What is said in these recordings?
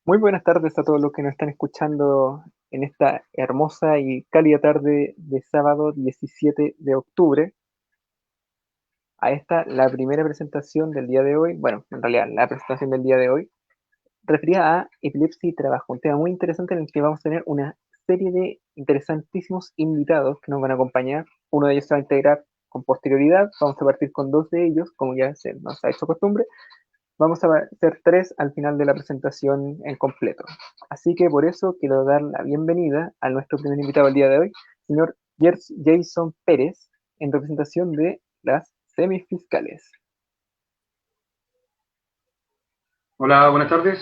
Muy buenas tardes a todos los que nos están escuchando en esta hermosa y cálida tarde de sábado 17 de octubre. A esta, la primera presentación del día de hoy, bueno, en realidad la presentación del día de hoy, referida a epilepsia y trabajo, un tema muy interesante en el que vamos a tener una serie de interesantísimos invitados que nos van a acompañar. Uno de ellos se va a integrar con posterioridad, vamos a partir con dos de ellos, como ya se nos ha hecho costumbre. Vamos a hacer tres al final de la presentación en completo. Así que por eso quiero dar la bienvenida a nuestro primer invitado del día de hoy, señor Jason Pérez, en representación de las semifiscales. Hola, buenas tardes.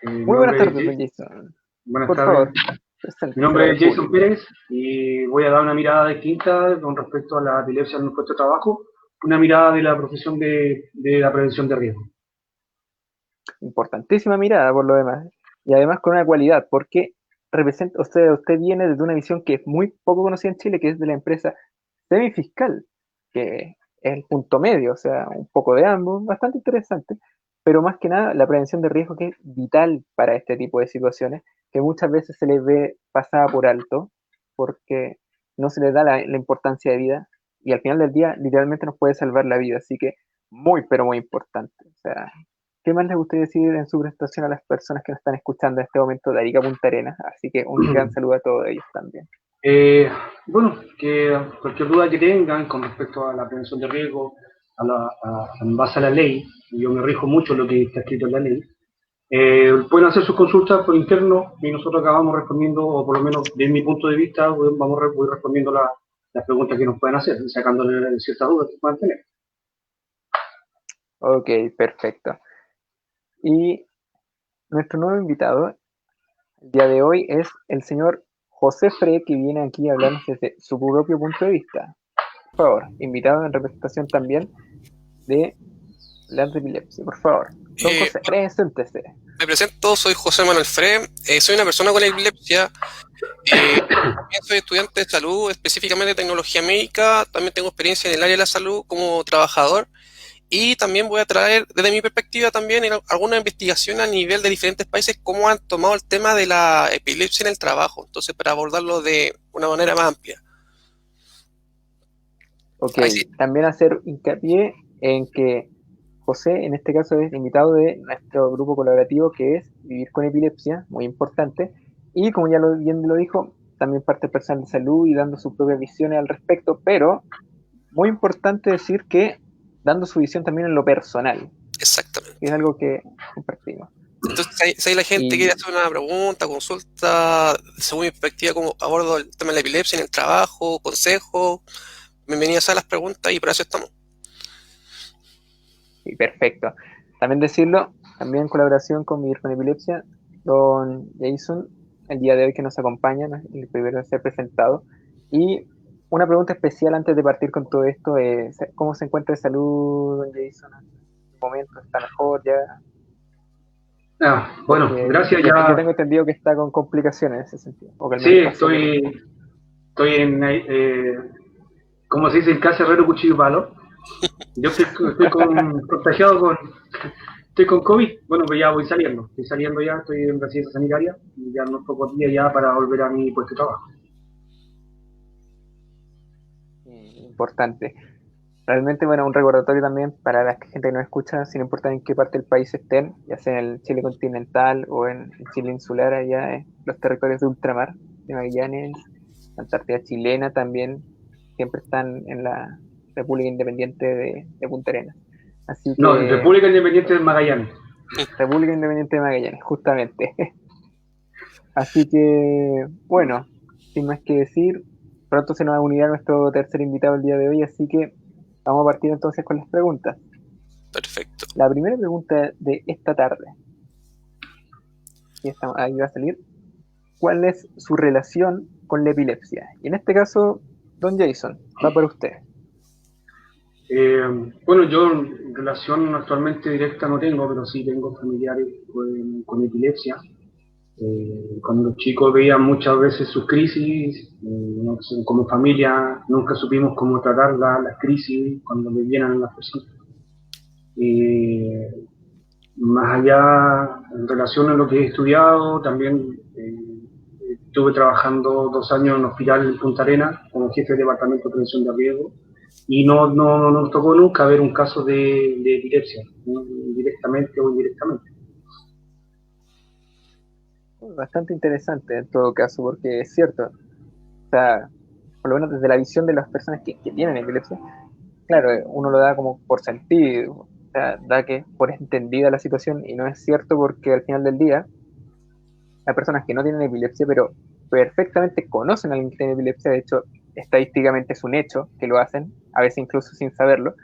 Muy buenas tardes, don Jason. Buenas Por tardes. favor, Mi preséntese nombre para es el Jason público. Pérez y voy a dar una mirada distinta con respecto a la epilepsia en un puesto de trabajo, una mirada de la profesión de la prevención de riesgo. Importantísima mirada por lo demás. Y además con una cualidad, porque representa, usted viene desde una visión que es muy poco conocida en Chile, que es de la empresa semifiscal, que es el punto medio, o sea, un poco de ambos, bastante interesante, pero más que nada la prevención de riesgo que es vital para este tipo de situaciones, que muchas veces se les ve pasada por alto, porque no se les da la importancia de vida, y al final del día literalmente nos puede salvar la vida, así que muy, pero muy importante. O sea, ¿qué más les gustaría decir en su presentación a las personas que nos están escuchando en este momento de Arica Punta Arenas? Así que un gran saludo a todos ellos también. Eh, bueno, que cualquier duda que tengan con respecto a la prevención de riesgo, en base a la ley, yo me rijo mucho lo que está escrito en la ley. Pueden hacer sus consultas por interno y nosotros acá vamos respondiendo, o por lo menos desde mi punto de vista, voy respondiendo las preguntas que nos pueden hacer, sacándole ciertas dudas que puedan tener. Ok, perfecto. Y nuestro nuevo invitado el día de hoy es el señor José Frey, que viene aquí a hablarnos desde su propio punto de vista. Por favor, invitado en representación también de la epilepsia. Por favor, don José, Bueno, preséntese. me presento, soy José Manuel Fre, soy una persona con epilepsia, también soy estudiante de salud, específicamente de tecnología médica, también tengo experiencia en el área de la salud como trabajador y también voy a traer desde mi perspectiva también alguna investigación a nivel de diferentes países cómo han tomado el tema de la epilepsia en el trabajo, entonces para abordarlo de una manera más amplia. Ok, Ahí sí. también hacer hincapié en que José, en este caso, es invitado de nuestro grupo colaborativo que es Vivir con Epilepsia, muy importante. Y como ya bien lo dijo, también parte personal de salud y dando sus propias visiones al respecto, pero muy importante decir que dando su visión también en lo personal, que es Exactamente. algo que compartimos. Entonces, si hay la gente quiere Y hacer una pregunta, consulta, según mi perspectiva, cómo abordo el tema de la epilepsia en el trabajo, consejo, bienvenidas a las preguntas y para eso estamos. Sí, perfecto. También decirlo, también en colaboración con Vivir con Epilepsia, don Jason, el día de hoy que nos acompaña, ¿no? El primero de ser presentado. Y una pregunta especial antes de partir con todo esto es, ¿cómo se encuentra de salud, don Jason? ¿En este momento está mejor ya? Bueno, Porque gracias yo ya. tengo entendido que está con complicaciones en ese sentido, o que al Sí, menos pasó por eso. estoy en, como se dice, en casa herrero cuchillo y palo. Yo contagiado estoy con COVID. Bueno, pues ya estoy saliendo ya, estoy en residencia sanitaria y ya unos pocos días ya para volver a mi puesto de trabajo. Importante. Realmente, bueno, un recordatorio también para la gente que nos escucha, sin importar en qué parte del país estén, ya sea en el Chile continental o en el Chile insular, allá en los territorios de ultramar, de Magallanes, la Antártida chilena también, siempre están en la República Independiente de Punta Arenas. Así No, que, República Independiente de Magallanes. República Independiente de Magallanes, justamente. Así que, bueno, sin más que decir, pronto se nos va a unir a nuestro tercer invitado el día de hoy, así que vamos a partir entonces con las preguntas. Perfecto. La primera pregunta de esta tarde, y ahí va a salir, ¿cuál es su relación con la epilepsia? Y en este caso, don Jason, va para usted. Eh, bueno, yo relación actualmente directa no tengo, pero sí tengo familiares con epilepsia. Cuando los chicos veían muchas veces sus crisis, no sé, como familia nunca supimos cómo tratar las crisis cuando le vienen a las personas. Más allá, en relación a lo que he estudiado, también estuve trabajando 2 años en un hospital en Punta Arenas como jefe de departamento de prevención de riesgo y no nos tocó nunca ver un caso de epilepsia, ¿no? Directamente o indirectamente. Bastante interesante en todo caso, porque es cierto, o sea, por lo menos desde la visión de las personas que tienen epilepsia, claro, uno lo da como por sentido, o sea, da que por entendida la situación y no es cierto porque al final del día hay personas que no tienen epilepsia, pero perfectamente conocen a alguien que tiene epilepsia, de hecho, estadísticamente es un hecho que lo hacen, a veces incluso sin saberlo,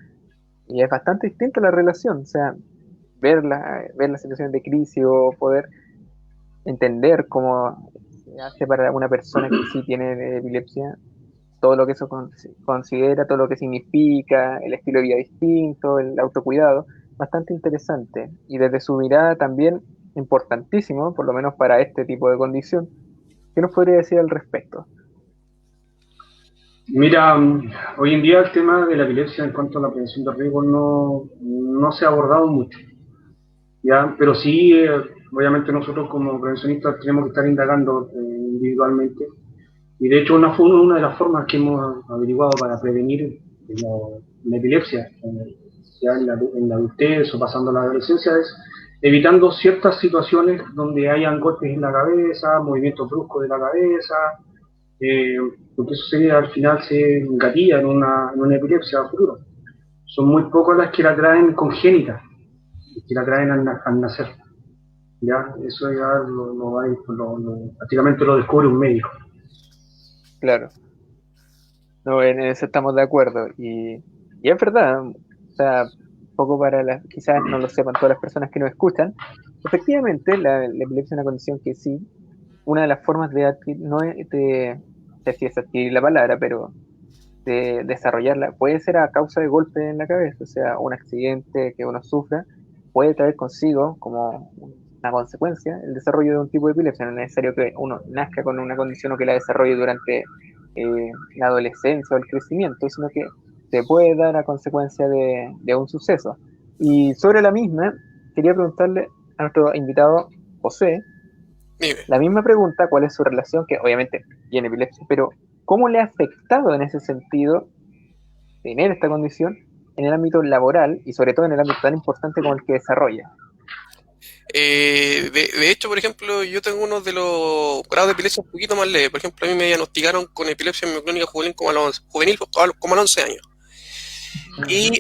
y es bastante distinta la relación, o sea, ver la situación de crisis o poder entender cómo se hace para una persona que sí tiene epilepsia, todo lo que eso considera, todo lo que significa, el estilo de vida distinto, el autocuidado, bastante interesante. Y desde su mirada también importantísimo, por lo menos para este tipo de condición. ¿Qué nos podría decir al respecto? Mira, hoy en día el tema de la epilepsia en cuanto a la prevención de riesgos no se ha abordado mucho, ¿ya? Pero sí, obviamente nosotros como prevencionistas tenemos que estar indagando individualmente. Y de hecho una de las formas que hemos averiguado para prevenir la epilepsia, ya en la adultez o pasando a la adolescencia, es evitando ciertas situaciones donde hayan golpes en la cabeza, movimientos bruscos de la cabeza, eh, porque eso sería, al final se gatilla en una epilepsia a futuro. Son muy pocas las que la traen congénita, que la traen al nacer. Ya, eso ya prácticamente lo descubre un médico. Claro, no, en eso estamos de acuerdo. Y es verdad, o sea, poco para las, quizás no lo sepan todas las personas que nos escuchan, efectivamente la epilepsia es una condición que sí, una de las formas de adquirir, no sé si es adquirir la palabra, pero de desarrollarla puede ser a causa de golpes en la cabeza, o sea, un accidente que uno sufra puede traer consigo como una consecuencia el desarrollo de un tipo de epilepsia. No es necesario que uno nazca con una condición o que la desarrolle durante la adolescencia o el crecimiento, sino que se puede dar a consecuencia de un suceso. Y sobre la misma, quería preguntarle a nuestro invitado José, Dime. la misma pregunta, ¿cuál es su relación? Que obviamente tiene epilepsia, pero ¿cómo le ha afectado en ese sentido tener esta condición en el ámbito laboral y sobre todo en el ámbito tan importante como el que desarrolla? De hecho, por ejemplo, yo tengo uno de los grados de epilepsia un poquito más leve. Por ejemplo, a mí me diagnosticaron con epilepsia mioclónica juvenil como a los 11 años. Y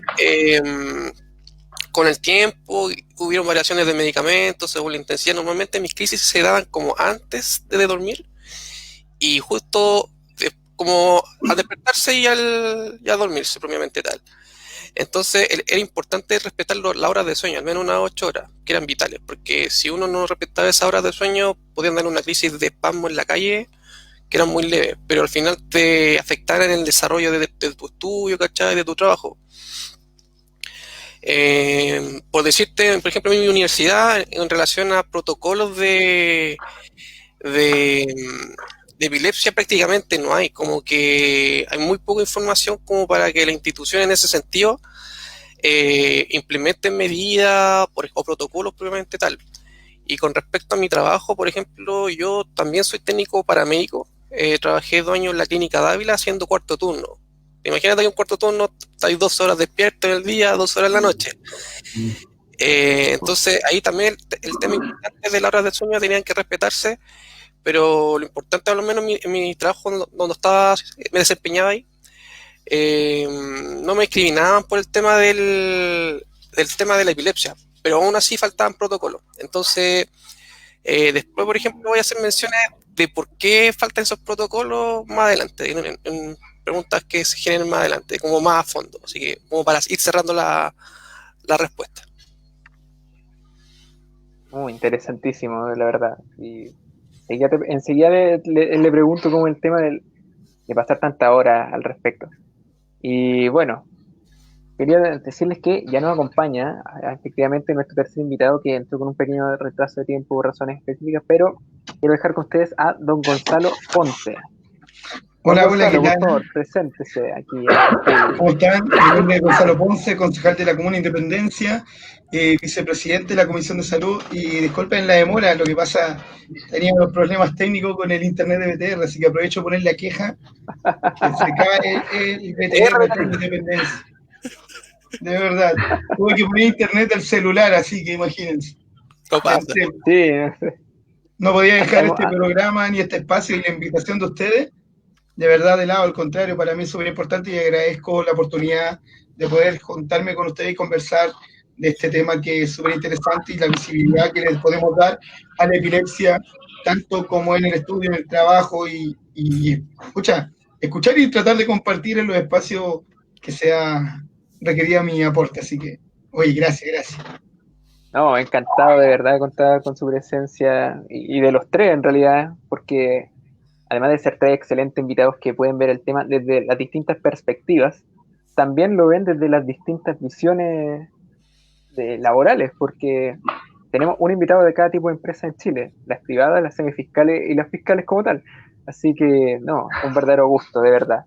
con el tiempo hubieron variaciones de medicamentos según la intensidad. Normalmente mis crisis se daban como antes de dormir y justo como al despertarse y al dormirse propiamente tal. Entonces era importante respetar las horas de sueño, al menos unas 8 horas, que eran vitales, porque si uno no respetaba esas horas de sueño, podían dar una crisis de espasmo en la calle, que eran muy leves, pero al final te afectaran en el desarrollo de tu estudio, ¿cachai? De tu trabajo. Por decirte, por ejemplo, en mi universidad, en relación a protocolos de, de epilepsia prácticamente no hay, como que hay muy poca información como para que la institución en ese sentido implementen medidas o protocolos propiamente tal. Y con respecto a mi trabajo, por ejemplo, yo también soy técnico paramédico. Trabajé 2 años en la clínica Dávila haciendo cuarto turno. Imagínate que un cuarto turno estáis 2 horas despierto en el día, 2 horas en la noche. Entonces ahí también el tema importante de las horas de sueño tenían que respetarse, pero lo importante, al menos en mi trabajo donde estaba, me desempeñaba ahí, no me discriminaban por el tema del tema de la epilepsia, pero aún así faltaban protocolos. Entonces, después, por ejemplo, voy a hacer menciones de por qué faltan esos protocolos más adelante, en preguntas que se generen más adelante, como más a fondo, así que como para ir cerrando la respuesta. Muy interesantísimo, la verdad. Y enseguida le pregunto cómo el tema de pasar tanta hora al respecto. Y bueno, quería decirles que ya nos acompaña efectivamente nuestro tercer invitado que entró con un pequeño retraso de tiempo por razones específicas, pero quiero dejar con ustedes a don Gonzalo Ponce. Don Hola, hola, ¿qué Gonzalo, por tal? favor, preséntese aquí ante el público. ¿Cómo están? Mi nombre es Gonzalo Ponce, concejal de la Comuna Independencia, vicepresidente de la Comisión de Salud. Y disculpen la demora, lo que pasa, teníamos problemas técnicos con el internet de BTR, así que aprovecho de poner la queja que se cae el BTR acá en Independencia. De verdad, tuve que poner internet al celular, así que imagínense. No pasa. Sí, no sé. No podía dejar Hemos- este programa ni este espacio y la invitación de ustedes de verdad de lado, al contrario, para mí es súper importante y agradezco la oportunidad de poder juntarme con ustedes y conversar de este tema que es súper interesante y la visibilidad que les podemos dar a la epilepsia, tanto como en el estudio, en el trabajo escuchar y tratar de compartir en los espacios que sea requerida mi aporte. Así que, oye, gracias. no, encantado de verdad de contar con su presencia y de los tres en realidad, porque además de ser tres excelentes invitados que pueden ver el tema desde las distintas perspectivas, también lo ven desde las distintas visiones laborales, porque tenemos un invitado de cada tipo de empresa en Chile, las privadas, las semifiscales y las fiscales como tal. Así que, no, un verdadero gusto, de verdad.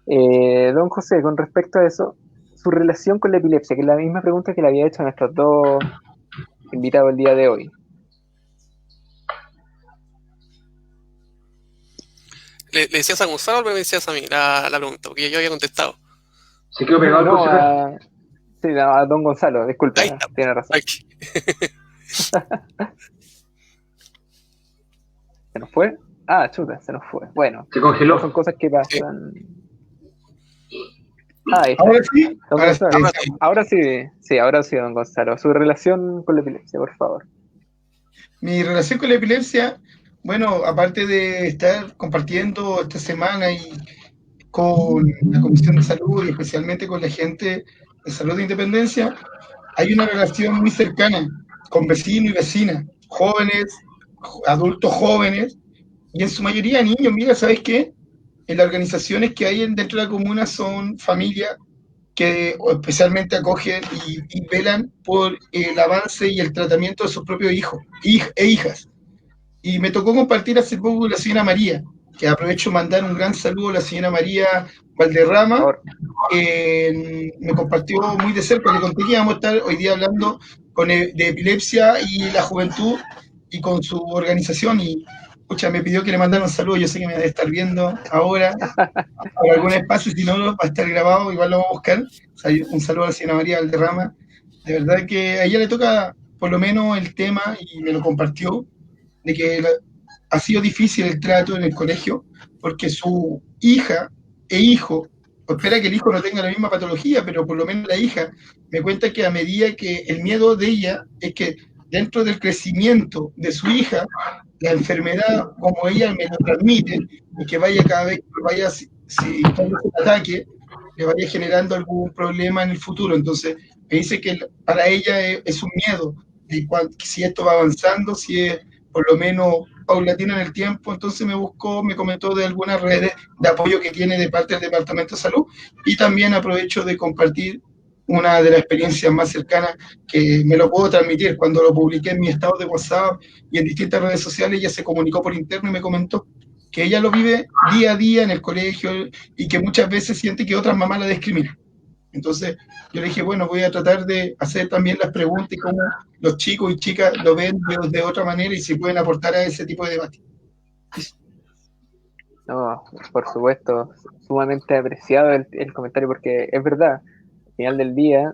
Don José, con respecto a eso, su relación con la epilepsia, que es la misma pregunta que le había hecho a nuestros dos invitados el día de hoy. ¿Le decías a Gonzalo o me decías a mí la pregunta? Porque yo había contestado. Se quedó pegado el No, concejal. sí, no, a don Gonzalo, disculpe, Ahí está. tiene razón. Aquí. ¿Se nos fue? Ah, chuta, se nos fue. Bueno, Se congeló. son cosas que pasan. Ah, ahí está. Ahora sí, Don ahora sí. Gonzalo, ahora sí, don Gonzalo. Su relación con la epilepsia, por favor. Mi relación con la epilepsia, bueno, aparte de estar compartiendo esta semana y con la Comisión de Salud y especialmente con la gente de Salud de Independencia, hay una relación muy cercana con vecinos y vecinas, jóvenes, adultos jóvenes, y en su mayoría niños. Mira, ¿sabes qué? En las organizaciones que hay dentro de la comuna son familias que especialmente acogen y velan por el avance y el tratamiento de sus propios hijos e hijas. Y me tocó compartir hace poco con la señora María, que aprovecho de mandar un gran saludo a la señora María Valderrama. Por favor. Me compartió muy de cerca, le conté que íbamos a estar hoy día hablando de epilepsia y la juventud y con su organización. Y escucha, me pidió que le mandara un saludo. Yo sé que me va a estar viendo ahora por algún espacio, si no va a estar grabado, igual lo vamos a buscar. O sea, un saludo a la señora María Valderrama. De verdad que a ella le toca por lo menos el tema y me lo compartió de que ha sido difícil el trato en el colegio porque su hija e hijo, espera que el hijo no tenga la misma patología, pero por lo menos la hija me cuenta que a medida que el miedo de ella es que dentro del crecimiento de su hija, la enfermedad, como ella me lo transmite, y que vaya cada vez que vaya si el ataque, le vaya generando algún problema en el futuro. Entonces, me dice que para ella es un miedo de si esto va avanzando, si es por lo menos paulatino en el tiempo. Entonces me comentó de algunas redes de apoyo que tiene de parte del Departamento de Salud, y también aprovecho de compartir una de las experiencias más cercanas que me lo puedo transmitir. Cuando lo publiqué en mi estado de WhatsApp y en distintas redes sociales, ella se comunicó por interno y me comentó que ella lo vive día a día en el colegio y que muchas veces siente que otras mamás la discriminan. Entonces yo le dije, bueno, voy a tratar de hacer también las preguntas y cómo los chicos y chicas lo ven de otra manera y si pueden aportar a ese tipo de debate. No, por supuesto, sumamente apreciado el comentario porque es verdad, al final del día,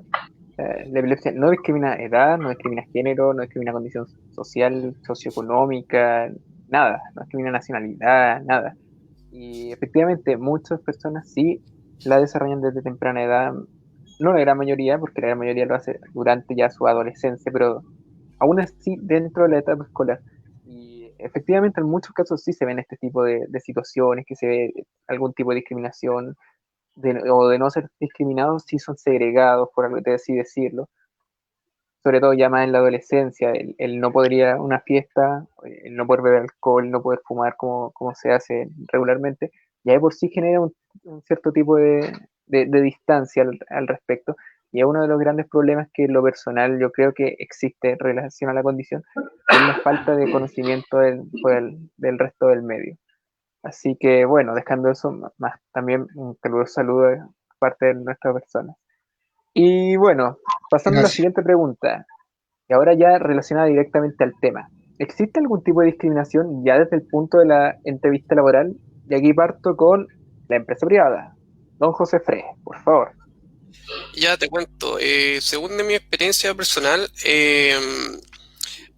la epilepsia no discrimina edad, no discrimina género, no discrimina condición social, socioeconómica, nada, no discrimina nacionalidad, nada. Y efectivamente, muchas personas sí la desarrollan desde temprana edad, no la gran mayoría, porque la gran mayoría lo hace durante ya su adolescencia, pero aún así dentro de la etapa escolar. Y efectivamente en muchos casos sí se ven este tipo de situaciones, que se ve algún tipo de discriminación, o de no ser discriminados, sí son segregados, por algo así decirlo. Sobre todo ya más en la adolescencia, el no poder ir a una fiesta, el no poder beber alcohol, no poder fumar como se hace regularmente, ya de por sí genera un cierto tipo de distancia al respecto. Y es uno de los grandes problemas que en lo personal yo creo que existe en relación a la condición, es la falta de conocimiento del resto del medio. Así que bueno, dejando eso, más también un caluroso saludo de parte de nuestra persona. Y bueno, pasando a la Gracias. siguiente pregunta, y ahora ya relacionada directamente al tema. ¿Existe algún tipo de discriminación ya desde el punto de la entrevista laboral? Y aquí parto con la empresa privada. Don José Fre, por favor. Ya te cuento, según de mi experiencia personal,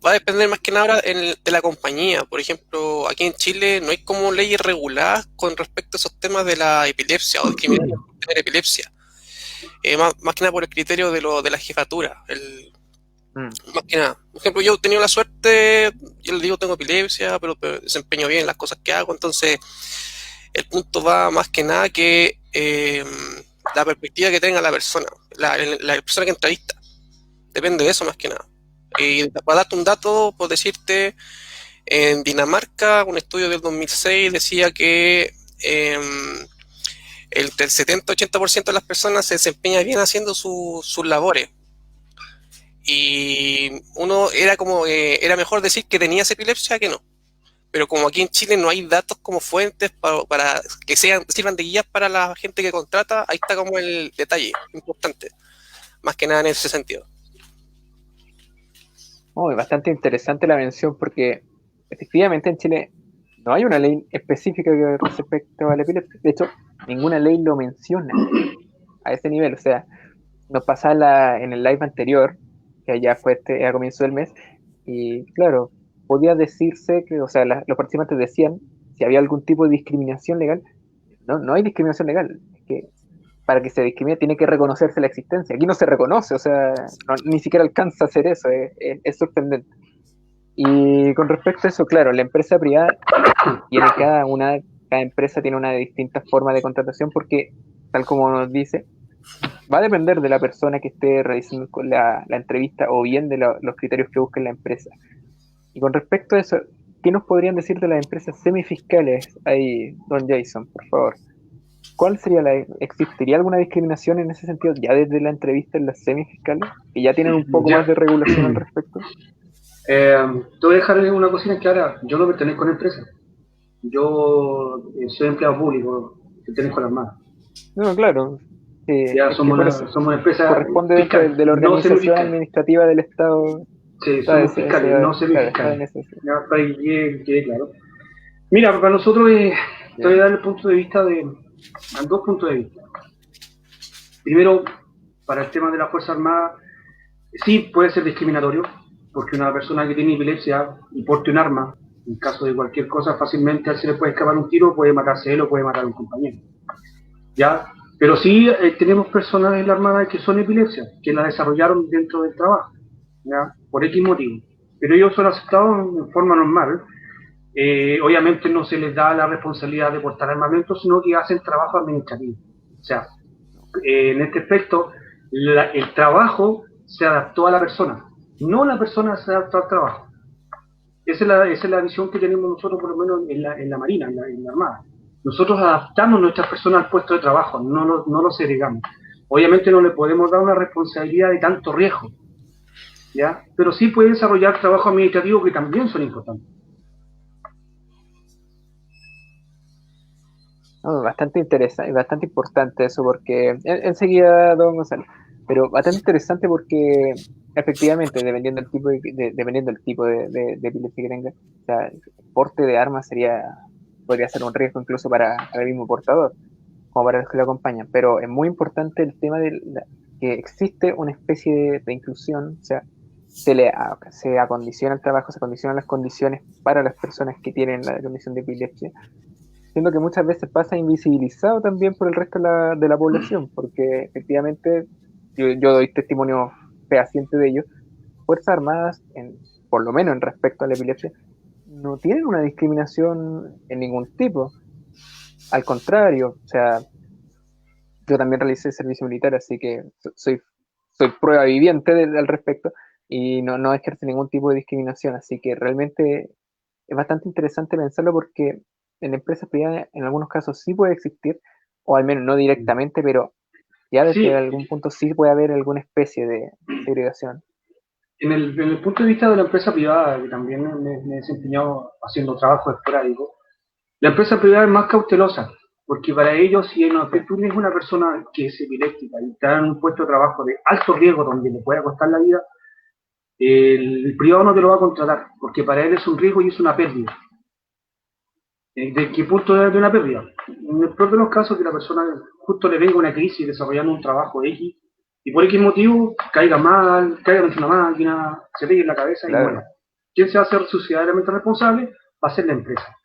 va a depender más que nada de la compañía. Por ejemplo, aquí en Chile no hay como leyes reguladas con respecto a esos temas de la epilepsia o discriminación por tener epilepsia. Más que nada por el criterio de la jefatura. Mm. Más que nada. Por ejemplo, yo he tenido la suerte, yo les digo tengo epilepsia, pero desempeño bien las cosas que hago, entonces el punto va más que nada que la perspectiva que tenga la persona, la persona que entrevista. Depende de eso más que nada. Y para darte un dato, por decirte, en Dinamarca, un estudio del 2006 decía que el 70-80% de las personas se desempeña bien haciendo sus labores. Y uno era mejor decir que tenías epilepsia que no. Pero como aquí en Chile no hay datos como fuentes para que sirvan de guías para la gente que contrata, ahí está como el detalle importante, más que nada en ese sentido. Oh, es bastante interesante la mención porque efectivamente en Chile no hay una ley específica respecto a la epilepsia. De hecho, ninguna ley lo menciona a ese nivel. O sea, nos pasaba en el live anterior, que ya fue a comienzo del mes, y claro, podía decirse que, o sea, los participantes decían si había algún tipo de discriminación legal. No, no hay discriminación legal. Es que para que se discrimine tiene que reconocerse la existencia. Aquí no se reconoce, o sea, ni siquiera alcanza a hacer eso, es sorprendente. Y con respecto a eso, claro, la empresa privada tiene cada empresa tiene una distinta forma de contratación porque, tal como nos dice, va a depender de la persona que esté realizando la entrevista o bien de los criterios que busque la empresa. Y con respecto a eso, ¿qué nos podrían decir de las empresas semifiscales ahí, don Jason, por favor? ¿Cuál sería existiría alguna discriminación en ese sentido ya desde la entrevista en las semifiscales, que ya tienen un poco más Ya. de regulación al respecto? Te voy a dejar una cosita clara. Yo no pertenezco a una empresa. Yo soy empleado público, pertenezco a la Armada. No, claro, Ya es que por eso somos una empresa corresponde dentro fiscal, de la no organización semifiscal. administrativa del Estado. Sí, Está somos fiscales, no claro, está en semifiscales. eso. Sí. Ya, para que quede claro. Mira, para nosotros, te voy a Ya. dar el punto de vista dos puntos de vista. Primero, para el tema de la Fuerza Armada, sí puede ser discriminatorio, porque una persona que tiene epilepsia y porte un arma, en caso de cualquier cosa, fácilmente se le puede escapar un tiro, puede matarse él o puede matar a un compañero. ¿Ya? Pero sí tenemos personas en la Armada que son epilepsia, que la desarrollaron dentro del trabajo, ¿ya? Por X motivo. Pero ellos son aceptados en forma normal. Obviamente no se les da la responsabilidad de portar armamento, sino que hacen trabajo administrativo. O sea, en este aspecto, el trabajo se adaptó a la persona, no la persona se adaptó al trabajo. Esa es la visión que tenemos nosotros, por lo menos en la Marina, en la Armada. Nosotros adaptamos nuestras personas al puesto de trabajo, no lo segregamos. Obviamente no le podemos dar una responsabilidad de tanto riesgo, ¿ya? Pero sí puede desarrollar trabajo administrativo que también son importantes. No, bastante interesante, bastante importante eso, porque enseguida, don Gonzalo, pero bastante interesante porque efectivamente, dependiendo del tipo de epilepsia que tenga, o sea, el porte de armas podría ser un riesgo incluso para el mismo portador, como para los que lo acompañan, pero es muy importante el tema que existe una especie de inclusión, o sea, se acondiciona el trabajo, se acondicionan las condiciones para las personas que tienen la condición de epilepsia, siendo que muchas veces pasa invisibilizado también por el resto de la población, porque efectivamente yo doy testimonio fehaciente de ello. Fuerzas Armadas, por lo menos en respecto a la epilepsia, no tienen una discriminación en ningún tipo. Al contrario, o sea, yo también realicé servicio militar, así que soy prueba viviente al respecto y no ejerce ningún tipo de discriminación, así que realmente es bastante interesante pensarlo porque en empresas privadas en algunos casos sí puede existir, o al menos no directamente, pero ya desde Sí, algún punto sí puede haber alguna especie de segregación. en el punto de vista de la empresa privada, que también me he desempeñado haciendo trabajo esporádico, La empresa privada es más cautelosa, porque para ellos, si tú tienes una persona que es epiléptica y está en un puesto de trabajo de alto riesgo donde le puede costar la vida, el privado no te lo va a contratar, porque para él es un riesgo y es una pérdida. ¿De qué punto de una pérdida? En el peor de los casos, que la persona justo le venga una crisis desarrollando un trabajo X y por X motivo caiga mal, caiga en una máquina, se pegue en la cabeza y muera. ¿Quién se va a hacer ciudadanamente responsable? Va a ser la empresa.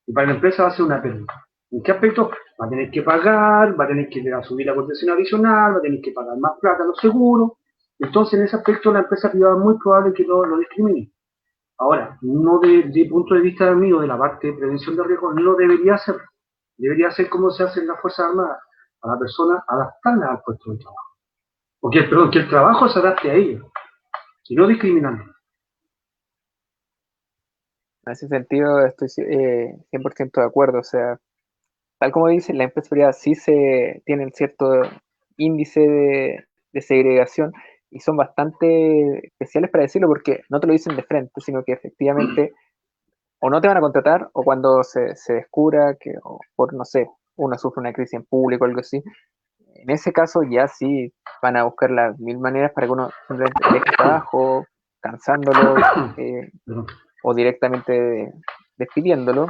Y para la empresa va a ser una pérdida. ¿En qué aspecto? Va a tener que pagar, va a tener que subir la contención adicional, va a tener que pagar más plata a los seguros. Entonces, en ese aspecto, la empresa privada es muy probable que lo discrimine. Ahora, no de punto de vista mío, de la parte de prevención de riesgo, no debería ser. Debería ser como se hace en las Fuerzas Armadas, a la persona adaptarla al puesto de trabajo. Que el trabajo se adapte a ellos, y no discriminando. En ese sentido estoy 100% de acuerdo, o sea, tal como dice, la empresa privada sí tienen cierto índice de segregación y son bastante especiales para decirlo porque no te lo dicen de frente, sino que efectivamente o no te van a contratar o cuando se descubra que, o por, no sé, uno sufre una crisis en público o algo así, en ese caso ya sí van a buscar las mil maneras para que uno simplemente deje el trabajo, cansándolo o directamente despidiéndolo,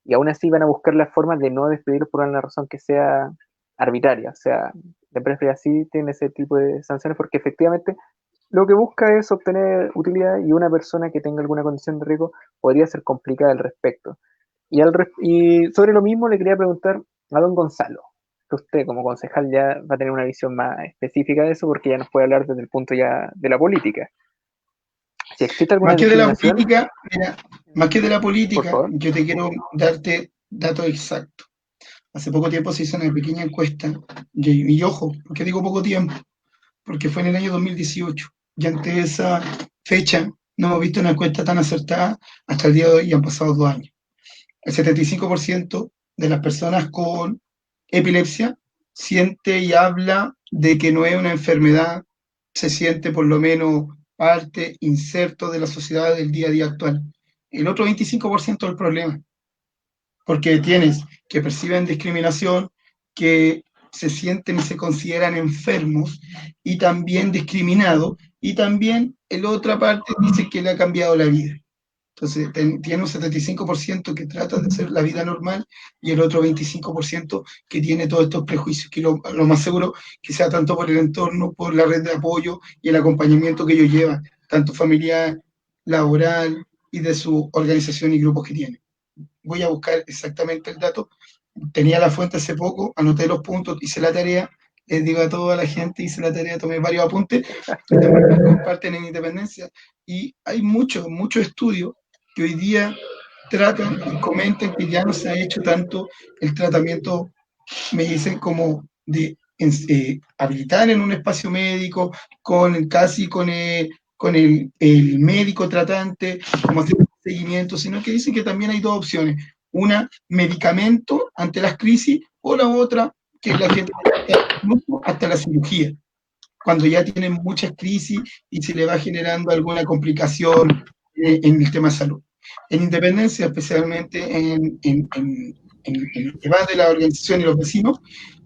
y aún así van a buscar las formas de no despedirlo por una razón que sea arbitraria. O sea, la empresa sí tiene ese tipo de sanciones porque efectivamente lo que busca es obtener utilidad y una persona que tenga alguna condición de riesgo podría ser complicada al respecto. Y sobre lo mismo le quería preguntar a don Gonzalo, que usted como concejal ya va a tener una visión más específica de eso porque ya nos puede hablar desde el punto ya de la política. Si existe alguna Más que de la discriminación, política, mira, más que de la por política, favor. yo te quiero darte datos exactos. Hace poco tiempo se hizo una pequeña encuesta, y ojo, ¿por qué digo poco tiempo? Porque fue en el año 2018, y ante esa fecha no hemos visto una encuesta tan acertada hasta el día de hoy, y han pasado 2 años. El 75% de las personas con epilepsia siente y habla de que no es una enfermedad, se siente por lo menos parte, inserto de la sociedad del día a día actual. El otro 25% del problema, porque tienes que perciben discriminación, que se sienten y se consideran enfermos y también discriminados, y también la otra parte dice que le ha cambiado la vida. Entonces, tiene un 75% que trata de hacer la vida normal y el otro 25% que tiene todos estos prejuicios, que lo más seguro que sea tanto por el entorno, por la red de apoyo y el acompañamiento que ellos llevan, tanto familiar, laboral y de su organización y grupos que tienen. Voy a buscar exactamente el dato. Tenía la fuente hace poco, anoté los puntos, hice la tarea, les digo a toda la gente, hice la tarea, tomé varios apuntes, que también comparten en Independencia, y hay muchos estudios que hoy día tratan y comentan que ya no se ha hecho tanto el tratamiento, me dicen, como de habilitar en un espacio médico, casi con el médico tratante, como hacer un seguimiento, sino que dicen que también hay 2 opciones. Una, medicamento ante las crisis, o la otra, que la gente hasta la cirugía, cuando ya tienen muchas crisis y se le va generando alguna complicación en el tema de salud. En Independencia, especialmente en el que va de la organización y los vecinos,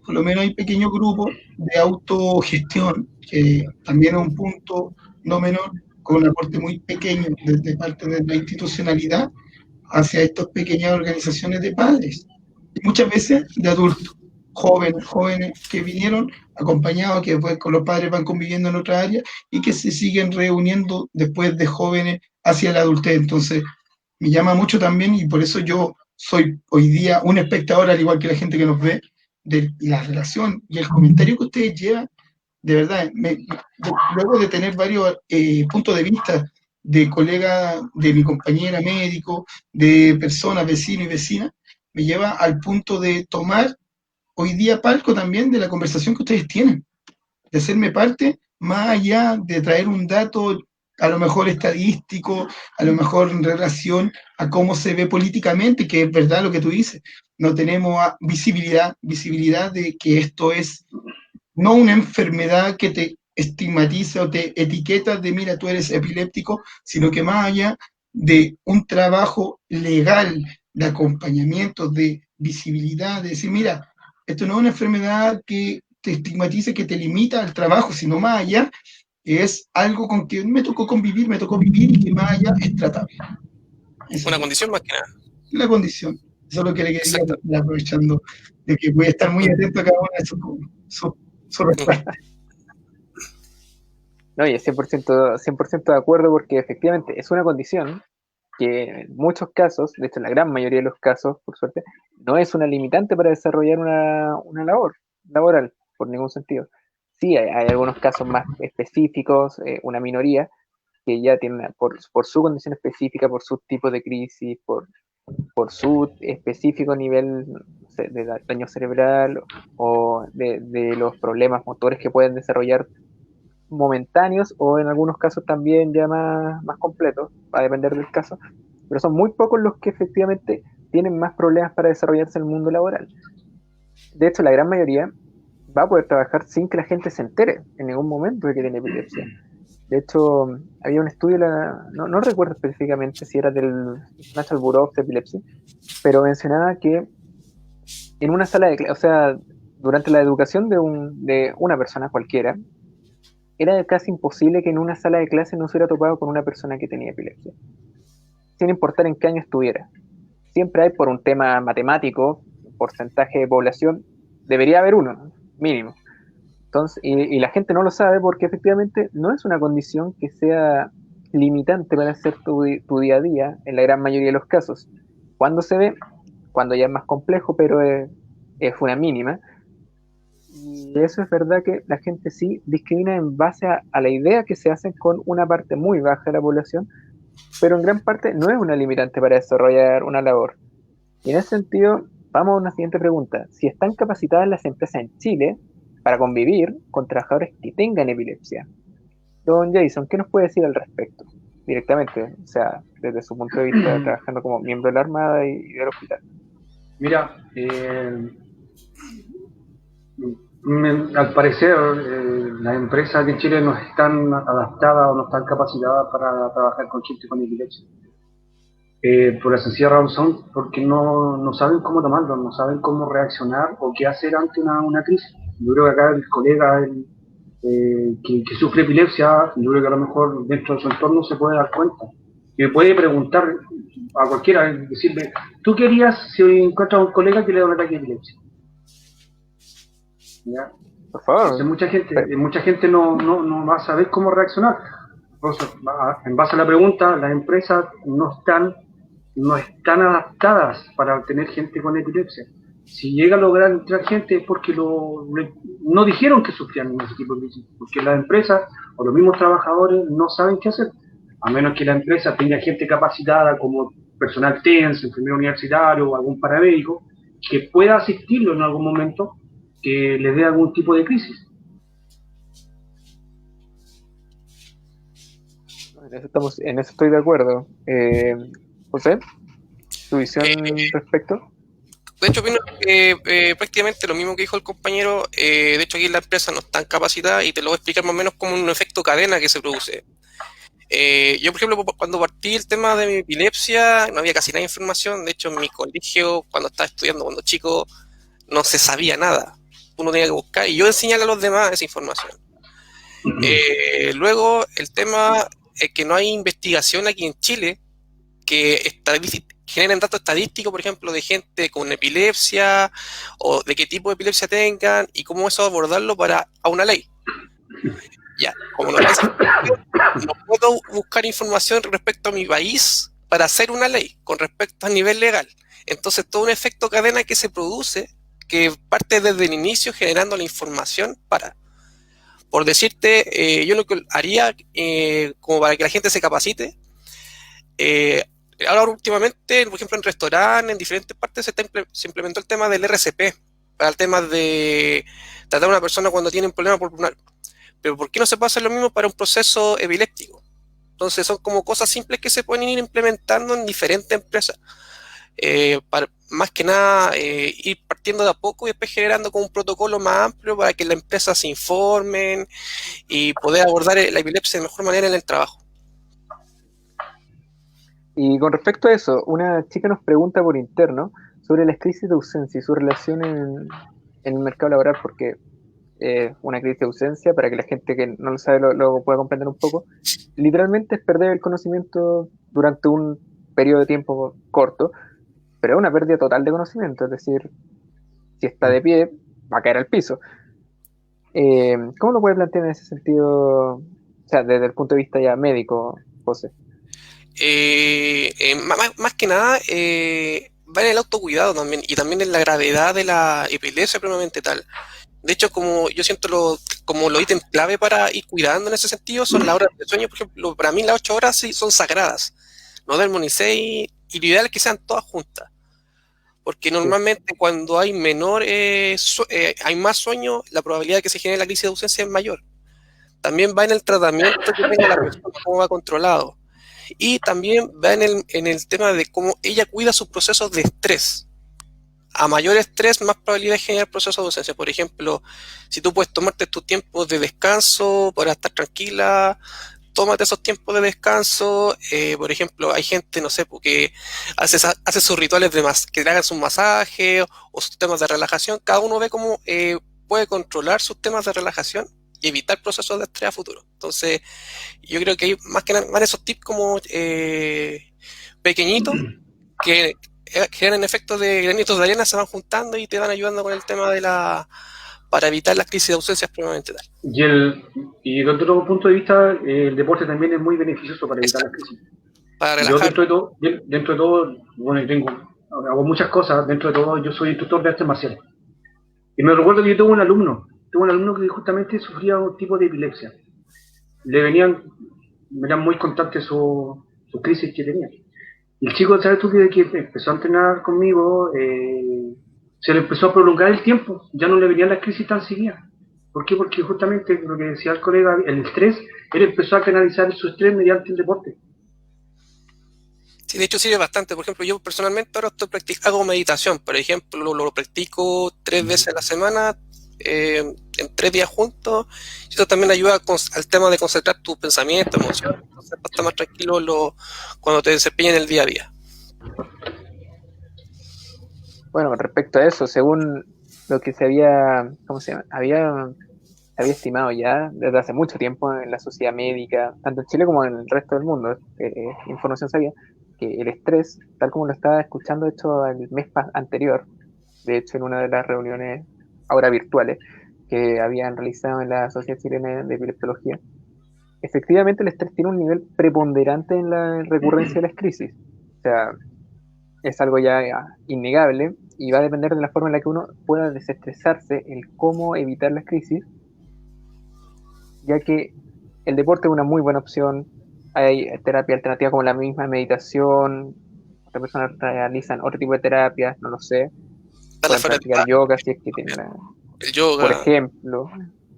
por lo menos hay pequeños grupos de autogestión, que también es un punto no menor, con un aporte muy pequeño desde parte de la institucionalidad hacia estas pequeñas organizaciones de padres, y muchas veces de adultos, jóvenes que vinieron acompañados, que después con los padres van conviviendo en otra área y que se siguen reuniendo después de jóvenes hacia la adultez. Entonces, me llama mucho también, y por eso yo soy hoy día un espectador, al igual que la gente que nos ve, de la relación y el comentario que ustedes llevan. De verdad, luego de tener varios puntos de vista de colegas, de mi compañera médico, de personas, vecinos y vecinas, me lleva al punto de tomar hoy día palco también de la conversación que ustedes tienen, de hacerme parte, más allá de traer un dato a lo mejor estadístico, a lo mejor en relación a cómo se ve políticamente, que es verdad lo que tú dices, no tenemos visibilidad de que esto es no una enfermedad que te estigmatiza o te etiqueta de mira, tú eres epiléptico, sino que más allá de un trabajo legal de acompañamiento, de visibilidad, de decir, mira, esto no es una enfermedad que te estigmatice, que te limita al trabajo, sino más allá, es algo con que me tocó convivir, me tocó vivir y que más allá es tratable. Esa Una es condición más que nada. la condición. Eso es lo que le quería Exacto. decir, aprovechando de que voy a estar muy atento a cada una de sus respuestas. No, y es 100% de acuerdo porque efectivamente es una condición que en muchos casos, de hecho en la gran mayoría de los casos, por suerte, no es una limitante para desarrollar una labor laboral, por ningún sentido. Sí, hay algunos casos más específicos, una minoría, que ya tienen, por su condición específica, por su tipo de crisis, por su específico nivel de daño cerebral o de los problemas motores que pueden desarrollar momentáneos o en algunos casos también ya más completos, va a depender del caso, pero son muy pocos los que efectivamente tienen más problemas para desarrollarse en el mundo laboral. De hecho, la gran mayoría va a poder trabajar sin que la gente se entere en ningún momento de que tiene epilepsia. De hecho, había un estudio, no recuerdo específicamente si era del National Bureau of Epilepsy, pero mencionaba que en una sala de clase, o sea, durante la educación de una persona cualquiera, era casi imposible que en una sala de clase no se hubiera topado con una persona que tenía epilepsia, sin importar en qué año estuviera. Siempre hay, por un tema matemático, un porcentaje de población, debería haber uno, ¿no? Mínimo. Entonces, y la gente no lo sabe porque efectivamente no es una condición que sea limitante para hacer tu día a día en la gran mayoría de los casos. Cuando se ve, cuando ya es más complejo, pero es una mínima. Y eso es verdad que la gente sí discrimina en base a la idea que se hacen con una parte muy baja de la población, pero en gran parte no es una limitante para desarrollar una labor. Y en ese sentido, vamos a una siguiente pregunta. Si están capacitadas las empresas en Chile para convivir con trabajadores que tengan epilepsia. Don Jason, ¿qué nos puede decir al respecto? Directamente, o sea, desde su punto de vista, trabajando como miembro de la Armada y del hospital. Mira, al parecer las empresas de Chile no están adaptadas o no están capacitadas para trabajar con gente con epilepsia. Por la sencilla razón, porque no saben cómo tomarlo, no saben cómo reaccionar o qué hacer ante una crisis. Yo creo que acá el colega que sufre epilepsia, yo creo que a lo mejor dentro de su entorno se puede dar cuenta. Y puede preguntar a cualquiera, decirle, ¿tú qué harías si encuentras a un colega que le da un ataque de epilepsia? ¿Ya? Por favor. Entonces mucha gente no va a saber cómo reaccionar. Entonces, en base a la pregunta, las empresas no están adaptadas para tener gente con epilepsia. Si llega a lograr entrar gente es porque no dijeron que sufrían ese tipo de crisis, porque las empresas o los mismos trabajadores no saben qué hacer, a menos que la empresa tenga gente capacitada como personal TENS, enfermero universitario o algún paramédico, que pueda asistirlo en algún momento, que les dé algún tipo de crisis. En eso estoy de acuerdo. José, ¿tu visión respecto? De hecho, opino que prácticamente lo mismo que dijo el compañero. De hecho, aquí la empresa no están capacitadas y te lo voy a explicar más o menos como un efecto cadena que se produce. Yo, por ejemplo, cuando partí el tema de mi epilepsia, no había casi nada de información. De hecho, en mi colegio, cuando estaba estudiando, cuando chico, no se sabía nada. Uno tenía que buscar y yo enseñarle a los demás esa información. Luego, el tema es que no hay investigación aquí en Chile que generen datos estadísticos, por ejemplo, de gente con epilepsia o de qué tipo de epilepsia tengan y cómo eso abordarlo a una ley. Ya, como no puedo buscar información respecto a mi país para hacer una ley con respecto a nivel legal. Entonces, todo un efecto cadena que se produce, que parte desde el inicio generando la información por decirte, yo lo que haría como para que la gente se capacite, ahora últimamente, por ejemplo, en restaurantes, en diferentes partes se implementó el tema del RCP, para el tema de tratar a una persona cuando tiene un problema pulmonar. Pero ¿por qué no se puede hacer lo mismo para un proceso epiléptico? Entonces son como cosas simples que se pueden ir implementando en diferentes empresas. Para, más que nada, ir partiendo de a poco y después generando como un protocolo más amplio para que las empresas se informen y poder abordar la epilepsia de mejor manera en el trabajo. Y con respecto a eso, una chica nos pregunta por interno sobre las crisis de ausencia y su relación en el mercado laboral, porque una crisis de ausencia, para que la gente que no lo sabe lo pueda comprender un poco, literalmente es perder el conocimiento durante un periodo de tiempo corto, pero es una pérdida total de conocimiento, es decir, si está de pie, va a caer al piso. ¿Cómo lo puede plantear en ese sentido, o sea, desde el punto de vista ya médico, José? Más que nada, va en el autocuidado también y también en la gravedad de la epilepsia propiamente tal. De hecho, como yo siento como los ítems clave para ir cuidando en ese sentido son las horas de sueño. Por ejemplo, para mí las 8 horas sí son sagradas. No duermo ni 6 y lo ideal es que sean todas juntas. Porque Sí. normalmente cuando hay hay más sueño, la probabilidad de que se genere la crisis de ausencia es mayor. También va en el tratamiento que tenga la persona, cómo va controlado. Y también va en el tema de cómo ella cuida sus procesos de estrés. A mayor estrés, más probabilidad de generar procesos de ausencia. Por ejemplo, si tú puedes tomarte tus tiempos de descanso para estar tranquila, tómate esos tiempos de descanso. Por ejemplo, hay gente, no sé, que hace sus rituales que le hagan sus masajes o sus temas de relajación. Cada uno ve cómo puede controlar sus temas de relajación y evitar procesos de estrés a futuro. Entonces, yo creo que hay más que nada van esos tips como pequeñitos que generan efectos de granitos de arena, se van juntando y te van ayudando con el tema para evitar las crisis de ausencias propiamente tal. Y desde otro punto de vista, el deporte también es muy beneficioso para evitar las Exacto, crisis. para Yo relajar. dentro de todo, bueno, hago muchas cosas, dentro de todo yo soy instructor de artes marciales. Y me recuerdo que yo tuve un alumno que justamente sufría un tipo de epilepsia. Venían muy constantes sus crisis que tenía. Y el chico, ¿sabes tú que empezó a entrenar conmigo? Se le empezó a prolongar el tiempo, ya no le venían las crisis tan seguidas. ¿Por qué? Porque justamente lo que decía el colega, el estrés, él empezó a canalizar su estrés mediante el deporte. Sí, de hecho sirve bastante. Por ejemplo, yo personalmente ahora hago meditación. Por ejemplo, lo practico 3 veces a la semana, en 3 días juntos. Y eso también ayuda al tema de concentrar tus pensamientos, emociones, entonces para estar más tranquilo cuando te desempeñas en el día a día. Bueno, respecto a eso, según lo que se había, ¿cómo se llama? Había estimado ya desde hace mucho tiempo en la sociedad médica, tanto en Chile como en el resto del mundo, información sabía, que el estrés, tal como lo estaba escuchando, de hecho, el mes anterior, de hecho, en una de las reuniones ahora virtuales que habían realizado en la Sociedad Chilena de Epileptología, efectivamente el estrés tiene un nivel preponderante en la recurrencia de las crisis. O sea, es algo ya innegable y va a depender de la forma en la que uno pueda desestresarse, el cómo evitar las crisis, ya que el deporte es una muy buena opción. Hay terapia alternativa como la misma meditación, otras personas realizan otro tipo de terapias, no lo sé, Está la pueden practicar yoga si es que tienen, el por yoga. ejemplo,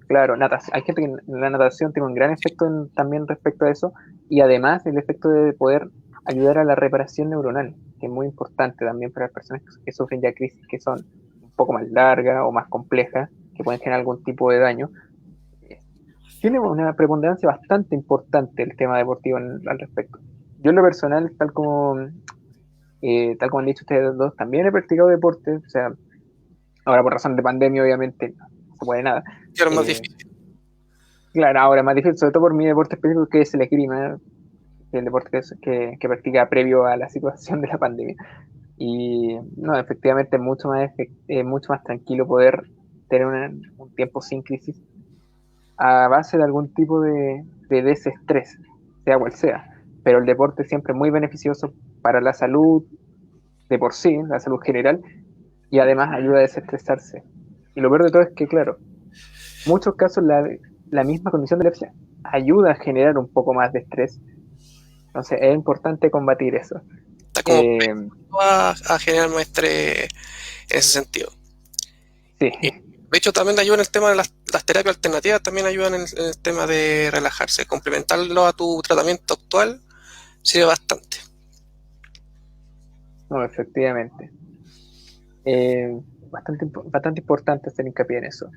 claro, natación. Hay gente que la natación tiene un gran efecto también respecto a eso, y además el efecto de poder ayudar a la reparación neuronal, que es muy importante también para las personas que sufren ya crisis que son un poco más largas o más complejas, que pueden generar algún tipo de daño. Tiene una preponderancia bastante importante el tema deportivo al respecto. Yo en lo personal, tal como han dicho ustedes dos, también he practicado deporte, o sea, ahora por razón de pandemia obviamente no se puede nada. Que era más Eh, difícil. claro, ahora es más difícil, sobre todo por mi deporte específico que es el esgrima, que es el deporte que practica previo a la situación de la pandemia. Y no, efectivamente es mucho más tranquilo poder tener un tiempo sin crisis a base de algún tipo de desestrés, sea cual sea. Pero el deporte siempre es muy beneficioso para la salud de por sí, la salud general, y además ayuda a desestresarse. Y lo peor de todo es que, claro, muchos casos la misma condición de epilepsia ayuda a generar un poco más de estrés. Entonces es importante combatir eso. Está como Eh, a generar más estrés en ese sentido. sí, Y, de hecho, también ayuda en el tema de las terapias alternativas, también ayudan en el tema de relajarse. Complementarlo a tu tratamiento actual sirve bastante. no, efectivamente. Bastante importante hacer hincapié en eso.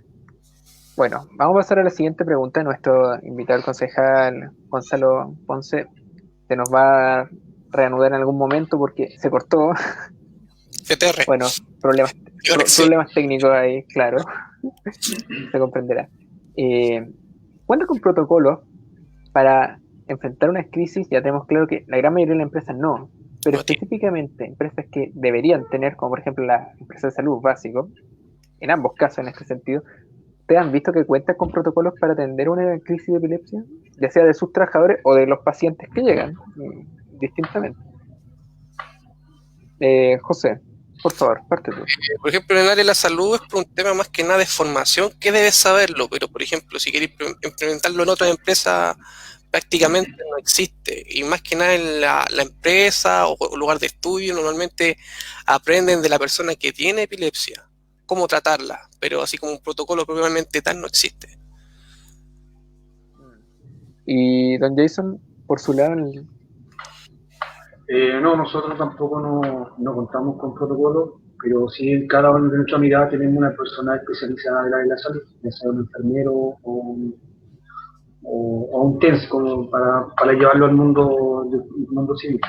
Bueno, vamos a pasar a la siguiente pregunta. Nuestro invitado concejal Gonzalo Ponce se nos va a reanudar en algún momento porque se cortó. CTR. Bueno, problemas Sí. técnicos ahí, claro, se comprenderá. Cuenta con protocolos para enfrentar una crisis. Ya tenemos claro que la gran mayoría de las empresas no, pero No tiene. específicamente empresas que deberían tener, como por ejemplo las empresas de salud básico, en ambos casos en este sentido, ¿te han visto que cuentan con protocolos para atender una crisis de epilepsia? Ya sea de sus trabajadores o de los pacientes que llegan, distintamente. José, por favor, parte tú. Por ejemplo, en el área de la salud es por un tema más que nada de formación que debes saberlo, pero por ejemplo, si quieres implementarlo en otras empresas, prácticamente no existe. Y más que nada en la empresa o lugar de estudio, normalmente aprenden de la persona que tiene epilepsia, cómo tratarla, pero así como un protocolo propiamente tal no existe. Y don Jason, por su lado, No, nosotros tampoco no contamos con protocolos, pero sí en cada una de nuestras unidades tenemos una persona especializada en la de la salud, ya sea un enfermero o un TENS como para llevarlo al mundo civil.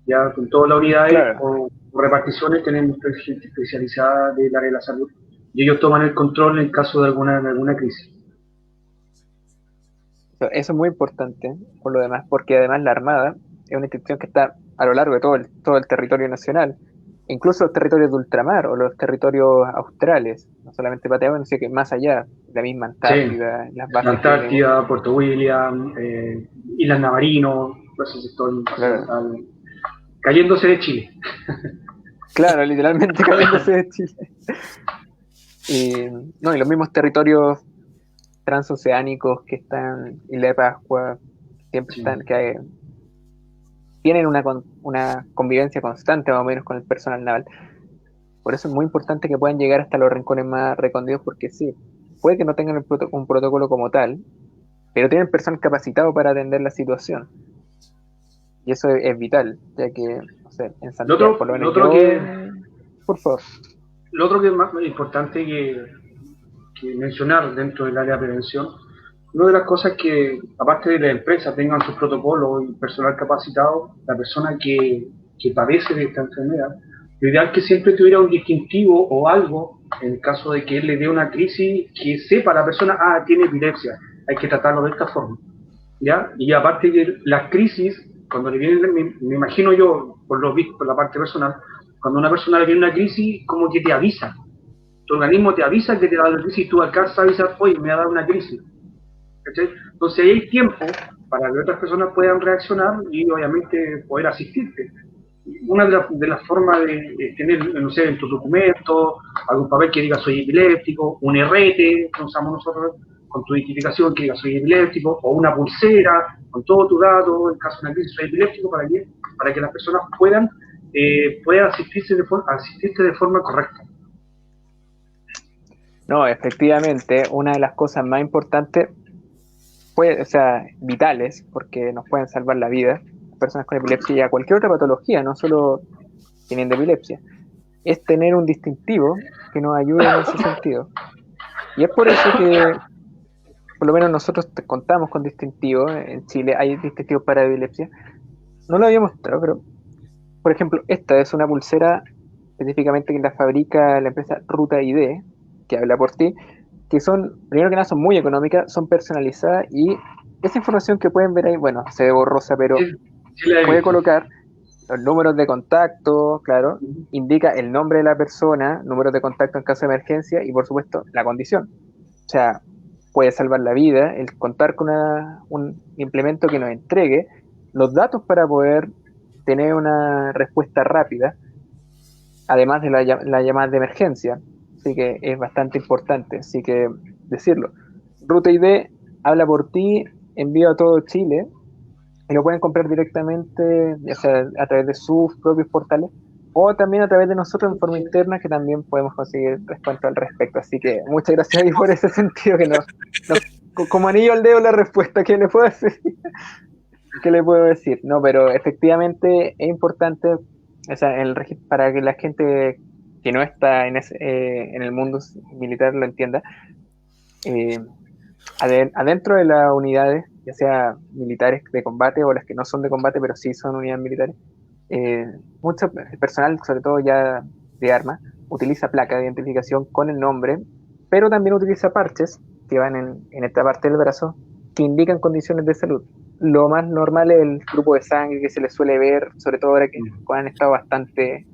Ya con todas las unidades claro, o reparticiones tenemos gente especializada del área de la salud y ellos toman el control en caso de alguna crisis. eso es muy importante, por lo demás, porque además la Armada es una institución que está a lo largo de todo el territorio nacional, incluso los territorios de ultramar o los territorios australes, no solamente Patagonia, sino que más allá, la misma Sí, Antártida, las la bases que tenemos. Antártida, Puerto William, Islas Navarino, todo ese sector Claro, cayéndose de Chile. claro, literalmente cayéndose de Chile. Y, no, y los mismos territorios transoceánicos que están, Isla de Pascua, siempre Sí. están, que tienen una convivencia constante más o menos con el personal naval. Por eso es muy importante que puedan llegar hasta los rincones más recónditos, porque sí, puede que no tengan un protocolo como tal, pero tienen personal capacitado para atender la situación. Y eso es vital, ya que, no sé, en Lo Santiago, otro, por lo lo menos otro yo, que, por favor. lo otro que es más importante que mencionar dentro del área de prevención, una de las cosas que, aparte de la empresa tengan sus protocolos y personal capacitado, la persona que padece de esta enfermedad, lo ideal es que siempre tuviera un distintivo o algo, en el caso de que él le dé una crisis, que sepa la persona, tiene epilepsia, hay que tratarlo de esta forma. ¿Ya? Y aparte de las crisis, cuando le viene, me imagino yo, por lo visto, por la parte personal, cuando a una persona le viene una crisis, como que te avisa. Tu organismo te avisa que te va a dar una crisis y tú alcanzas a avisar, oye, me va a dar una crisis. ¿Cachai? Entonces hay tiempo para que otras personas puedan reaccionar y obviamente poder asistirte. Una de las formas de tener, no sé, en tus documentos, algún papel que diga soy epiléptico, un RT que usamos nosotros con tu identificación que diga soy epiléptico, o una pulsera con todo tu dato, en caso de una crisis soy epiléptico, para que las personas puedan asistirte de forma correcta. No, efectivamente, una de las cosas más importantes, o sea, vitales, porque nos pueden salvar la vida, personas con epilepsia y a cualquier otra patología, no solo teniendo epilepsia, es tener un distintivo que nos ayude en ese sentido. Y es por eso que, por lo menos nosotros contamos con distintivos, en Chile hay distintivos para epilepsia. No lo había mostrado, pero, por ejemplo, esta es una pulsera específicamente que la fabrica la empresa Ruta ID, que habla por ti, que son, primero que nada, son muy económicas, son personalizadas y esa información que pueden ver ahí, bueno, se ve borrosa, pero Sí, sí la he puede visto. colocar los números de contacto, claro, indica el nombre de la persona, números de contacto en caso de emergencia y por supuesto la condición. O sea, puede salvar la vida el contar con un implemento que nos entregue los datos para poder tener una respuesta rápida, además de la llamada de emergencia. Así que es bastante importante, así que decirlo. Ruta ID habla por ti, envío a todo Chile y lo pueden comprar directamente, ya sea a través de sus propios portales o también a través de nosotros en forma interna, que también podemos conseguir descuento al respecto. Así que muchas gracias ahí por ese sentido, que como anillo al dedo la respuesta que le puedo decir. ¿Qué le puedo decir? No, pero efectivamente es importante, o sea, para que la gente que no está en el mundo militar lo entienda, eh, adentro de las unidades, ya sea militares de combate o las que no son de combate, pero sí son unidades militares, mucho personal, sobre todo ya de armas, utiliza placa de identificación con el nombre, pero también utiliza parches que van en esta parte del brazo que indican condiciones de salud. Lo más normal es el grupo de sangre que se les suele ver, sobre todo ahora que han estado bastante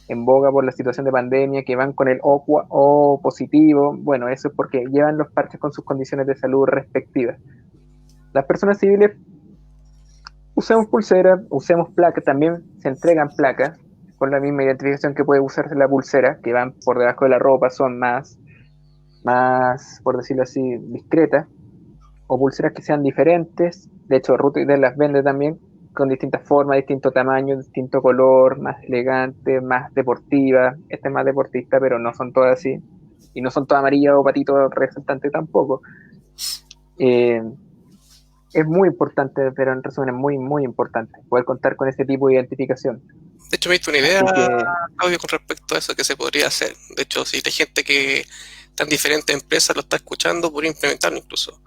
en boga por la situación de pandemia, que van con el O positivo. Bueno, eso es porque llevan los parches con sus condiciones de salud respectivas. Las personas civiles usamos pulseras, usemos placas, también se entregan placas con la misma identificación que puede usarse la pulsera, que van por debajo de la ropa, son más, por decirlo así, discretas, o pulseras que sean diferentes. De hecho, Ruta ID las vende también con distintas formas, distinto tamaño, distinto color, más elegante, más deportiva. Esta es más deportista, pero no son todas así. Y no son todas amarillas o patito resaltante tampoco. Es muy importante, pero en resumen es muy, muy importante poder contar con este tipo de identificación. De hecho, me diste una idea, Claudio, con respecto a eso que se podría hacer. De hecho, si hay gente que tan diferentes empresas lo está escuchando, podría implementarlo incluso.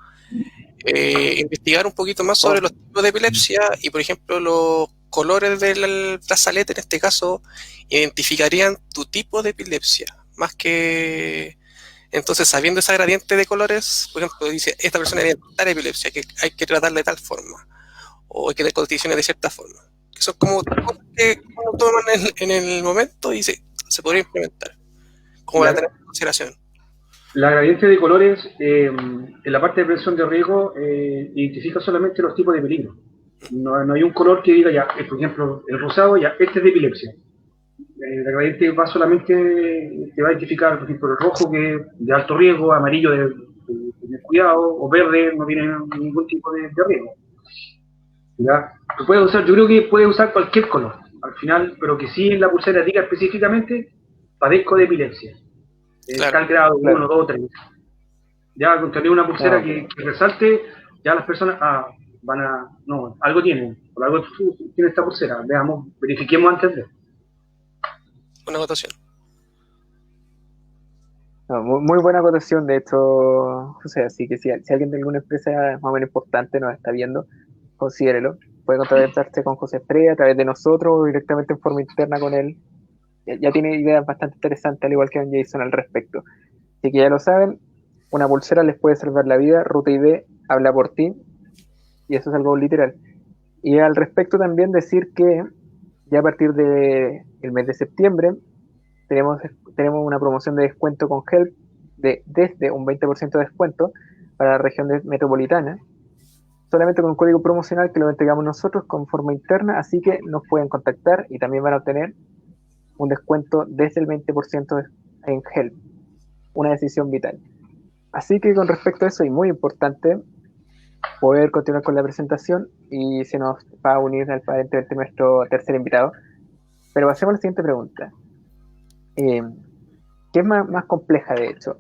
Investigar un poquito más sobre los tipos de epilepsia y, por ejemplo, los colores del brazalete, en este caso, identificarían tu tipo de epilepsia, más que... Entonces, sabiendo esa gradiente de colores, por ejemplo, dice, esta persona tiene tal epilepsia, que hay que tratarla de tal forma, o hay que tener condiciones de cierta forma. Que son como cosas que uno toma en el momento y se podría implementar, como para tener en consideración. La gradiente de colores, en la parte de prevención de riesgo, identifica solamente los tipos de peligro. No hay un color que diga, ya, por ejemplo, el rosado, ya, este es de epilepsia. La gradiente va solamente, te va a identificar, por ejemplo, el rojo, que es de alto riesgo, amarillo de cuidado, o verde no tiene ningún tipo de riesgo. ¿Ya? Yo creo que puedes usar cualquier color, al final, pero que sí en la pulsera diga específicamente, padezco de epilepsia. Tal grado, 1, 2, 3. Ya, con tener una pulsera que resalte, ya las personas algo tienen, por algo tiene esta pulsera, veamos, verifiquemos antes de. Una votación. Muy buena acotación, de hecho, José, así que si alguien de alguna empresa más o menos importante nos está viendo, considérelo. Puede contactarse con José Frey a través de nosotros o directamente en forma interna con él. Ya tiene ideas bastante interesantes, al igual que Don Jason, al respecto. Así que ya lo saben, una pulsera les puede salvar la vida, Ruta ID habla por ti, y eso es algo literal. Y al respecto también decir que ya a partir del mes de septiembre tenemos una promoción de descuento con Help desde un 20% de descuento para la región metropolitana, solamente con un código promocional que lo entregamos nosotros con forma interna, así que nos pueden contactar y también van a obtener un descuento desde el 20% en Help, una decisión vital. Así que con respecto a eso, y muy importante, poder continuar con la presentación, y se nos va a unir aparentemente nuestro tercer invitado, pero pasemos a la siguiente pregunta, que es más compleja de hecho.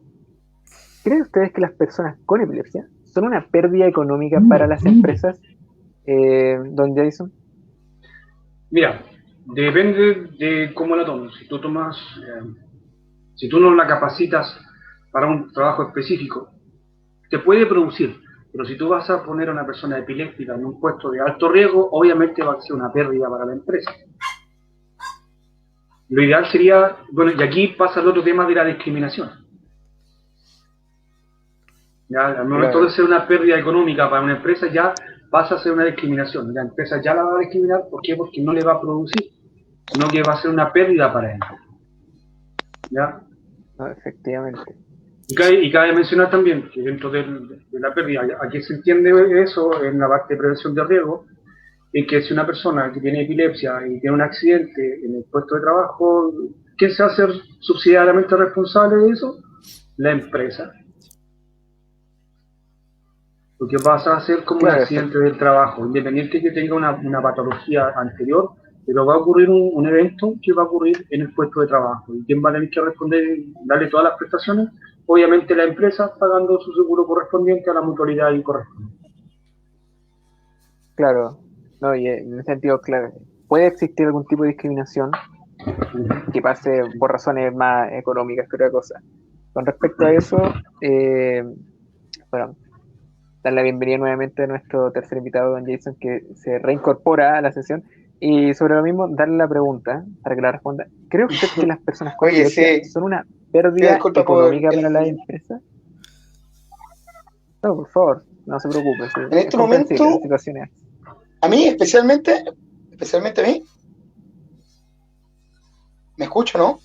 ¿Creen ustedes que las personas con epilepsia son una pérdida económica para las empresas, don Jason? Mira, depende de cómo la tomes. Si tú no la capacitas para un trabajo específico, te puede producir, pero si tú vas a poner a una persona epiléptica en un puesto de alto riesgo, obviamente va a ser una pérdida para la empresa. Lo ideal sería, y aquí pasa el otro tema de la discriminación. Ya, al momento de ser una pérdida económica para una empresa, ya pasa a ser una discriminación. La empresa ya la va a discriminar, ¿por qué? Porque no le va a producir, sino que va a ser una pérdida para él. ¿Ya? No, efectivamente. Y cabe mencionar también que dentro de la pérdida, aquí se entiende eso en la parte de prevención de riesgo, es que si una persona que tiene epilepsia y tiene un accidente en el puesto de trabajo, ¿quién se va a hacer subsidiariamente responsable de eso? La empresa. Porque pasa a ser como un accidente del trabajo, independiente que tenga una patología anterior, pero va a ocurrir un evento que va a ocurrir en el puesto de trabajo. ¿Y quién va a tener que responder, darle todas las prestaciones? Obviamente la empresa, pagando su seguro correspondiente a la mutualidad incorrespondiente. Claro, no, y en ese sentido, claro, puede existir algún tipo de discriminación que pase por razones más económicas que otra cosa. Con respecto a eso, bueno, dar la bienvenida nuevamente a nuestro tercer invitado, don Jason, que se reincorpora a la sesión. Y sobre lo mismo, darle la pregunta para que la responda. ¿Cree usted que las personas con Oye, epilepsia sí, son una pido pérdida disculpas por económica para la empresa? No, por favor, no se preocupe, sí, en es este comprensible, la momento, situación es. a mí especialmente a mí, ¿me escucho, no?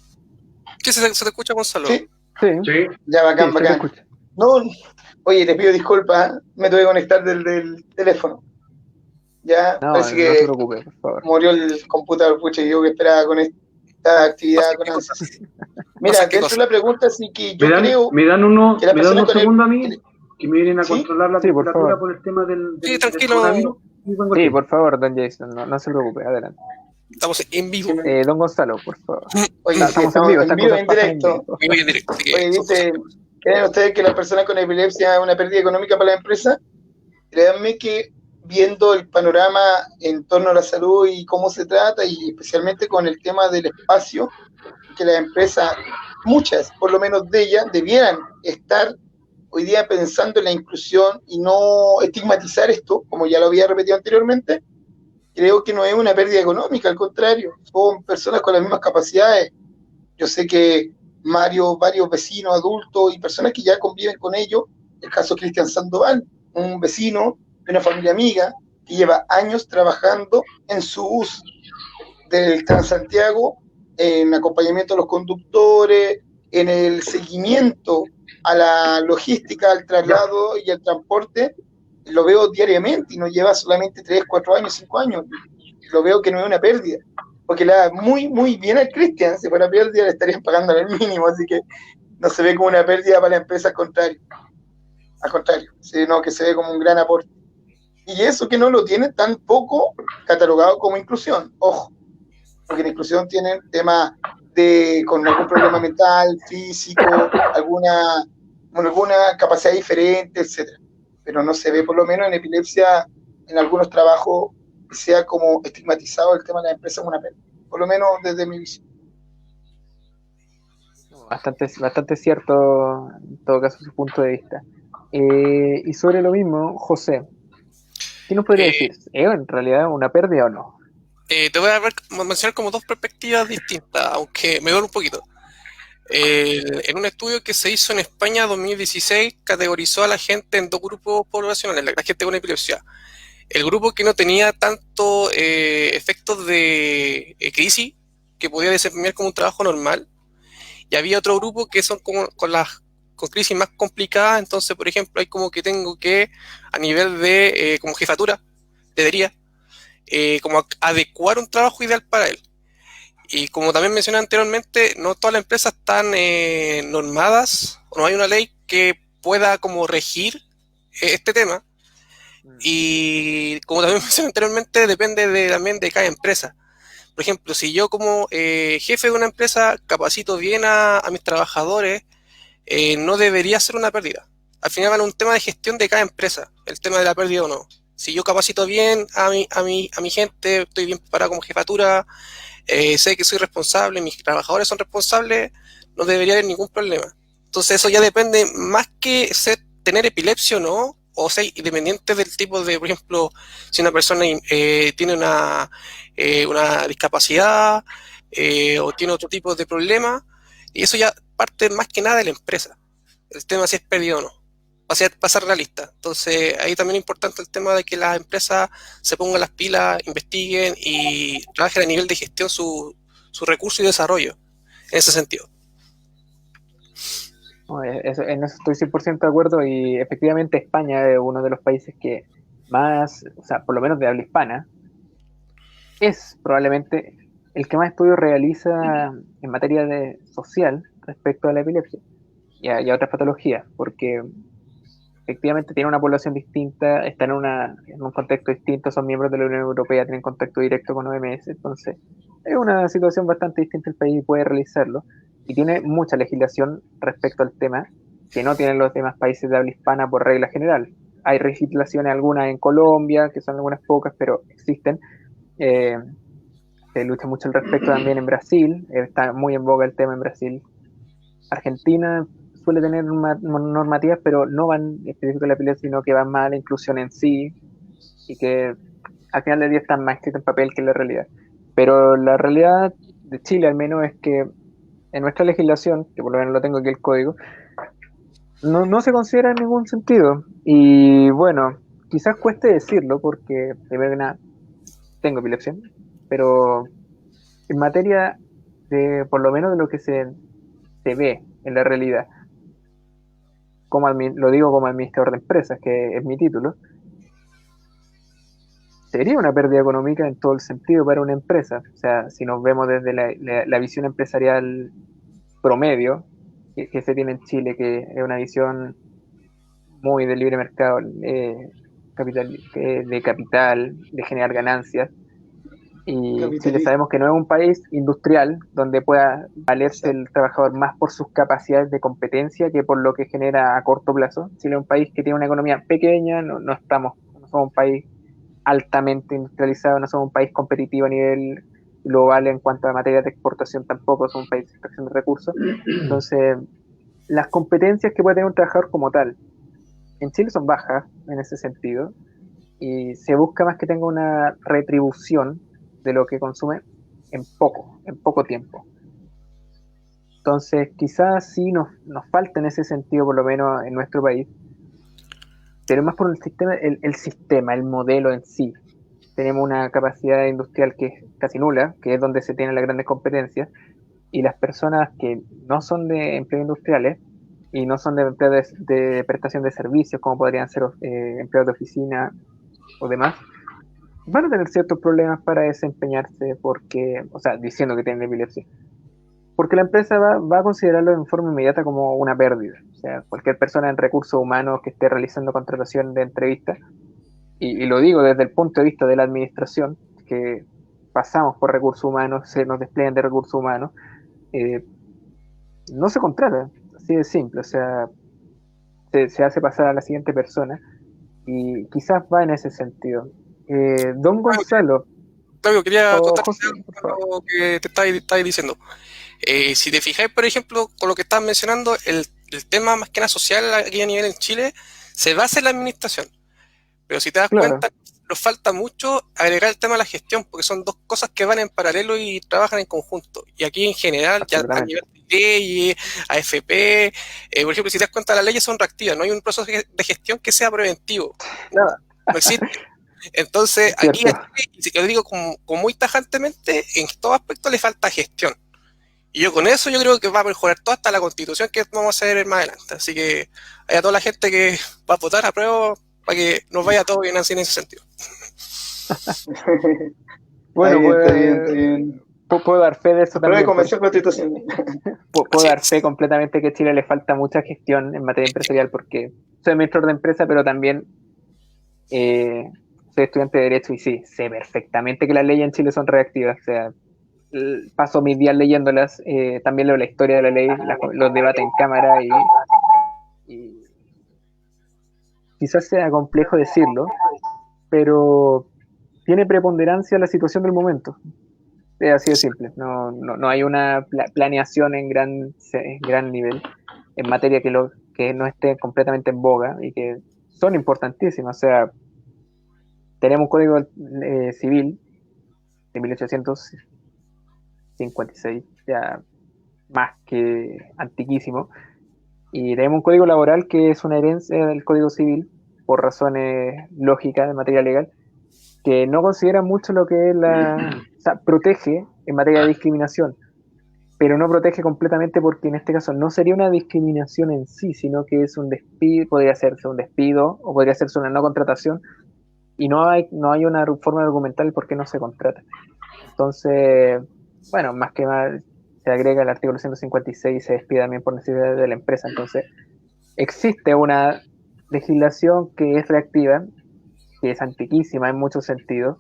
¿Qué se te escucha, Gonzalo? Sí, Sí, Sí, ya, sí, bacán, se te bacán. escucha. No, oye, te pido disculpas, me tuve que conectar del teléfono. Ya, No, parece no se que preocupe, por favor. murió el computador, pucha, y yo que esperaba con esta No sé actividad con qué cosa. ansias. No sé Mira, qué dentro cosa. de la pregunta, sí que me yo dan, creo me dan que las me dan personas unos con segundos a mí que me vienen a ¿sí? controlar la Sí, por temperatura favor. por el tema Sí, del tranquilo, coronavirus y vengo al Sí, tiro. por favor, don Jason, no se preocupe, adelante. estamos en Sí, vivo. Don Gonzalo, por favor. oye, sí, Estamos en estamos vivo, en estas vivo, cosas en pasan en vivo. directo. Vivo y en directo, así que Oye, son cosas dice, que pasan. ¿creen ustedes que las personas con epilepsia es una pérdida económica para la empresa? Créanme que viendo el panorama en torno a la salud y cómo se trata, y especialmente con el tema del espacio, que las empresas, muchas, por lo menos de ellas, debieran estar hoy día pensando en la inclusión y no estigmatizar esto, como ya lo había repetido anteriormente, creo que no es una pérdida económica, al contrario, son personas con las mismas capacidades. Yo sé que varios vecinos adultos y personas que ya conviven con ellos, el caso de Cristian Sandoval, un vecino de una familia amiga que lleva años trabajando en su bus del Transantiago, en acompañamiento a los conductores, en el seguimiento a la logística, al traslado y al transporte, lo veo diariamente y no lleva solamente 3, 4 años, 5 años. Lo veo que no es una pérdida. Porque le da muy, muy bien al Cristian. Si fuera pérdida, le estarían pagando el mínimo. Así que no se ve como una pérdida para la empresa, al contrario, sino que se ve como un gran aporte. Y eso que no lo tiene tan poco catalogado como inclusión. Ojo, porque la inclusión tiene temas con algún problema mental, físico, alguna capacidad diferente, etcétera. Pero no se ve, por lo menos en epilepsia, en algunos trabajos, que sea como estigmatizado el tema de la empresa como una pérdida. Por lo menos desde mi visión. Bastante cierto, en todo caso, su punto de vista. Y sobre lo mismo, José, ¿qué nos podría Eh, decir? ¿Es en realidad una pérdida o no? te voy a mencionar como dos perspectivas distintas, aunque me duele un poquito. En un estudio que se hizo en España en 2016, categorizó a la gente en dos grupos poblacionales, la gente con epilepsia. El grupo que no tenía tanto efectos de crisis, que podía desempeñar como un trabajo normal, y había otro grupo que son como con crisis más complicadas. Entonces, por ejemplo, hay como que tengo que, a nivel de como jefatura, debería, como adecuar un trabajo ideal para él. Y como también mencioné anteriormente, no todas las empresas están normadas, o no hay una ley que pueda como regir este tema. Y como también mencioné anteriormente, depende también de cada empresa. Por ejemplo, si yo como jefe de una empresa capacito bien a mis trabajadores, no debería ser una pérdida. Al final va un tema de gestión de cada empresa, el tema de la pérdida o no. Si yo capacito bien a mi gente, estoy bien preparado como jefatura, sé que soy responsable, mis trabajadores son responsables, no debería haber ningún problema. Entonces eso ya depende más que tener epilepsia o no, o ser independiente del tipo de, por ejemplo, si una persona tiene una discapacidad o tiene otro tipo de problema, y eso ya parte más que nada de la empresa. El tema si es perdido o no. Para ser realista. Entonces, ahí también es importante el tema de que las empresas se pongan las pilas, investiguen y trabajen a nivel de gestión su recurso y desarrollo, en ese sentido. No, en eso estoy 100% de acuerdo y efectivamente España es uno de los países que más, o sea, por lo menos de habla hispana, es probablemente el que más estudios realiza en materia de social respecto a la epilepsia y a otras patologías, porque efectivamente tiene una población distinta, está en un contexto distinto, son miembros de la Unión Europea, tienen contacto directo con OMS, entonces es una situación bastante distinta el país y puede realizarlo, y tiene mucha legislación respecto al tema que no tienen los demás países de habla hispana por regla general. Hay legislaciones algunas en Colombia, que son algunas pocas, pero existen. Eh, Se lucha mucho al respecto también en Brasil, está muy en boga el tema en Brasil. Argentina suele tener normativas, pero no van específicamente a la epilepsia, sino que van más a la inclusión en sí, y que al final del día están más escritos en papel que en la realidad. Pero la realidad de Chile al menos es que en nuestra legislación, que por lo menos lo tengo aquí el código, no se considera en ningún sentido. Y bueno, quizás cueste decirlo porque, primero que nada, tengo epilepsia, pero en materia de, por lo menos de lo que se ve en la realidad, lo digo como administrador de empresas, que es mi título, sería una pérdida económica en todo el sentido para una empresa. O sea, si nos vemos desde la visión empresarial promedio que se tiene en Chile, que es una visión muy de libre mercado, de capital, de generar ganancias. Y Chile sabemos que no es un país industrial donde pueda valerse el trabajador más por sus capacidades de competencia que por lo que genera a corto plazo. Chile es un país que tiene una economía pequeña, no somos un país altamente industrializado, no somos un país competitivo a nivel global en cuanto a materias de exportación, tampoco somos un país de extracción de recursos. Entonces, las competencias que puede tener un trabajador como tal en Chile son bajas en ese sentido, y se busca más que tenga una retribución de lo que consume en poco tiempo. Entonces, quizás sí nos falta en ese sentido, por lo menos en nuestro país, pero más por el sistema, el modelo en sí. Tenemos una capacidad industrial que es casi nula, que es donde se tienen las grandes competencias, y las personas que no son de empleos industriales y no son de empleos de prestación de servicios, como podrían ser empleados de oficina o demás, van a tener ciertos problemas para desempeñarse porque, o sea, diciendo que tienen epilepsia, porque la empresa va a considerarlo en forma inmediata como una pérdida. O sea, cualquier persona en recursos humanos que esté realizando contratación de entrevistas, y lo digo desde el punto de vista de la administración, que pasamos por recursos humanos, se nos despliegan de recursos humanos, no se contrata, así de simple. O sea, se hace pasar a la siguiente persona, y quizás va en ese sentido. Don Gonzalo. Claro, quería contarte José, algo que te estaba diciendo. Si te fijáis, por ejemplo, con lo que estás mencionando, el tema más que nada social aquí a nivel en Chile se basa en la administración. Pero si te das cuenta, nos falta mucho agregar el tema de la gestión, porque son dos cosas que van en paralelo y trabajan en conjunto. Y aquí en general, ya a nivel de leyes, AFP, por ejemplo, si te das cuenta, las leyes son reactivas, no hay un proceso de gestión que sea preventivo. Nada, no existe. Entonces, aquí a Chile, y si lo digo como muy tajantemente, en todo aspecto le falta gestión. Y yo con eso yo creo que va a mejorar toda hasta la constitución que vamos a hacer más adelante. Así que hay a toda la gente que va a votar a prueba para que nos vaya todo bien así en ese sentido. Bueno, está bien. Puedo dar fe de eso también. De convención constitucional. Puedo dar fe completamente que a Chile le falta mucha gestión en materia empresarial, porque soy administrador de empresa, pero también soy estudiante de Derecho y sí, sé perfectamente que las leyes en Chile son reactivas. O sea, paso mis días leyéndolas, también leo la historia de la ley, los debates en cámara, y quizás sea complejo decirlo, pero tiene preponderancia la situación del momento. Es así de simple. No hay una planeación en gran nivel en materia que no esté completamente en boga y que son importantísimas. O sea, tenemos un código civil de 1856, ya más que antiquísimo, y tenemos un código laboral que es una herencia del código civil por razones lógicas de materia legal, que no considera mucho lo que es o sea, protege en materia de discriminación, pero no protege completamente, porque en este caso no sería una discriminación en sí, sino que es un despido, podría hacerse un despido o podría hacerse una no contratación, y no hay una forma de argumentar el por qué no se contrata. Entonces, bueno, más que más se agrega el artículo 156 y se despide también por necesidad de la empresa. Entonces, existe una legislación que es reactiva, que es antiquísima en muchos sentidos,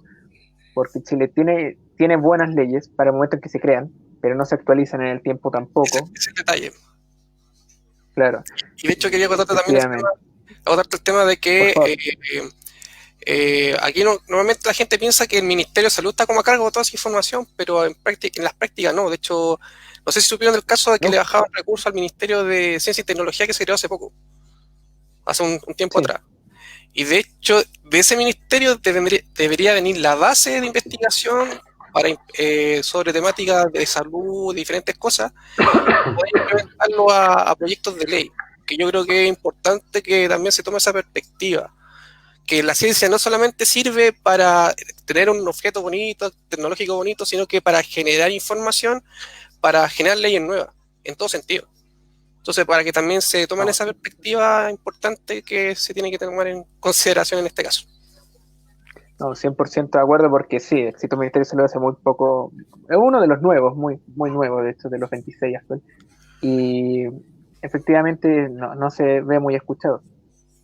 porque Chile tiene buenas leyes para el momento en que se crean, pero no se actualizan en el tiempo tampoco. Ese detalle. Claro. Y de hecho quería contarte también el tema de que aquí normalmente la gente piensa que el Ministerio de Salud está como a cargo de toda esa información, pero en las prácticas no. De hecho, no sé si supieron del caso de que le bajaban recursos al Ministerio de Ciencia y Tecnología, que se creó hace poco, hace un tiempo atrás. Y de hecho, de ese ministerio debería venir la base de investigación sobre temáticas de salud, diferentes cosas, y poder implementarlo a proyectos de ley. Que yo creo que es importante que también se tome esa perspectiva. Que la ciencia no solamente sirve para tener un objeto bonito, tecnológico bonito, sino que para generar información, para generar leyes nuevas, en todo sentido. Entonces, para que también se tomen esa perspectiva importante que se tiene que tomar en consideración en este caso. No, 100% de acuerdo, porque sí, el Éxito Ministerio se lo hace muy poco. Es uno de los nuevos, muy, muy nuevo, de hecho, de los 26 actual. Y efectivamente no se ve muy escuchado.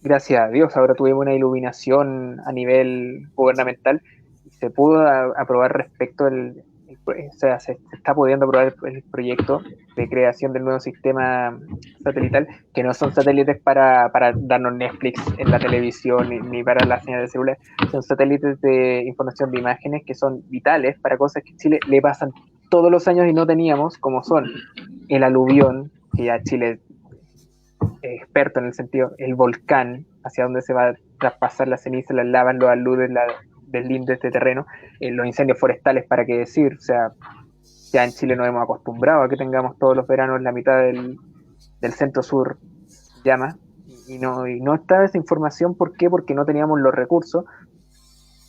Gracias a Dios, ahora tuvimos una iluminación a nivel gubernamental y se pudo aprobar respecto o sea, se está pudiendo aprobar el proyecto de creación del nuevo sistema satelital, que no son satélites para darnos Netflix en la televisión ni para la señal de celular, son satélites de información de imágenes que son vitales para cosas que Chile le pasan todos los años y no teníamos, como son el aluvión, que ya Chile es experto en el sentido, el volcán, hacia donde se va a traspasar la ceniza, las lavas, los aludes, deslinde de este terreno, los incendios forestales, para qué decir, o sea, ya en Chile nos hemos acostumbrado a que tengamos todos los veranos la mitad del centro sur llamas, y no estaba esa información. ¿Por qué? Porque no teníamos los recursos.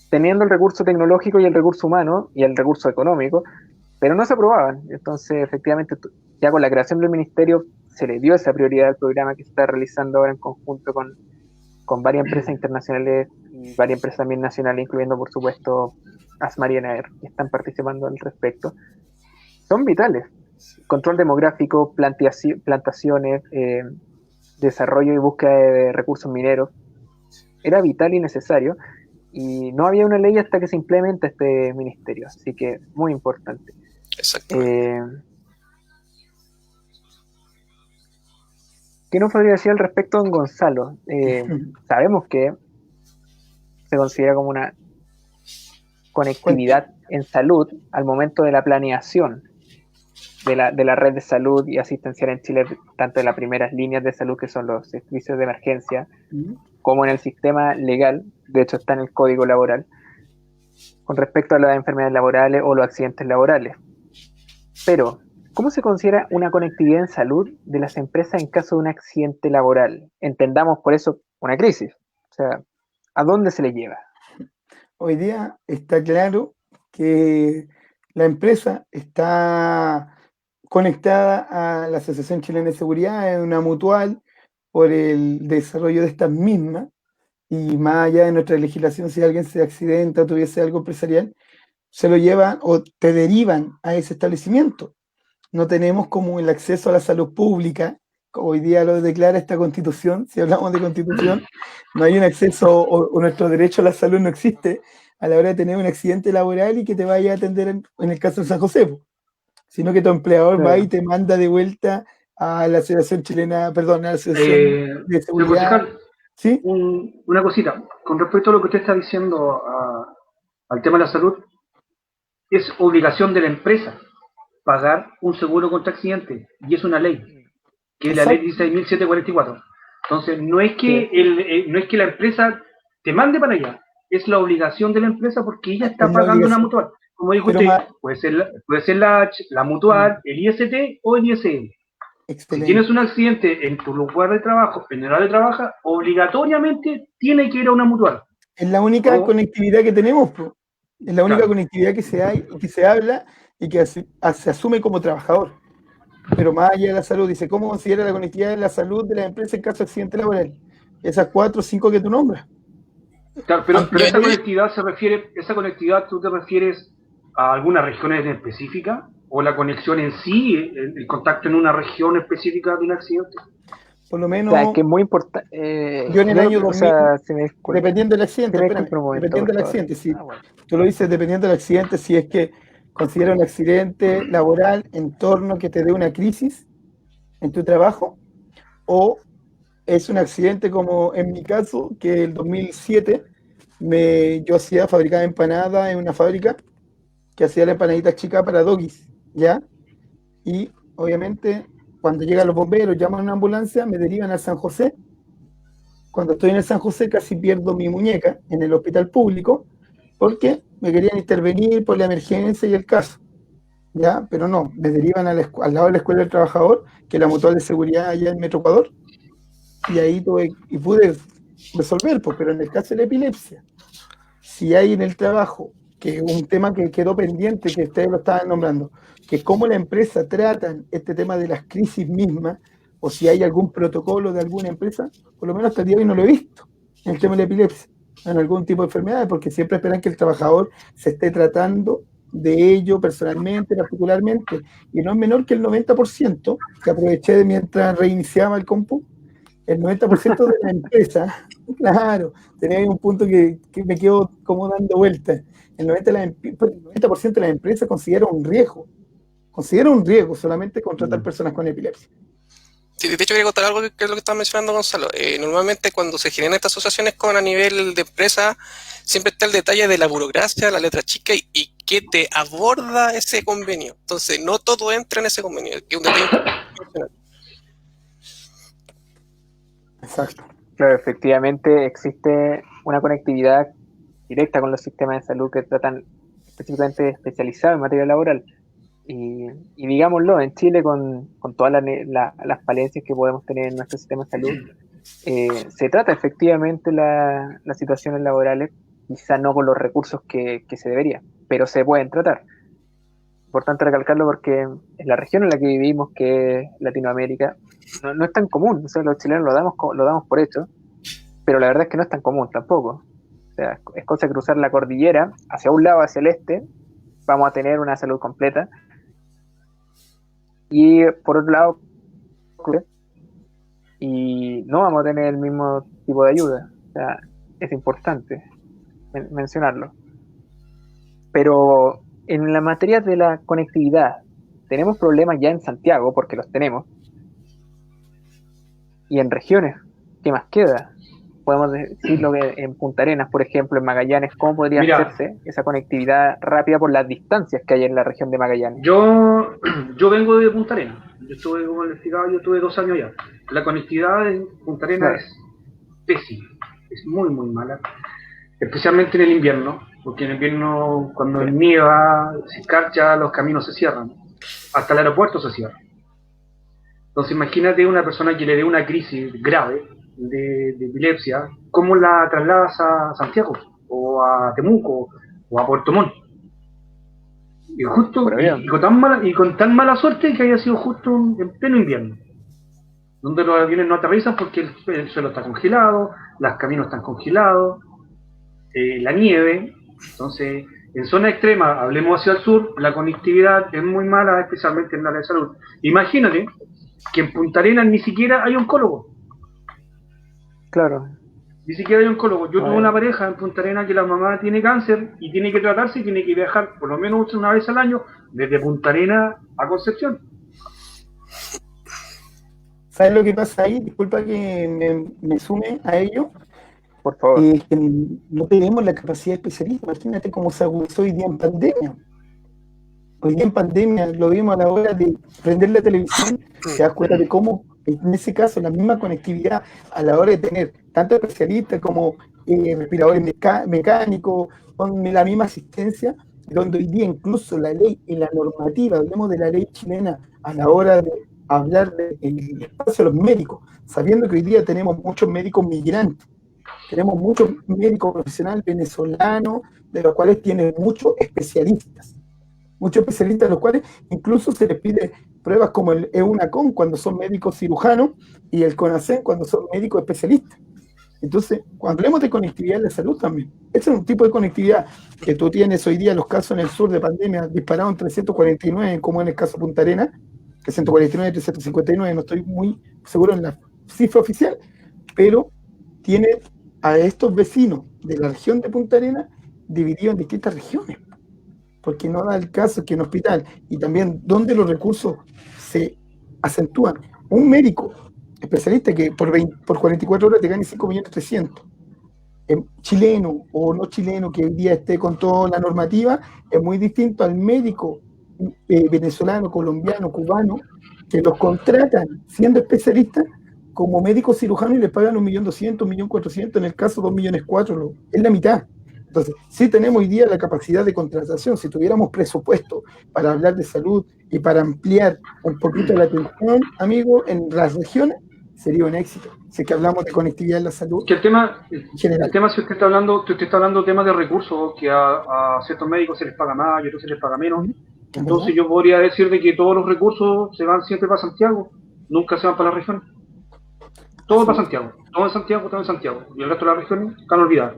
Teniendo el recurso tecnológico y el recurso humano y el recurso económico, pero no se aprobaban. Entonces, efectivamente, ya con la creación del ministerio se le dio esa prioridad al programa que se está realizando ahora en conjunto con varias empresas internacionales y varias empresas también nacionales, incluyendo, por supuesto, ASMAR y ENAER, que están participando al respecto. Son vitales. Control demográfico, plantaciones, desarrollo y búsqueda de recursos mineros. Era vital y necesario. Y no había una ley hasta que se implementa este ministerio. Así que muy importante. Exactamente. ¿Qué nos podría decir al respecto, don Gonzalo? Sabemos que se considera como una conectividad en salud al momento de la planeación de la red de salud y asistencial en Chile, tanto en las primeras líneas de salud, que son los servicios de emergencia, como en el sistema legal, de hecho está en el Código Laboral, con respecto a las enfermedades laborales o los accidentes laborales. Pero, ¿cómo se considera una conectividad en salud de las empresas en caso de un accidente laboral? Entendamos por eso una crisis. O sea, ¿a dónde se le lleva? Hoy día está claro que la empresa está conectada a la Asociación Chilena de Seguridad, es una mutual por el desarrollo de estas mismas, y más allá de nuestra legislación, si alguien se accidenta o tuviese algo empresarial, se lo llevan o te derivan a ese establecimiento. No tenemos como el acceso a la salud pública, como hoy día lo declara esta Constitución. Si hablamos de Constitución, no hay un acceso o nuestro derecho a la salud no existe a la hora de tener un accidente laboral y que te vaya a atender en el caso de San José, sino que tu empleador va y te manda de vuelta a la Asociación Chilena, perdón, a la Asociación de Seguridad. ¿Sí? Una cosita, con respecto a lo que usted está diciendo al tema de la salud, es obligación de la empresa pagar un seguro contra accidente, y es una ley, que es la ley 16.744. Entonces, no es que la empresa te mande para allá, es la obligación de la empresa porque ella está pagando una mutual. Como dijo usted, puede ser la mutual, el IST o el ISL. Excelente. Si tienes un accidente en tu lugar de trabajo, en el área de trabajo, obligatoriamente tiene que ir a una mutual. Es la única conectividad que tenemos, es la única conectividad que se habla y que se asume como trabajador. Pero más allá de la salud, dice, ¿cómo considera la conectividad de la salud de la empresa en caso de accidente laboral? Esas 4 o 5 que tú nombras. Claro, pero esa conectividad tú te refieres a algunas regiones específicas, o la conexión en sí, el contacto en una región específica de un accidente. Por lo menos. O sea, que es muy importante. Yo en el año 2000, dependiendo del accidente, dependiendo del accidente, sí. Bueno. Tú lo dices, dependiendo del accidente, si es que considera un accidente laboral en torno que te dé una crisis en tu trabajo, o es un accidente como en mi caso, que el 2007 yo fabricaba empanadas en una fábrica que hacía la empanadita chica para doggies, ¿ya? Y obviamente cuando llegan los bomberos, llaman a una ambulancia, me derivan a San José cuando estoy en el San José casi pierdo mi muñeca en el hospital público porque me querían intervenir por la emergencia y el caso, ¿ya? Pero no, me derivan al lado de la Escuela del Trabajador, que es la mutual de seguridad allá en Metro Ecuador, y ahí pude resolver, pues, pero en el caso de la epilepsia, si hay en el trabajo, que es un tema que quedó pendiente, que ustedes lo estaban nombrando, que cómo la empresa tratan este tema de las crisis mismas, o si hay algún protocolo de alguna empresa, por lo menos hasta el día de hoy no lo he visto, en el tema de la epilepsia, en algún tipo de enfermedad, porque siempre esperan que el trabajador se esté tratando de ello personalmente, particularmente, y no es menor que el 90%, que aproveché de mientras reiniciaba el compu, el 90% de la empresa, claro, tenía un punto que me quedo como dando vueltas, el 90% de las empresas considera un riesgo solamente contratar personas con epilepsia. Sí, de hecho, quería contar algo que es lo que estaba mencionando Gonzalo. Normalmente cuando se generan estas asociaciones con a nivel de empresa, siempre está el detalle de la burocracia, la letra chica y qué te aborda ese convenio. Entonces, no todo entra en ese convenio, que es un detalle importante. Exacto. Claro, efectivamente existe una conectividad directa con los sistemas de salud que tratan específicamente especializados en materia laboral. Y digámoslo, en Chile, con todas las falencias que podemos tener en nuestro sistema de salud, se trata efectivamente las situaciones laborales, quizá no con los recursos que se debería, pero se pueden tratar. Importante recalcarlo porque en la región en la que vivimos, que es Latinoamérica, no es tan común. O sea, los chilenos lo damos por hecho, pero la verdad es que no es tan común tampoco. O sea, es cosa de cruzar la cordillera hacia un lado, hacia el este, vamos a tener una salud completa. Y por otro lado, y no vamos a tener el mismo tipo de ayuda. O sea, es importante mencionarlo. Pero en la materia de la conectividad, tenemos problemas ya en Santiago, porque los tenemos. Y en regiones, ¿qué más queda? Podemos decirlo que en Punta Arenas, por ejemplo, en Magallanes, ¿cómo podría hacerse esa conectividad rápida por las distancias que hay en la región de Magallanes? Yo vengo de Punta Arenas. Yo estuve, como les explicaba, yo estuve 2 años allá. La conectividad en Punta Arenas es pésima, es muy, muy mala. Especialmente en el invierno, porque en el invierno, cuando nieva, se escarcha, los caminos se cierran. Hasta el aeropuerto se cierra. Entonces imagínate una persona que le dé una crisis grave de epilepsia, ¿cómo la trasladas a Santiago? O a Temuco, o a Puerto Montt. Y justo, con tan mala suerte que haya sido justo en pleno invierno, donde los aviones no aterrizan porque el suelo está congelado, los caminos están congelados, la nieve. Entonces, en zona extrema, hablemos hacia el sur, la conectividad es muy mala, especialmente en el área de salud. Imagínate que en Punta Arenas ni siquiera hay oncólogo. Claro. Ni siquiera hay oncólogo. Yo tuve una pareja en Punta Arenas que la mamá tiene cáncer y tiene que tratarse y tiene que viajar por lo menos una vez al año desde Punta Arenas a Concepción. ¿Sabes lo que pasa ahí? Disculpa que me sume a ello. Por favor. Que no tenemos la capacidad de especialista. Imagínate cómo se agudizó hoy día en pandemia. Hoy día en pandemia lo vimos a la hora de prender la televisión, te das cuenta de cómo, en ese caso, la misma conectividad a la hora de tener tanto especialistas como respiradores mecánicos, con la misma asistencia, donde hoy día incluso la ley y la normativa, hablemos de la ley chilena a la hora de hablar del espacio de los médicos, sabiendo que hoy día tenemos muchos médicos migrantes, tenemos muchos médicos profesionales venezolanos, de los cuales tienen muchos especialistas, a los cuales incluso se les pide pruebas como el EUNACON cuando son médicos cirujanos y el CONACEN cuando son médicos especialistas. Entonces, cuando hablemos de conectividad en la salud también, ese es un tipo de conectividad que tú tienes hoy día, los casos en el sur de pandemia dispararon 349, como en el caso de Punta Arenas, que 149, 359, no estoy muy seguro en la cifra oficial, pero tiene a estos vecinos de la región de Punta Arenas divididos en distintas regiones, porque no da el caso que en hospital, y también donde los recursos se acentúan. Un médico especialista que por 44 horas te gane 5.300.000, chileno o no chileno que hoy día esté con toda la normativa, es muy distinto al médico venezolano, colombiano, cubano, que los contratan siendo especialistas como médico cirujano y les pagan 1.200.000, 1.400.000, en el caso 2.400.000, es la mitad. Entonces, sí tenemos hoy día la capacidad de contratación. Si tuviéramos presupuesto para hablar de salud y para ampliar un poquito la atención, amigo, en las regiones, sería un éxito. Si es que hablamos de conectividad en la salud. Que el tema general. si usted está hablando de temas de recursos, que a ciertos médicos se les paga más y a otros se les paga menos. Entonces yo podría decir de que todos los recursos se van siempre para Santiago, nunca se van para la región. Todo para Santiago, todo en Santiago, todo en Santiago. Y el resto de las regiones están olvidadas.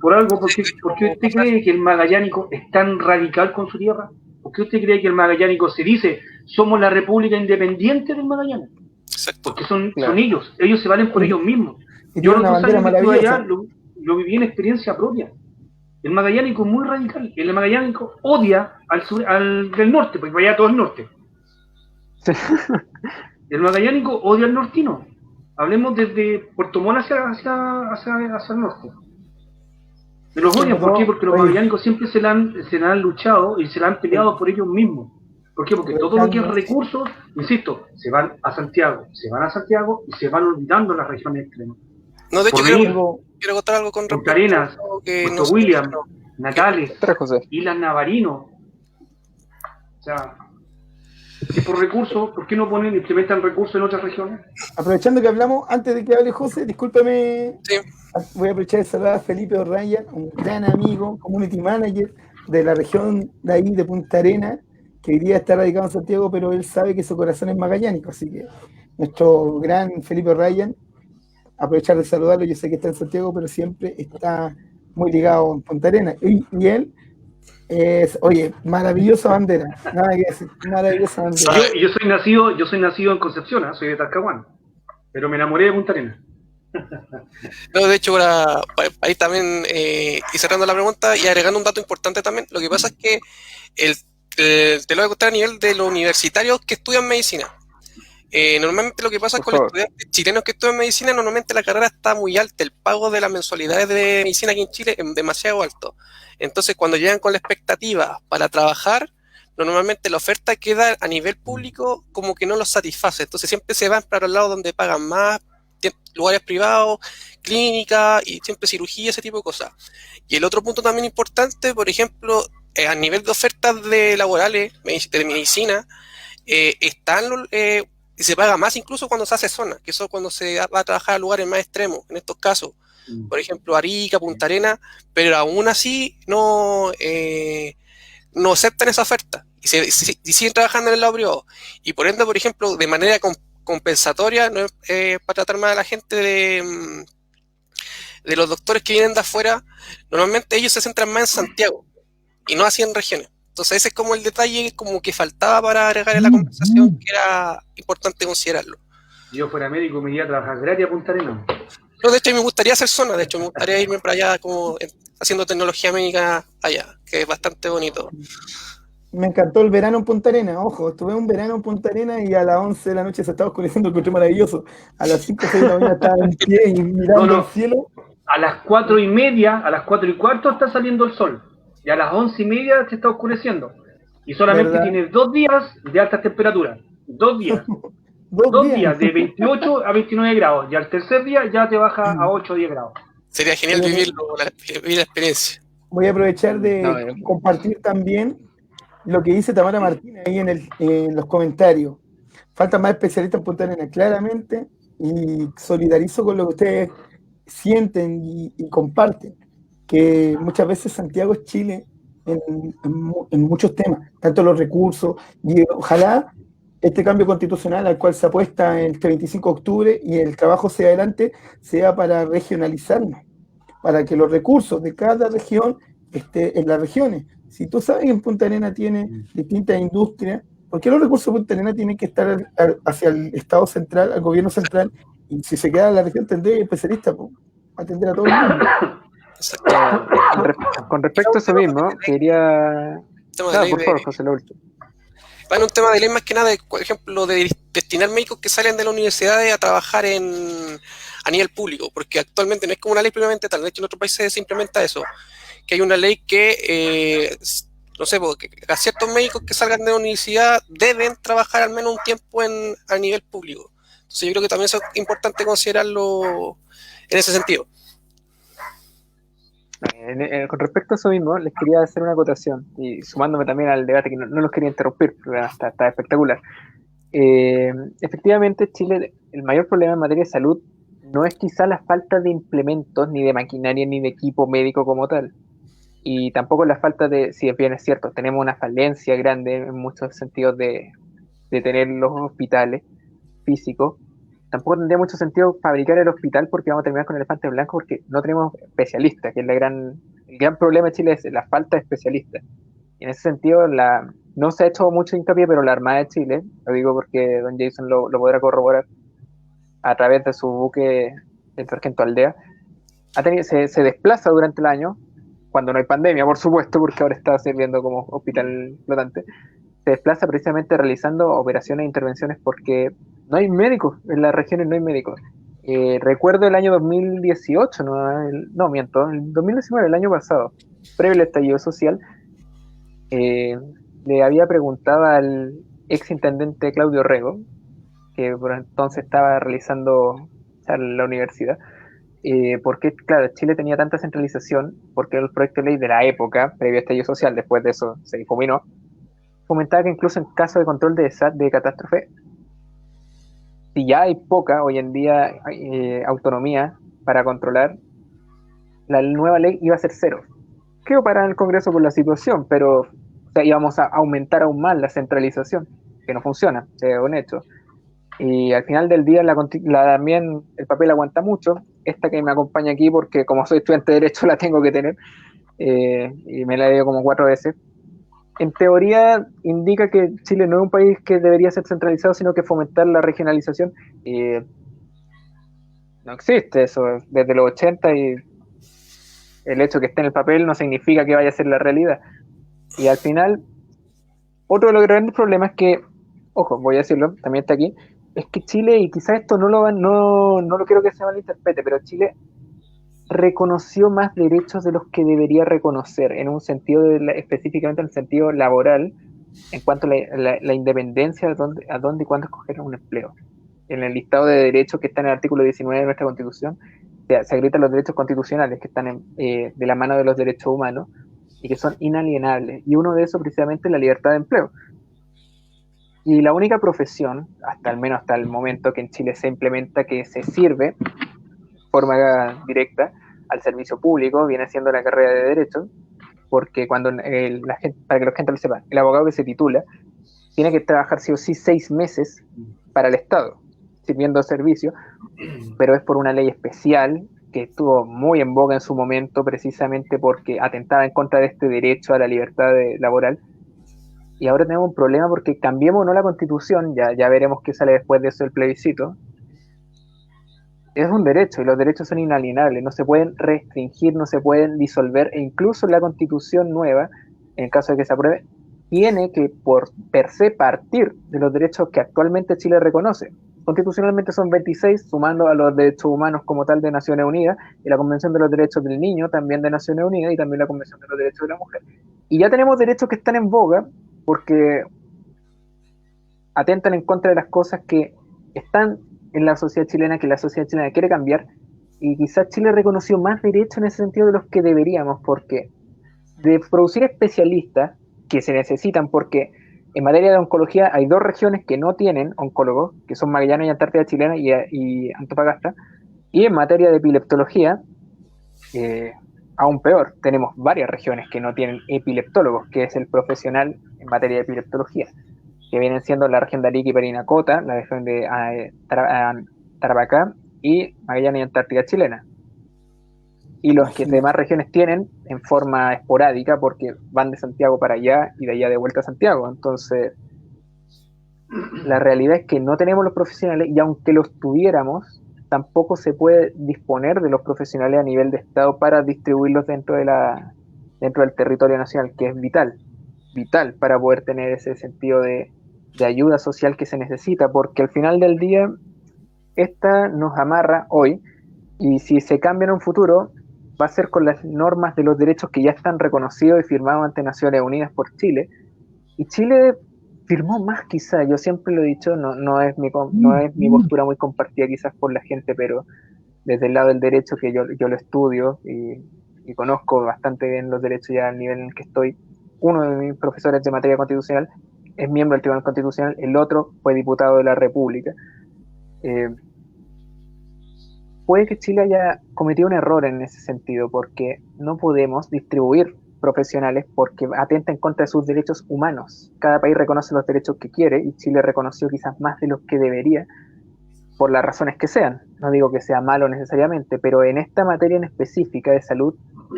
Por algo, ¿por qué usted cree que el magallánico es tan radical con su tierra? ¿Por qué usted cree que el magallánico se dice somos la república independiente del Magallanes? Exacto. Porque son ellos se valen por ellos mismos. Y Yo tiene los una 2 años bandera que estuve maravillosa. allá lo viví en experiencia propia. El magallánico es muy radical. El magallánico odia al del norte, porque vaya todo el norte. El magallánico odia al nortino. Hablemos desde Puerto Montt hacia el norte. Me los odian, ¿por qué? Porque los magallánicos siempre se la han luchado y se la han peleado por ellos mismos. ¿Por qué? Porque todo lo que es recursos, insisto, se van a Santiago y se van olvidando las regiones extremas. No, de hecho, quiero contar algo con Punta Arenas, Puerto William, Natales, Islas Navarino. O sea, si por recursos, ¿por qué no implementan recursos en otras regiones? Aprovechando que hablamos, antes de que hable José, discúlpame, sí. Voy a aprovechar de saludar a Felipe O'Ryan, un gran amigo, community manager de la región de ahí, de Punta Arenas, que hoy día está radicado en Santiago, pero él sabe que su corazón es magallánico, así que nuestro gran Felipe O'Ryan, aprovechar de saludarlo, yo sé que está en Santiago, pero siempre está muy ligado en Punta Arenas, y él es, oye, maravillosa bandera, nada que decir, maravillosa bandera. Yo soy nacido en Concepción, soy de Talcahuano, pero me enamoré de Punta Arenas. No, de hecho, para ahí también, y cerrando la pregunta y agregando un dato importante también, lo que pasa es que te lo voy a contar a nivel de los universitarios que estudian medicina. Normalmente lo que pasa con los estudiantes chilenos que estudian medicina, normalmente la carrera está muy alta, el pago de las mensualidades de medicina aquí en Chile es demasiado alto. Entonces, cuando llegan con la expectativa para trabajar, normalmente la oferta queda a nivel público como que no los satisface. Entonces, siempre se van para los lados donde pagan más, lugares privados, clínicas y siempre cirugía, ese tipo de cosas. Y el otro punto también importante, por ejemplo, a nivel de ofertas laborales de medicina, y se paga más incluso cuando se hace zona, que eso cuando se va a trabajar a lugares más extremos, en estos casos, por ejemplo, Arica, Punta Arenas, pero aún así no aceptan esa oferta y siguen trabajando en el lado privado. Y por ende, por ejemplo, de manera compensatoria, ¿no? Para tratar más a la gente de los doctores que vienen de afuera, normalmente ellos se centran más en Santiago y no así en regiones. Entonces ese es como el detalle como que faltaba para agregar en la conversación, que era importante considerarlo. Si yo fuera médico me iría a trabajar gratis a Punta Arenas. No, de hecho me gustaría hacer zona, de hecho me gustaría irme para allá como haciendo tecnología médica allá, que es bastante bonito. Me encantó el verano en Punta Arenas, ojo, estuve un verano en Punta Arenas y a las 11 de la noche se estaba oscureciendo, encontré maravilloso. A las 5 o 6 de la mañana estaba en pie y mirando el cielo. A las 4:30, a las 4:15 está saliendo el sol. Y a las 11:30 se está oscureciendo. Y solamente tiene 2 días de altas temperaturas. 2 días. 2 días de 28 a 29 grados. Y al tercer día ya te baja a 8 o 10 grados. Sería genial vivir la experiencia. Voy a aprovechar de compartir también lo que dice Tamara Martínez ahí en los comentarios. Falta más especialistas en Punta Arenas, claramente, y solidarizo con lo que ustedes sienten y comparten, que muchas veces Santiago es Chile en muchos temas, tanto los recursos, y ojalá este cambio constitucional al cual se apuesta este 25 de octubre y el trabajo hacia adelante sea para regionalizarnos, para que los recursos de cada región estén en las regiones. Si tú sabes que en Punta Arenas tiene distintas industrias, ¿por qué los recursos de Punta Arenas tienen que estar hacia el Estado central, al gobierno central? Y si se queda en la región, tendría especialistas para atender a todo el mundo. Con respecto a eso mismo, quería... por favor, José, lo último. Bueno, un tema de ley más que nada, por ejemplo, de destinar médicos que salen de las universidades a trabajar a nivel público, porque actualmente no es como una ley previamente tal, de hecho en otros países se implementa eso, que hay una ley que, no sé, porque a ciertos médicos que salgan de la universidad deben trabajar al menos un tiempo a nivel público. Entonces yo creo que también es importante considerarlo en ese sentido. Con respecto a eso mismo, les quería hacer una acotación, y sumándome también al debate, que no los quería interrumpir, porque está espectacular. Efectivamente, Chile, el mayor problema en materia de salud no es quizá la falta de implementos, ni de maquinaria, ni de equipo médico como tal, y tampoco la falta de, si bien es cierto, tenemos una falencia grande en muchos sentidos de tener los hospitales físicos. Tampoco tendría mucho sentido fabricar el hospital porque vamos a terminar con elefantes blancos porque no tenemos especialistas, que es el gran problema de Chile es la falta de especialistas. Y en ese sentido, no se ha hecho mucho hincapié, pero la Armada de Chile, lo digo porque don Jason lo podrá corroborar a través de su buque, el Sargento Aldea, se desplaza durante el año, cuando no hay pandemia, por supuesto, porque ahora está sirviendo como hospital flotante, se desplaza precisamente realizando operaciones e intervenciones porque no hay médicos, en las regiones no hay médicos. Recuerdo el año 2018, no miento, el 2019, el año pasado, previo al estallido social, eh, le había preguntado al ex intendente Claudio Rego, que por entonces estaba realizando la universidad, por qué, claro, Chile tenía tanta centralización, porque el proyecto de ley de la época, previo al estallido social, después de eso se difuminó, fomentaba que incluso en caso de control de catástrofe, si ya hay poca hoy en día autonomía para controlar, la nueva ley iba a ser cero. Creo para el Congreso por la situación, pero o sea, íbamos a aumentar aún más la centralización, que no funciona, es un hecho. Y al final del día también el papel aguanta mucho. Esta que me acompaña aquí, porque como soy estudiante de Derecho la tengo que tener, y me la he leído como 4 veces. En teoría indica que Chile no es un país que debería ser centralizado, sino que fomentar la regionalización. Y no existe eso desde los 80 y el hecho de que esté en el papel no significa que vaya a ser la realidad. Y al final, otro de los grandes problemas es que, ojo, voy a decirlo, también está aquí, es que Chile, y quizás esto no lo quiero que se malinterprete, pero Chile reconoció más derechos de los que debería reconocer, en un sentido, específicamente en el sentido laboral, en cuanto a la independencia a dónde y cuándo escoger un empleo. En el listado de derechos que está en el artículo 19 de nuestra Constitución, se agrietan los derechos constitucionales que están de la mano de los derechos humanos y que son inalienables. Y uno de esos precisamente es la libertad de empleo. Y la única profesión, al menos hasta el momento que en Chile se implementa, que se sirve de forma directa al servicio público, viene siendo la carrera de Derecho, porque cuando la gente, para que la gente lo sepa, el abogado que se titula tiene que trabajar sí o sí 6 meses para el Estado, sirviendo servicio, pero es por una ley especial que estuvo muy en boga en su momento, precisamente porque atentaba en contra de este derecho a la libertad laboral. Y ahora tenemos un problema porque cambiemos o no la Constitución, ya veremos qué sale después de eso el plebiscito. Es un derecho y los derechos son inalienables, no se pueden restringir, no se pueden disolver, e incluso la Constitución nueva, en caso de que se apruebe, tiene que por per se partir de los derechos que actualmente Chile reconoce. Constitucionalmente son 26, sumando a los derechos humanos como tal de Naciones Unidas, y la Convención de los Derechos del Niño también de Naciones Unidas, y también la Convención de los Derechos de la Mujer. Y ya tenemos derechos que están en boga porque atentan en contra de las cosas que están en la sociedad chilena, que la sociedad chilena quiere cambiar, y quizás Chile reconoció más derechos en ese sentido de los que deberíamos, porque de producir especialistas que se necesitan, porque en materia de oncología hay 2 regiones que no tienen oncólogos, que son Magallanes y Antártida Chilena y Antofagasta, y en materia de epileptología, aún peor, tenemos varias regiones que no tienen epileptólogos, que es el profesional en materia de epileptología, que vienen siendo la región de Arica y Parinacota, la región de Tarapacá y Magallanes y Antártida Chilena. Y los que demás regiones tienen en forma esporádica porque van de Santiago para allá y de allá de vuelta a Santiago. Entonces, la realidad es que no tenemos los profesionales y aunque los tuviéramos, tampoco se puede disponer de los profesionales a nivel de Estado para distribuirlos dentro del territorio nacional, que es vital para poder tener ese sentido de ayuda social que se necesita, porque al final del día esta nos amarra hoy, y si se cambia en un futuro va a ser con las normas de los derechos que ya están reconocidos y firmados ante Naciones Unidas por Chile, y Chile firmó más quizá, yo siempre lo he dicho, no es mi postura muy compartida quizás por la gente, pero desde el lado del derecho que yo lo estudio y conozco bastante bien los derechos ya al nivel en el que estoy, uno de mis profesores de materia constitucional es miembro del Tribunal Constitucional, el otro fue diputado de la República. Puede que Chile haya cometido un error en ese sentido, porque no podemos distribuir profesionales porque atenta en contra de sus derechos humanos. Cada país reconoce los derechos que quiere y Chile reconoció quizás más de los que debería, por las razones que sean. No digo que sea malo necesariamente, pero en esta materia en específica de salud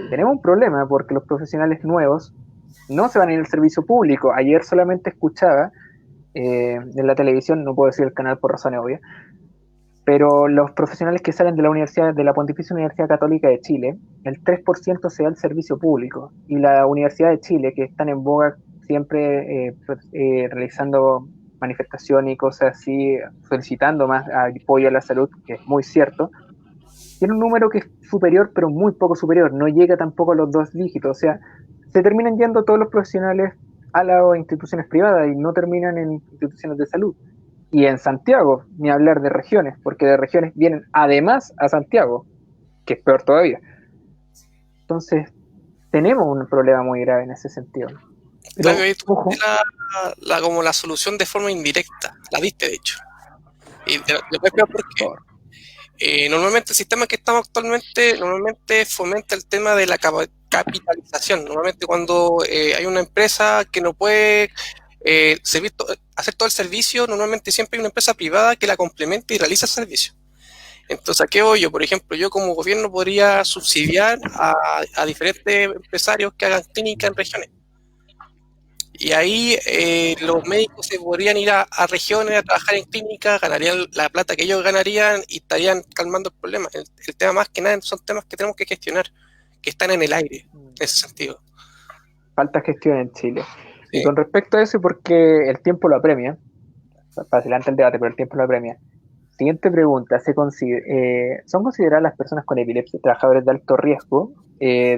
tenemos un problema porque los profesionales nuevos no se van a ir al servicio público. Ayer solamente escuchaba en la televisión, no puedo decir el canal por razones obvias, pero los profesionales que salen de la universidad, de la Pontificia Universidad Católica de Chile, el 3% se da al servicio público, y la Universidad de Chile, que están en boga siempre realizando manifestaciones y cosas así, solicitando más apoyo a la salud, que es muy cierto, tiene un número que es superior, pero muy poco superior, no llega tampoco a los 2 dígitos, o sea, se terminan yendo todos los profesionales a las instituciones privadas y no terminan en instituciones de salud. Y en Santiago, ni hablar de regiones, porque de regiones vienen además a Santiago, que es peor todavía. Entonces, tenemos un problema muy grave en ese sentido. Pero, Claro, ahí tú ojo, como la solución de forma indirecta, la diste de hecho. Y te voy a explicar por qué. Normalmente el sistema que estamos actualmente normalmente fomenta el tema de la capitalización. Normalmente cuando hay una empresa que no puede hacer todo el servicio, normalmente siempre hay una empresa privada que la complementa y realiza el servicio. Entonces, ¿a qué voy yo? Por ejemplo, yo como gobierno podría subsidiar a diferentes empresarios que hagan clínica en regiones. Y ahí los médicos se podrían ir a regiones a trabajar en clínicas, ganarían la plata que ellos ganarían y estarían calmando el problema. El tema más que nada son temas que tenemos que gestionar, que están en el aire, en ese sentido. falta gestión en Chile. Sí. Y con respecto a eso, porque el tiempo lo apremia, para adelante el debate, pero el tiempo lo apremia. Siguiente pregunta, ¿son consideradas las personas con epilepsia trabajadores de alto riesgo?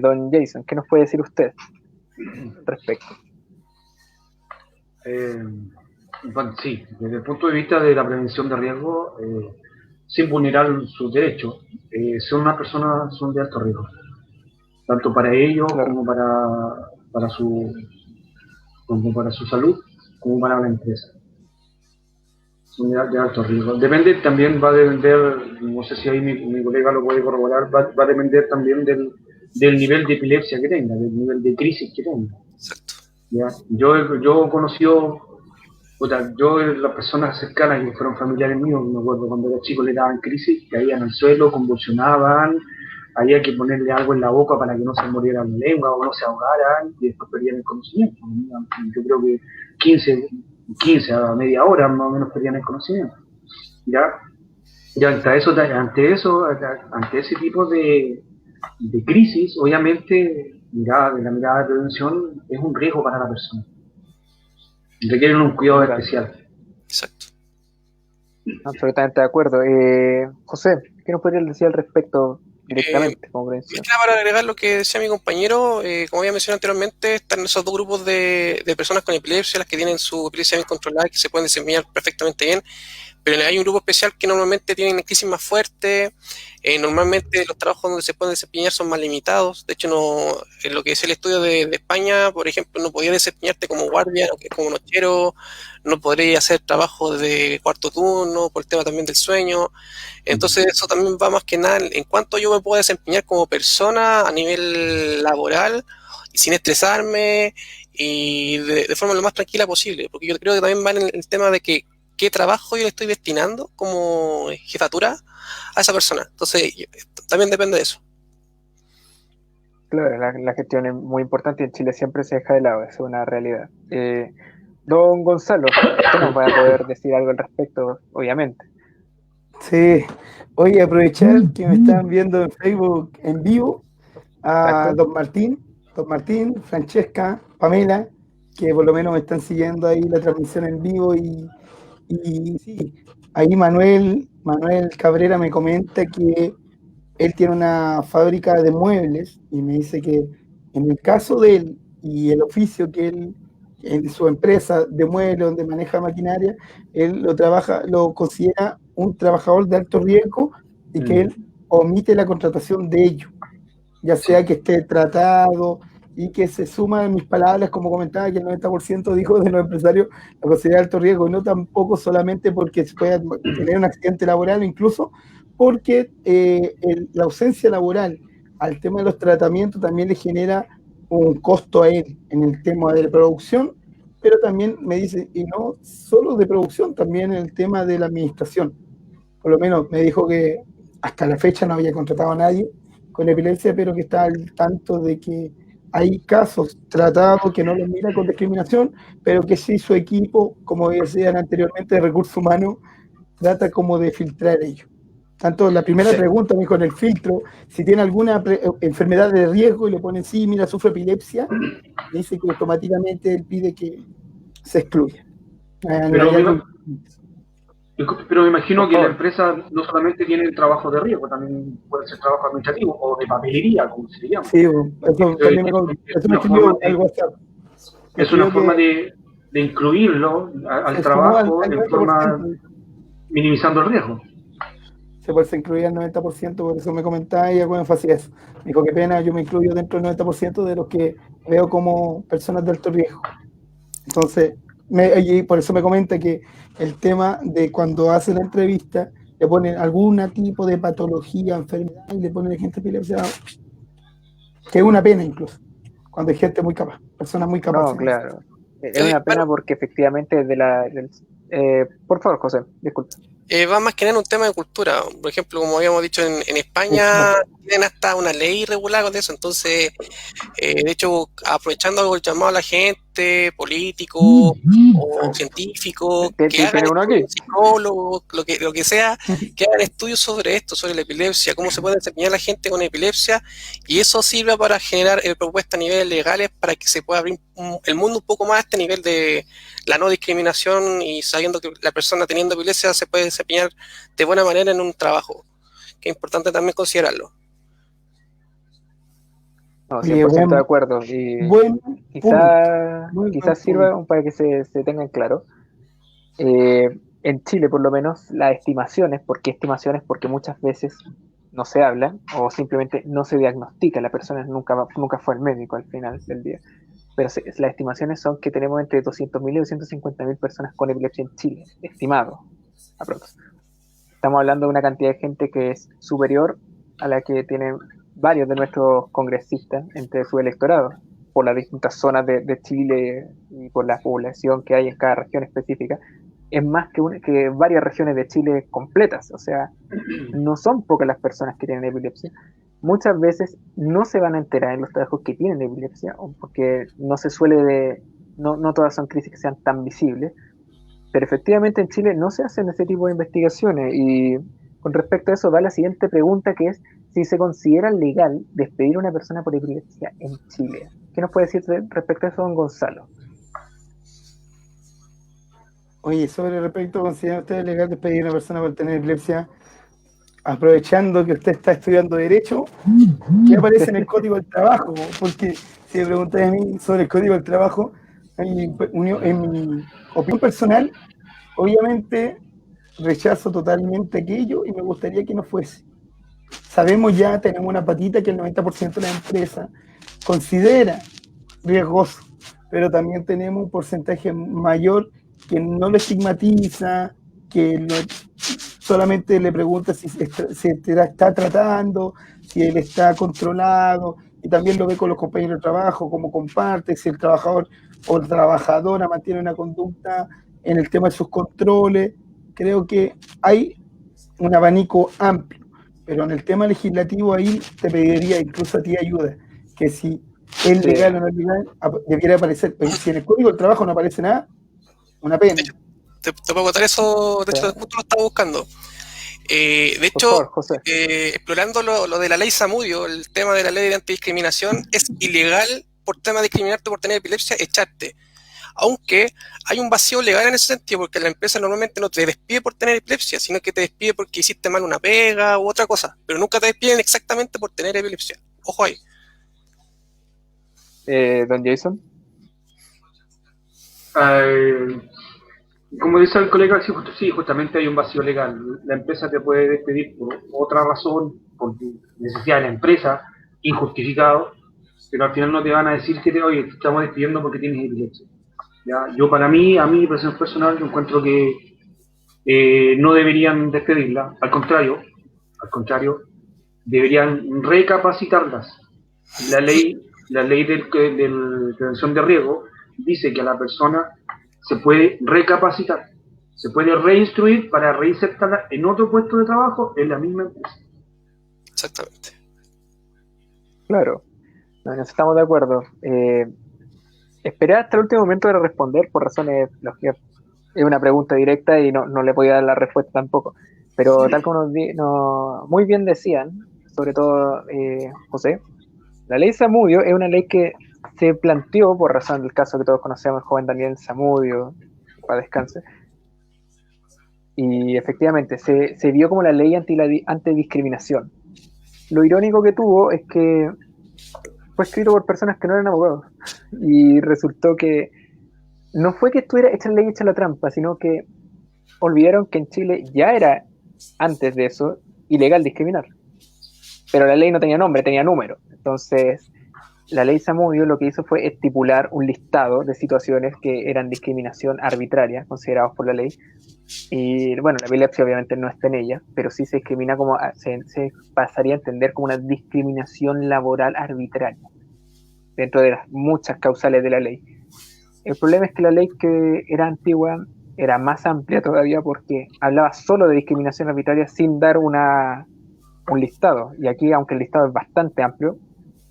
Don Jason, ¿qué nos puede decir usted al respecto? Bueno, sí, desde el punto de vista de la prevención de riesgo, sin vulnerar sus derechos, son una persona son de alto riesgo, tanto para ellos Claro. como para su salud, como para la empresa. Son de alto riesgo. Depende también, va a depender, no sé si ahí mi colega lo puede corroborar, va a depender también del nivel de epilepsia que tenga, del nivel de crisis que tenga. Exacto. ¿Ya? Yo he conocido, las personas cercanas que fueron familiares míos, me acuerdo cuando los chicos le daban crisis, caían al suelo, convulsionaban, había que ponerle algo en la boca para que no se muriera la lengua o no se ahogaran y después perdían el conocimiento. Yo creo que 15 a media hora más o menos perdían el conocimiento. ¿Ya? Y ante ese tipo de crisis, obviamente, de la mirada de prevención, es un riesgo para la persona. Requieren un cuidado especial. Exacto. Absolutamente de acuerdo. José, ¿qué nos podrías decir al respecto directamente como prevención? Para agregar lo que decía mi compañero, como había mencionado anteriormente, están esos dos grupos de personas con epilepsia, las que tienen su epilepsia bien controlada, que se pueden desempeñar perfectamente bien, pero hay un grupo especial que normalmente tienen crisis más fuertes, normalmente los trabajos donde se pueden desempeñar son más limitados. De hecho, en lo que es el estudio de España, por ejemplo, no podías desempeñarte como guardia, como nochero, no podrías hacer trabajo de cuarto turno, por el tema también del sueño. Entonces eso también va más que nada en cuanto yo me puedo desempeñar como persona a nivel laboral, y sin estresarme y de forma lo más tranquila posible, porque yo creo que también va en el tema de que qué trabajo yo le estoy destinando como jefatura a esa persona. Entonces, también depende de eso. Claro, la gestión es muy importante y en Chile siempre se deja de lado, eso es una realidad. Don Gonzalo, ¿usted nos va a poder decir algo al respecto, obviamente? Sí, oye, aprovechar que me están viendo en Facebook en vivo a Exacto. Don Martín, Francesca, Pamela, que por lo menos me están siguiendo ahí la transmisión en vivo y sí, ahí Manuel Cabrera me comenta que él tiene una fábrica de muebles y me dice que en el caso de él y el oficio que él en su empresa de muebles donde maneja maquinaria, él lo considera un trabajador de alto riesgo y que él omite la contratación de ellos, ya sea que esté tratado y que se suma en mis palabras, como comentaba, que el 90% dijo de los empresarios lo considera alto riesgo, y no tampoco solamente porque se pueda tener un accidente laboral, incluso porque la ausencia laboral al tema de los tratamientos también le genera un costo a él en el tema de la producción, pero también me dice, y no solo de producción, también en el tema de la administración. Por lo menos me dijo que hasta la fecha no había contratado a nadie con epilepsia, pero que está al tanto de que hay casos tratados que no los mira con discriminación, pero que sí su equipo, como decían anteriormente, de recursos humanos, trata como de filtrar ello. Tanto la primera pregunta, me dijo en el filtro, si tiene alguna enfermedad de riesgo y le ponen sí, mira, sufre epilepsia, dice que automáticamente él pide que se excluya. Pero me imagino que la empresa no solamente tiene el trabajo de riesgo, también puede ser trabajo administrativo o de papelería, como se llama. Sí, eso también me escribió al WhatsApp. Es una forma de incluirlo al trabajo en forma minimizando el riesgo. Se puede incluir al 90%, por eso me comentaba y hago énfasis a eso. Me dijo, qué pena, yo me incluyo dentro del 90% de los que veo como personas de alto riesgo. Entonces, y por eso me comenta que el tema de cuando hace la entrevista, le ponen algún tipo de patología, enfermedad, y le ponen gente epilepsia, que es una pena incluso, cuando hay gente muy capaz, personas muy capaces. No, claro. Es una pena porque efectivamente por favor, José, disculpe. Va más que nada en un tema de cultura. Por ejemplo, como habíamos dicho, en España tienen hasta una ley regulada de eso. Entonces, de hecho, aprovechando el llamado a la gente, políticos o científicos, que hagan psicólogos, lo que sea, que hagan estudios sobre esto, sobre la epilepsia, cómo se puede desempeñar la gente con epilepsia, y eso sirve para generar propuestas a niveles legales para que se pueda abrir el mundo un poco más a este nivel de la no discriminación y sabiendo que la persona teniendo epilepsia se puede desempeñar de buena manera en un trabajo, que es importante también considerarlo. No, 100% de acuerdo. Y quizás sirva para que se tengan claro. En Chile, por lo menos, las estimaciones, ¿por qué estimaciones? Porque muchas veces no se habla o simplemente no se diagnostica. La persona nunca fue al médico al final del día. Pero las estimaciones son que tenemos entre 200.000 y 250.000 personas con epilepsia en Chile, estimado, aproximadamente. Estamos hablando de una cantidad de gente que es superior a la que tienen varios de nuestros congresistas entre su electorado, por las distintas zonas de Chile y por la población que hay en cada región específica. Es más que varias regiones de Chile completas, o sea, no son pocas las personas que tienen epilepsia. Muchas veces no se van a enterar en los trabajos que tienen epilepsia, porque no se suele no todas son crisis que sean tan visibles, pero efectivamente en Chile no se hacen ese tipo de investigaciones. Y con respecto a eso va la siguiente pregunta, que es si se considera legal despedir a una persona por epilepsia en Chile. ¿Qué nos puede decir respecto a eso, don Gonzalo? Oye, respecto, ¿considera usted legal despedir a una persona por tener epilepsia? Aprovechando que usted está estudiando Derecho, ¿qué aparece en el Código del Trabajo? Porque si me preguntáis a mí sobre el Código del Trabajo, en mi opinión personal, obviamente rechazo totalmente aquello y me gustaría que no fuese. Sabemos ya, tenemos una patita que el 90% de la empresa considera riesgoso, pero también tenemos un porcentaje mayor que no lo estigmatiza, que solamente le pregunta si está tratando, si él está controlado, y también lo ve con los compañeros de trabajo, cómo comparte, si el trabajador o la trabajadora mantiene una conducta en el tema de sus controles. Creo que hay un abanico amplio, pero en el tema legislativo ahí te pediría incluso a ti ayuda, que si es legal o no es legal, debiera aparecer. Si en el Código del Trabajo no aparece nada, una pena. Te puedo contar eso, de hecho, justo lo estaba buscando. De hecho, explorando lo de la ley Zamudio, el tema de la ley de antidiscriminación, es ilegal por tema de discriminarte por tener epilepsia, echarte. Aunque hay un vacío legal en ese sentido, porque la empresa normalmente no te despide por tener epilepsia, sino que te despide porque hiciste mal una pega u otra cosa, pero nunca te despiden exactamente por tener epilepsia. Ojo ahí. Don Jason. Eh, Como dice el colega, sí, justamente hay un vacío legal. La empresa te puede despedir por otra razón, por necesidad de la empresa, injustificado, pero al final no te van a decir que oye, te estamos despidiendo porque tienes epilepsia. ¿Ya? Yo para mí, a mi impresión personal, yo encuentro que no deberían despedirla, al contrario, deberían recapacitarlas. La ley, la ley del prevención de riesgo dice que a la persona se puede recapacitar, se puede reinstruir para reinsertarla en otro puesto de trabajo en la misma empresa. Exactamente. Claro, no, en eso estamos de acuerdo. Esperé hasta el último momento para responder por razones lógicas. Es una pregunta directa y no le podía dar la respuesta tampoco. Pero tal como muy bien decían, sobre todo José, la ley Zamudio es una ley que se planteó por razón del caso que todos conocemos, el joven Daniel Zamudio, para descanse, y efectivamente se vio como la ley antidiscriminación. Lo irónico que tuvo es que fue escrito por personas que no eran abogados y resultó que no fue que estuviera hecha la ley, hecha la trampa, sino que olvidaron que en Chile ya era, antes de eso, ilegal discriminar. Pero la ley no tenía nombre, tenía número. Entonces, la ley Zamudio lo que hizo fue estipular un listado de situaciones que eran discriminación arbitraria, considerados por la ley. Y bueno, la epilepsia obviamente no está en ella, pero sí se discrimina como, se pasaría a entender como una discriminación laboral arbitraria, dentro de las muchas causales de la ley. El problema es que la ley que era antigua era más amplia todavía porque hablaba solo de discriminación arbitraria sin dar un listado. Y aquí, aunque el listado es bastante amplio,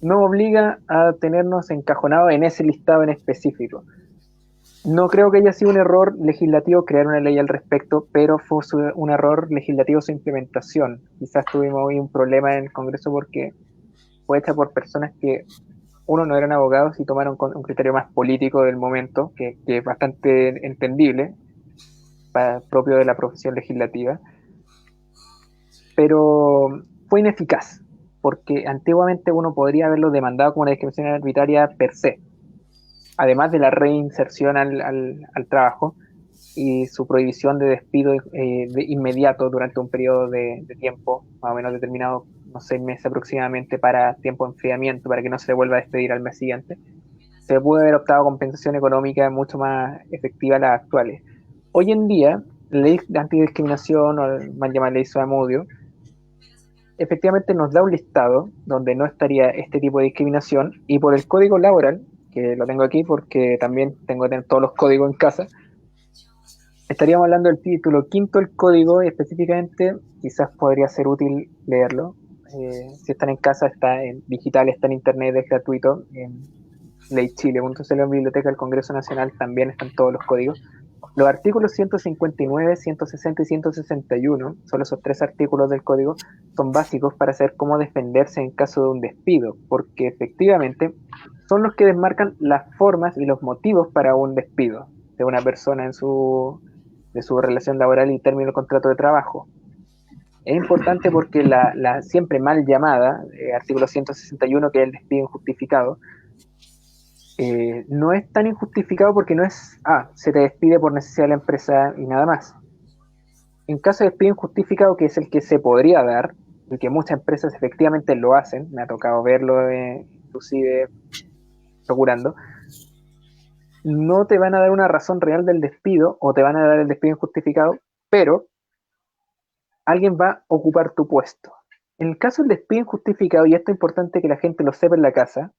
no obliga a tenernos encajonados en ese listado en específico. No creo que haya sido un error legislativo crear una ley al respecto, pero fue un error legislativo su implementación. Quizás tuvimos hoy un problema en el Congreso porque fue hecha por personas que, uno, no eran abogados y tomaron un criterio más político del momento, que es bastante entendible, propio de la profesión legislativa, pero fue ineficaz, porque antiguamente uno podría haberlo demandado como una discriminación arbitraria per se, además de la reinserción al trabajo y su prohibición de despido inmediato durante un periodo de tiempo más o menos determinado, unos 6 meses aproximadamente, para tiempo de enfriamiento, para que no se le vuelva a despedir al mes siguiente. Se puede haber optado compensación económica mucho más efectiva a las actuales. Hoy en día, la ley de antidiscriminación, o mal llamada ley Soamudio, efectivamente nos da un listado donde no estaría este tipo de discriminación, y por el código laboral, que lo tengo aquí porque también tengo que tener todos los códigos en casa, estaríamos hablando del título quinto del código, y específicamente quizás podría ser útil leerlo. Si están en casa, está en digital, está en internet, es gratuito. En leychile.cl, en Biblioteca del Congreso Nacional también están todos los códigos. Los artículos 159, 160 y 161, solo esos 3 artículos del código, son básicos para saber cómo defenderse en caso de un despido, porque efectivamente son los que desmarcan las formas y los motivos para un despido de una persona de su relación laboral y término del contrato de trabajo. Es importante porque la siempre mal llamada artículo 161, que es el despido injustificado, no es tan injustificado porque no es, se te despide por necesidad de la empresa y nada más. En caso de despido injustificado, que es el que se podría dar, y que muchas empresas efectivamente lo hacen, me ha tocado verlo inclusive procurando, no te van a dar una razón real del despido, o te van a dar el despido injustificado, pero alguien va a ocupar tu puesto. En el caso del despido injustificado, y esto es importante que la gente lo sepa en la casa,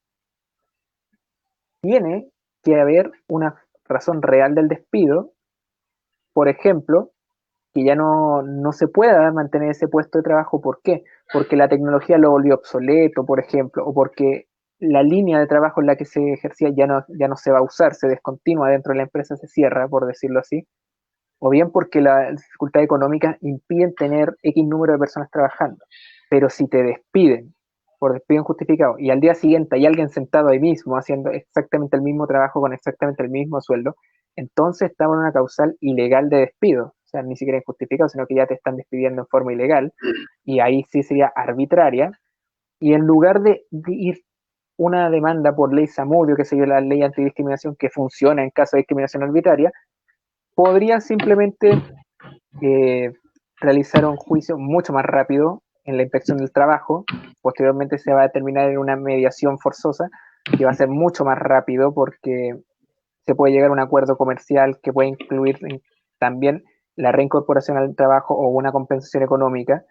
tiene que haber una razón real del despido. Por ejemplo, que ya no se pueda mantener ese puesto de trabajo. ¿Por qué? Porque la tecnología lo volvió obsoleto, por ejemplo, o porque la línea de trabajo en la que se ejercía ya no se va a usar, se descontinúa dentro de la empresa, se cierra, por decirlo así, o bien porque las dificultades económicas impiden tener X número de personas trabajando. Pero si te despiden por despido injustificado y al día siguiente hay alguien sentado ahí mismo haciendo exactamente el mismo trabajo con exactamente el mismo sueldo, entonces estamos en una causal ilegal de despido. O sea, ni siquiera injustificado, sino que ya te están despidiendo en forma ilegal, y ahí sí sería arbitraria. Y en lugar de ir una demanda por ley Zamudio, que se la ley antidiscriminación que funciona en caso de discriminación arbitraria, podrían simplemente realizar un juicio mucho más rápido en la inspección del trabajo. Posteriormente se va a determinar en una mediación forzosa que va a ser mucho más rápido porque se puede llegar a un acuerdo comercial que puede incluir también la reincorporación al trabajo o una compensación económica,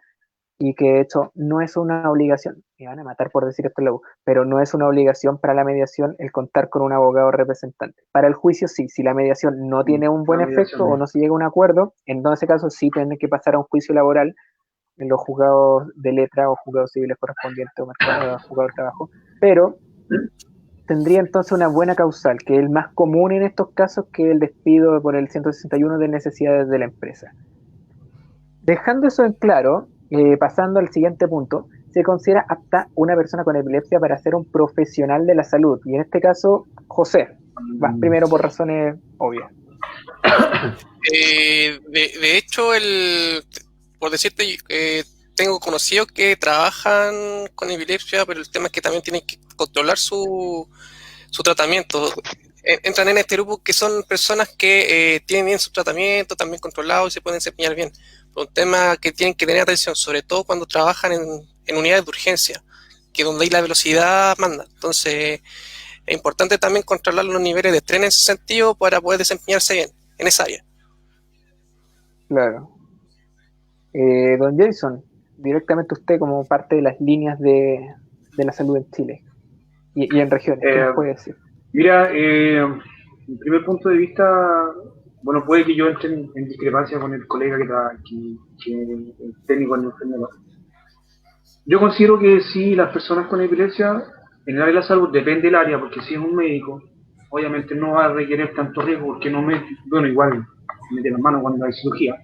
y que de hecho no es una obligación, me van a matar por decir esto luego, pero no es una obligación para la mediación el contar con un abogado representante. Para el juicio sí, si la mediación no tiene un buen efecto o no se llega a un acuerdo, en ese caso sí tiene que pasar a un juicio laboral en los juzgados de letra o juzgados civiles correspondientes o juzgados de trabajo, pero tendría entonces una buena causal, que es el más común en estos casos, que el despido por el 161 de necesidades de la empresa. Dejando eso en claro, pasando al siguiente punto, se considera apta una persona con epilepsia para ser un profesional de la salud. Y en este caso, José, vas primero por razones obvias. De hecho, por decirte, tengo conocidos que trabajan con epilepsia, pero el tema es que también tienen que controlar su tratamiento. Entran en este grupo que son personas que tienen bien su tratamiento, también controlado y se pueden desempeñar bien. Un tema que tienen que tener atención, sobre todo cuando trabajan en unidades de urgencia, que donde hay la velocidad manda. Entonces, es importante también controlar los niveles de estrés en ese sentido para poder desempeñarse bien en esa área. Claro. Don Jason, directamente usted como parte de las líneas de la salud en Chile y en regiones, ¿qué nos puede decir? Mira, mi primer punto de vista, bueno, puede que yo entre en discrepancia con el colega que es técnico en enfermero. Yo considero que si las personas con epilepsia, en el área de la salud, depende del área, porque si es un médico, obviamente no va a requerir tanto riesgo, porque no bueno, igual mete las manos cuando hay cirugía.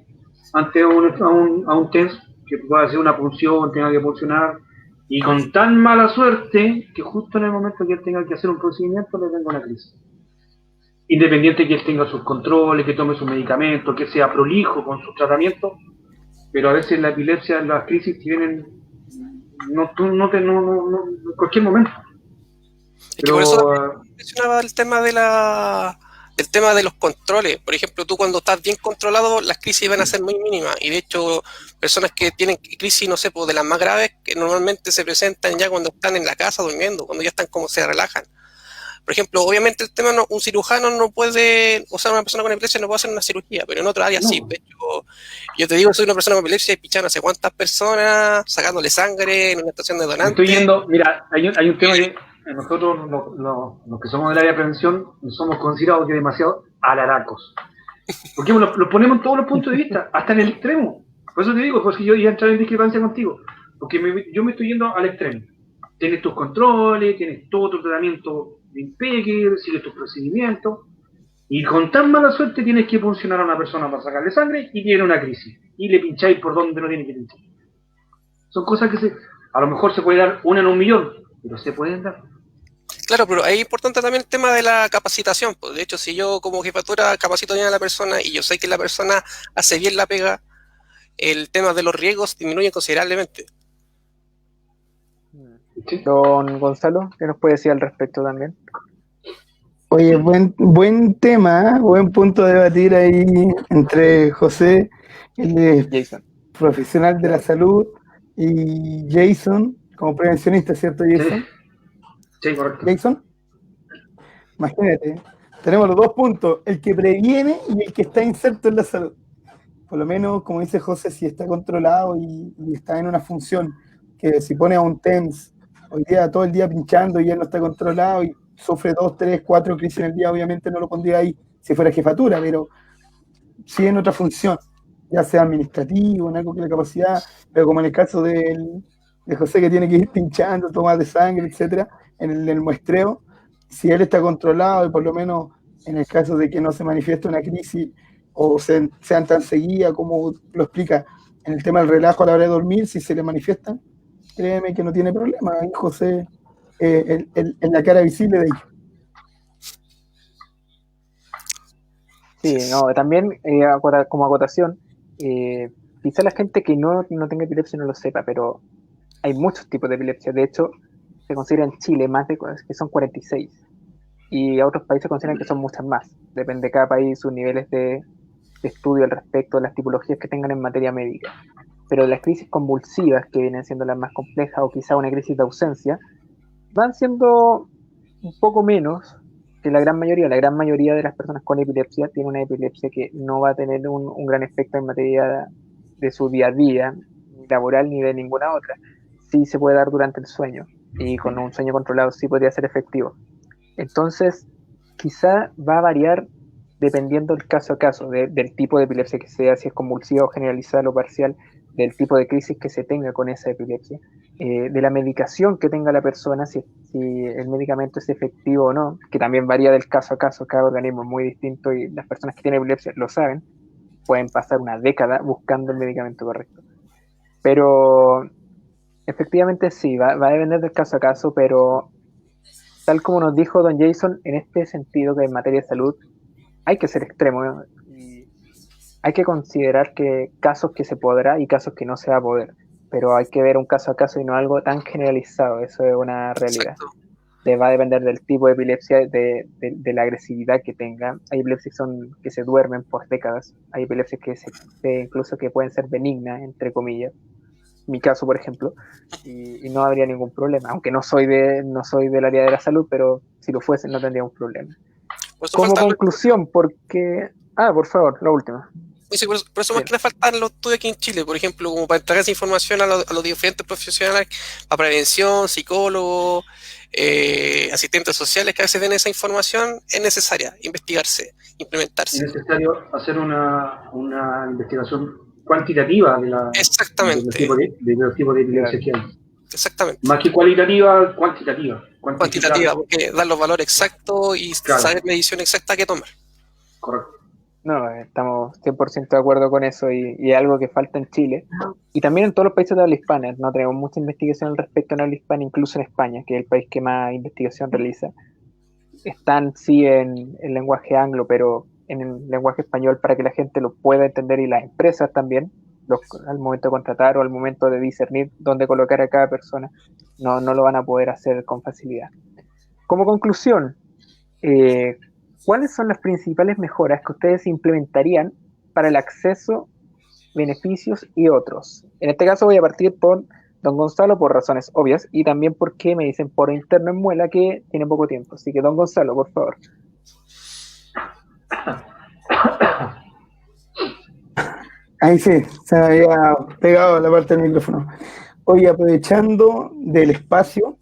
Ante a un TENS que pueda hacer una punción, tenga que puncionar, y con tan mala suerte que justo en el momento que él tenga que hacer un procedimiento le venga una crisis. Independiente que él tenga sus controles, que tome sus medicamentos, que sea prolijo con sus tratamientos, pero a veces la epilepsia, las crisis tienen en cualquier momento. Es que por eso mencionaba el tema de los controles. Por ejemplo, tú cuando estás bien controlado, las crisis van a ser muy mínimas. Y de hecho, personas que tienen crisis, no sé, pues de las más graves, que normalmente se presentan ya cuando están en la casa durmiendo, cuando ya están como se relajan. Por ejemplo, obviamente el tema, un cirujano no puede, o sea, una persona con epilepsia no puede hacer una cirugía, pero en otra área sí. De hecho, yo te digo, soy una persona con epilepsia y pichando no sé cuántas personas, sacándole sangre en una estación de donantes. Estoy yendo, mira, hay un tema que nosotros, los que somos del área de prevención, somos considerados que demasiado alaracos. Porque lo ponemos en todos los puntos de vista, hasta en el extremo. Por eso te digo, porque yo iba a entrar en discrepancia contigo. Porque yo me estoy yendo al extremo. Tienes tus controles, tienes todo tu tratamiento de impeque, sigues tus procedimientos, y con tan mala suerte tienes que funcionar a una persona para sacarle sangre y tiene una crisis. Y le pincháis por donde no tiene que pinchar. Son cosas que a lo mejor se puede dar una en un millón, pero se pueden dar. Claro, pero es importante también el tema de la capacitación. Pues de hecho, si yo como jefatura capacito bien a la persona y yo sé que la persona hace bien la pega, el tema de los riesgos disminuye considerablemente. Don Gonzalo, ¿qué nos puede decir al respecto también? Oye, buen tema, buen punto de debatir ahí entre José, el Jason, profesional de la salud, y Jason, como prevencionista, ¿cierto, Jason? Sí, correcto. Jason, imagínate, tenemos los dos puntos, el que previene y el que está inserto en la salud. Por lo menos, como dice José, si está controlado y está en una función, que si pone a un TENS hoy día todo el día pinchando y él no está controlado y sufre 2, 3, 4 crisis en el día, obviamente no lo pondría ahí si fuera jefatura, pero sí en otra función, ya sea administrativo, en algo que la capacidad, pero como en el caso de José, que tiene que ir pinchando, tomar de sangre, etcétera, en el muestreo, si él está controlado y por lo menos en el caso de que no se manifieste una crisis o sean tan seguidas como lo explica en el tema del relajo a la hora de dormir, si se le manifiestan, créeme que no tiene problema. Ahí José, en la cara visible de ellos. Sí, no, también como acotación, quizá la gente que no tenga epilepsia no lo sepa, pero hay muchos tipos de epilepsia. De hecho, se considera en Chile más de que son 46 y a otros países consideran que son muchas más. Depende de cada país sus niveles de estudio al respecto de las tipologías que tengan en materia médica. Pero las crisis convulsivas, que vienen siendo las más complejas, o quizá una crisis de ausencia, van siendo un poco menos que la gran mayoría. La gran mayoría de las personas con epilepsia tiene una epilepsia que no va a tener un gran efecto en materia de su día a día, ni laboral ni de ninguna otra. Sí se puede dar durante el sueño, y con un sueño controlado sí podría ser efectivo. Entonces, quizá va a variar dependiendo del caso a caso, del tipo de epilepsia que sea, si es convulsiva o generalizada o parcial, del tipo de crisis que se tenga con esa epilepsia, de la medicación que tenga la persona, si el medicamento es efectivo o no, que también varía del caso a caso, cada organismo es muy distinto y las personas que tienen epilepsia lo saben, pueden pasar una década buscando el medicamento correcto. Pero efectivamente sí, va a depender del caso a caso, pero tal como nos dijo don Jason, en este sentido que en materia de salud hay que ser extremo, ¿no? Y hay que considerar que casos que se podrá y casos que no se va a poder, pero hay que ver un caso a caso y no algo tan generalizado, eso es una realidad. Exacto. Va a depender del tipo de epilepsia, de la agresividad que tenga. Hay epilepsias que se duermen por décadas, hay epilepsias incluso que pueden ser benignas, entre comillas, mi caso por ejemplo, y no habría ningún problema, aunque no soy del área de la salud, pero si lo fuese no tendría un problema. Por eso Como faltan los conclusión, porque... por favor, la última. Sí, por eso más Bien. que nada faltan los estudios aquí en Chile, por ejemplo, como para entregar esa información a los diferentes profesionales, para prevención, psicólogos, asistentes sociales que a veces den esa información, es necesaria investigarse, implementarse. Es necesario hacer una investigación cuantitativa de Exactamente, los tipos de epilepsia que hay. exactamente. Más que cualitativa, cuantitativa. Cuantitativa, porque dar los valores exactos y Claro. saber la medición exacta que tomar. Correcto. No, estamos 100% de acuerdo con eso y es algo que falta en Chile y también en todos los países de habla hispana. No tenemos mucha investigación al respecto en habla hispana, incluso en España, que es el país que más investigación realiza. Están sí en el lenguaje anglo, pero en el lenguaje español para que la gente lo pueda entender y las empresas también, al momento de contratar o al momento de discernir dónde colocar a cada persona, no lo van a poder hacer con facilidad. Como conclusión, ¿cuáles son las principales mejoras que ustedes implementarían para el acceso, beneficios y otros? En este caso voy a partir por don Gonzalo por razones obvias y también porque me dicen por interno en Muela que tiene poco tiempo. Así que don Gonzalo, por favor. Ahí sí, se me había pegado la parte del micrófono. Hoy, aprovechando del espacio,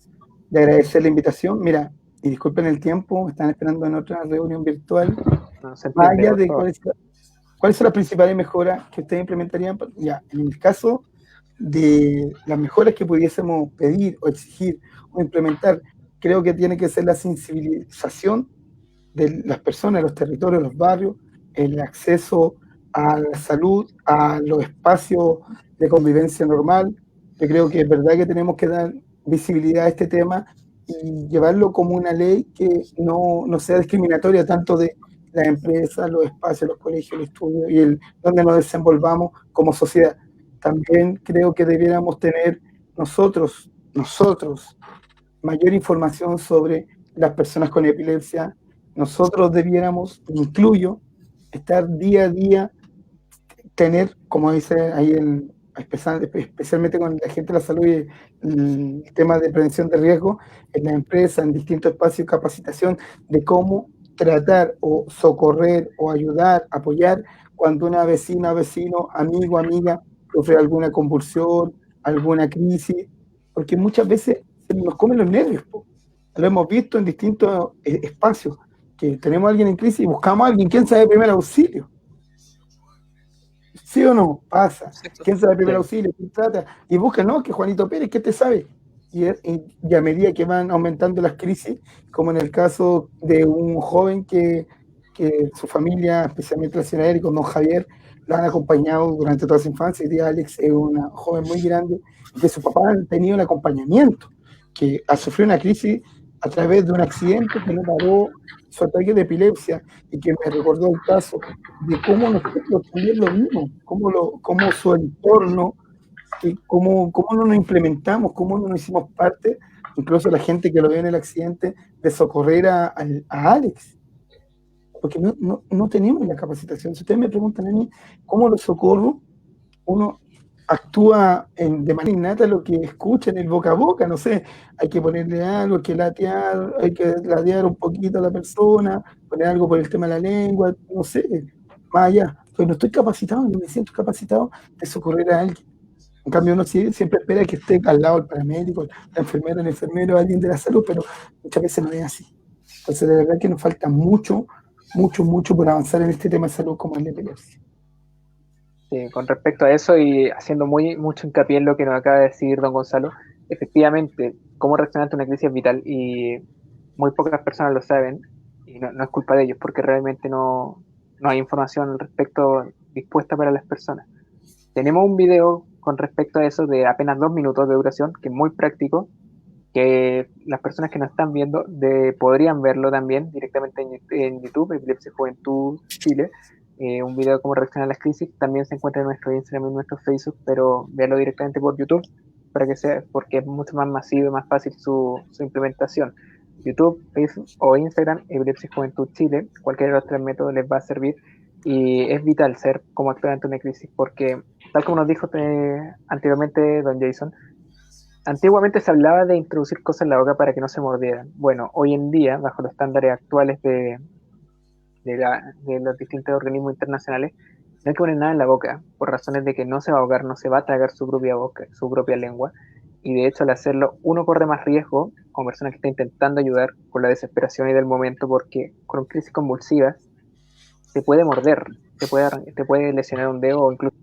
de agradecer la invitación, mira, y disculpen el tiempo, están esperando en otra reunión virtual. No, se entiende, Vaya de por favor. cuáles son las principales mejoras que ustedes implementarían. Ya, en el caso de las mejoras que pudiésemos pedir o exigir o implementar, creo que tiene que ser la sensibilización de las personas, los territorios, los barrios, el acceso a la salud, a los espacios de convivencia normal. Yo creo que es verdad que tenemos que dar visibilidad a este tema y llevarlo como una ley que no sea discriminatoria tanto de las empresas, los espacios, los colegios, el estudio y donde nos desenvolvamos como sociedad. También creo que debiéramos tener nosotros mayor información sobre las personas con epilepsia. Nosotros debiéramos, incluyo, estar día a día, tener, como dice ahí, especialmente con la gente de la salud y el tema de prevención de riesgo, en la empresa, en distintos espacios de capacitación, de cómo tratar o socorrer o ayudar, apoyar cuando una vecina, vecino, amigo, amiga sufre alguna convulsión, alguna crisis, porque muchas veces se nos comen los nervios. Lo hemos visto en distintos espacios, que tenemos a alguien en crisis y buscamos a alguien, ¿quién sabe primer auxilio? ¿Sí o no? Pasa. ¿Quién sabe primer auxilio? ¿Quién trata? Y buscan, no, que Juanito Pérez, ¿qué te sabe? Y a medida que van aumentando las crisis, como en el caso de un joven que su familia, especialmente la señora Erika, don Javier, lo han acompañado durante toda su infancia. Y Alex es una joven muy grande, que su papá ha tenido un acompañamiento, que ha sufrido una crisis a través de un accidente que no paró su ataque de epilepsia, y que me recordó el caso de cómo nosotros también lo vimos, cómo su entorno, cómo no nos implementamos, cómo no nos hicimos parte incluso la gente que lo vio en el accidente, de socorrer a Alex, porque no tenemos la capacitación. Si ustedes me preguntan a mí cómo lo socorro, uno actúa de manera innata lo que escucha en el boca a boca, no sé, hay que ponerle algo, hay que latear un poquito a la persona, poner algo por el tema de la lengua, no sé, más allá. Pues no estoy capacitado, no me siento capacitado de socorrer a alguien. En cambio, uno siempre espera que esté al lado el paramédico, la enfermera, el enfermero, alguien de la salud, pero muchas veces no es así. Entonces, de verdad que nos falta mucho por avanzar en este tema de salud como es la epilepsia. Sí, con respecto a eso y haciendo mucho hincapié en lo que nos acaba de decir don Gonzalo, efectivamente, cómo reaccionar ante una crisis es vital y muy pocas personas lo saben y no es culpa de ellos porque realmente no hay información al respecto dispuesta para las personas. Tenemos un video con respecto a eso de apenas 2 minutos de duración, que es muy práctico, que las personas que nos están viendo podrían verlo también directamente en YouTube, Epilepsia Juventud Chile. Un video de cómo reaccionar a las crisis también se encuentra en nuestro Instagram y en nuestro Facebook, pero véanlo directamente por YouTube para que sea, porque es mucho más masivo y más fácil su implementación. YouTube, Facebook o Instagram, Epilepsia Juventud Chile, cualquiera de los 3 métodos les va a servir y es vital ser como actuar ante una crisis porque, tal como nos dijo anteriormente don Jason, antiguamente se hablaba de introducir cosas en la boca para que no se mordieran. Bueno, hoy en día, bajo los estándares actuales de los distintos organismos internacionales, no hay que poner nada en la boca, por razones de que no se va a ahogar, no se va a tragar su propia boca, su propia lengua, y de hecho al hacerlo uno corre más riesgo, como persona que está intentando ayudar con la desesperación y del momento, porque con crisis convulsivas te puede morder, te puede lesionar un dedo o incluso...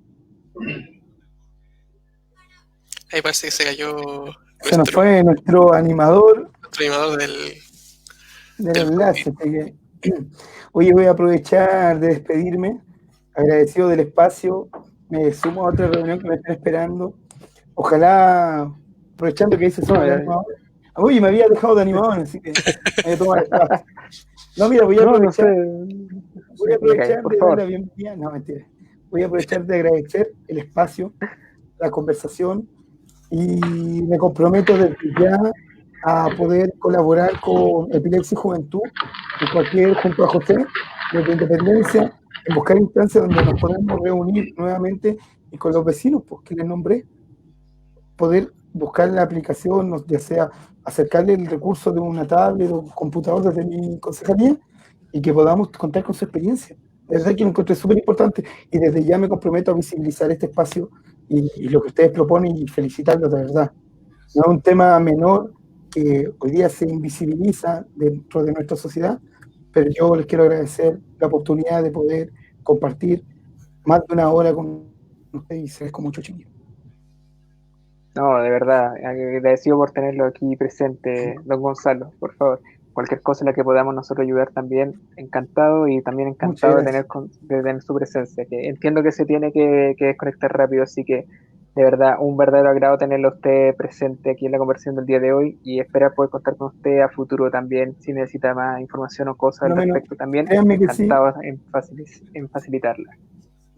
Ahí parece que se cayó Se nos fue nuestro animador del enlace. Oye, voy a aprovechar de despedirme, agradecido del espacio, me sumo a otra reunión que me están esperando. Ojalá, aprovechando que dice oye, me había dejado de animador, así que me voy a tomar espacio. No, mira, voy a aprovechar de dar la bienvenida. No, mentira. Voy a aprovechar de agradecer el espacio, la conversación, y me comprometo desde ya a poder colaborar con Epilepsia y Juventud, junto a José, desde Independencia, en buscar instancias donde nos podamos reunir nuevamente y con los vecinos, pues, que les nombré, poder buscar la aplicación, ya sea acercarle el recurso de una tablet o un computador desde mi concejalía y que podamos contar con su experiencia. De verdad que lo encontré súper importante y desde ya me comprometo a visibilizar este espacio y lo que ustedes proponen y felicitarlos de verdad. No es un tema menor que hoy día se invisibiliza dentro de nuestra sociedad, pero yo les quiero agradecer la oportunidad de poder compartir más de una hora con ustedes y se les con mucho cariño. No, de verdad, agradecido por tenerlo aquí presente, don Gonzalo, por favor. Cualquier cosa en la que podamos nosotros ayudar también, encantado y también encantado de tener su presencia. Que entiendo que se tiene que desconectar rápido, así que de verdad, un verdadero agrado tenerlo usted presente aquí en la conversación del día de hoy y esperar poder contar con usted a futuro también, si necesita más información o cosas al respecto también, encantado en facilitarla.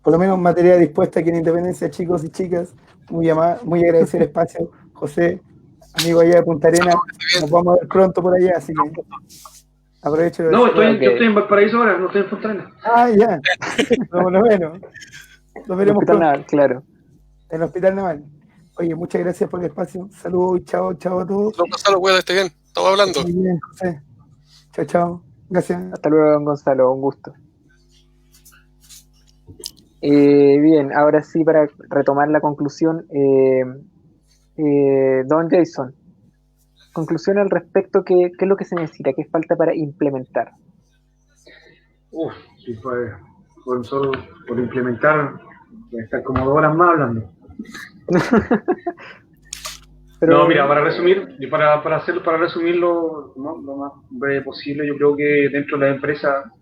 Por lo menos materia dispuesta aquí en Independencia, chicos y chicas. Muy agradecido el espacio, José, amigo allá de Punta Arenas. Nos vamos a ver pronto por allá, así que aprovecho. No, yo estoy en Valparaíso ahora, no estoy en Punta Arenas. Ah, ya. Por lo menos. Nos veremos pronto. Naval, claro. En el Hospital Naval. Oye, muchas gracias por el espacio. Saludos y chao a todos. No, Gonzalo, cuídate bien. Estamos hablando. Muy bien, José. Chao. Gracias. Hasta luego, don Gonzalo. Un gusto. Bien, ahora sí, para retomar la conclusión, don Jason, conclusión al respecto, ¿qué es lo que se necesita? ¿Qué falta para implementar? Sí, solo por implementar, voy a estar como 2 horas más hablando. Pero, no, mira, para resumir, para resumirlo lo más breve posible, yo creo que dentro de la empresa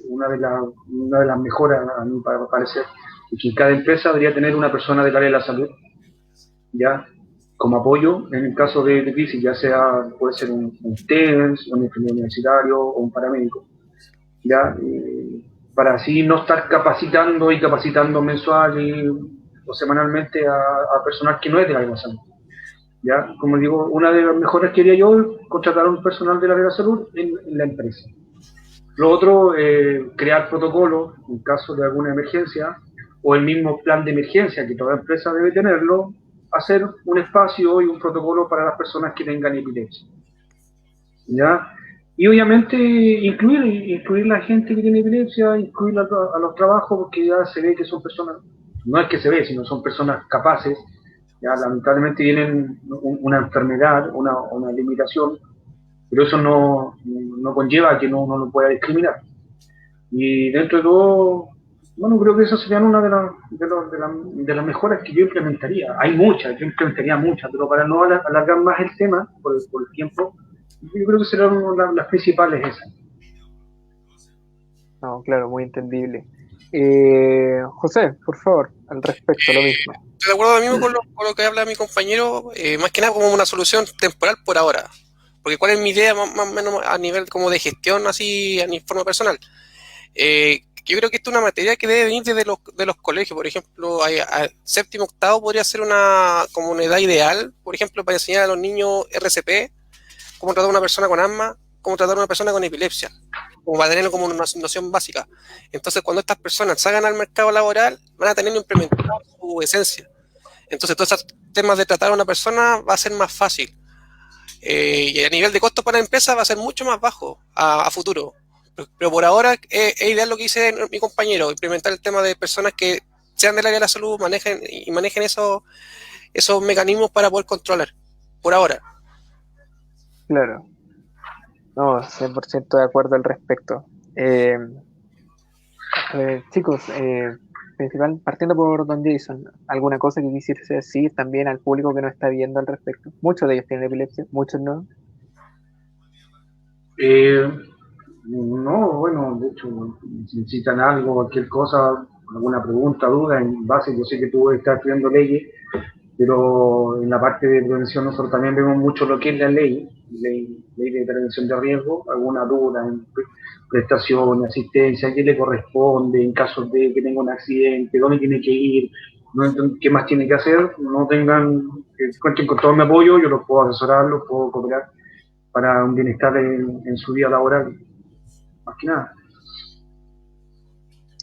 una de las mejoras, a mí para parecer, es que cada empresa debería tener una persona del área de la salud, ya, como apoyo en el caso de crisis, ya sea, puede ser un TENS, un enfermero universitario o un paramédico, ya, para así no estar capacitando mensual o semanalmente a personal que no es del área de la salud. Ya, como digo, una de las mejoras que haría yo es contratar a un personal del área de la salud en la empresa. Lo otro, crear protocolos en caso de alguna emergencia o el mismo plan de emergencia que toda empresa debe tenerlo, hacer un espacio y un protocolo para las personas que tengan epilepsia. ¿Ya? Y obviamente incluir la gente que tiene epilepsia, incluir a los trabajos, porque ya se ve que son personas, no es que se ve, sino son personas capaces, ya lamentablemente tienen una enfermedad, una limitación, pero eso no conlleva que uno no pueda discriminar. Y dentro de todo, bueno, creo que esas serían una de las mejoras que yo implementaría. Hay muchas, yo implementaría muchas, pero para no alargar más el tema por el tiempo, yo creo que serán las principales esas. No, claro, muy entendible. José, por favor, al respecto, lo mismo. Estoy de acuerdo mismo con lo que habla mi compañero, más que nada como una solución temporal por ahora. Porque cuál es mi idea más o menos a nivel como de gestión, así a mi forma personal. Yo creo que esto es una materia que debe venir desde los colegios. Por ejemplo, a séptimo, octavo podría ser como una edad ideal, por ejemplo, para enseñar a los niños RCP, cómo tratar a una persona con asma, cómo tratar a una persona con epilepsia, como para tenerlo como una noción básica. Entonces, cuando estas personas salgan al mercado laboral, van a tener implementado su esencia. Entonces, todos esos temas de tratar a una persona va a ser más fácil. Y a nivel de costo para la empresa va a ser mucho más bajo a futuro. Pero por ahora es ideal lo que dice mi compañero, implementar el tema de personas que sean del área de la salud, manejen esos mecanismos para poder controlar. Por ahora. Claro, no, 100% de acuerdo al respecto. Eh, chicos, partiendo por Don Jason, ¿alguna cosa que quisiese decir también al público que nos está viendo al respecto? Muchos de ellos tienen epilepsia, muchos no. No, bueno, de hecho, si necesitan algo, cualquier cosa, alguna pregunta, duda, en base, yo sé que tú estás estudiando leyes, pero en la parte de prevención nosotros también vemos mucho lo que es la ley de prevención de riesgo, alguna duda en prestación, asistencia, qué le corresponde en caso de que tenga un accidente, dónde tiene que ir, qué más tiene que hacer, no tengan, cuenten con todo mi apoyo, yo los puedo asesorar, los puedo cooperar para un bienestar en su vida laboral, más que nada.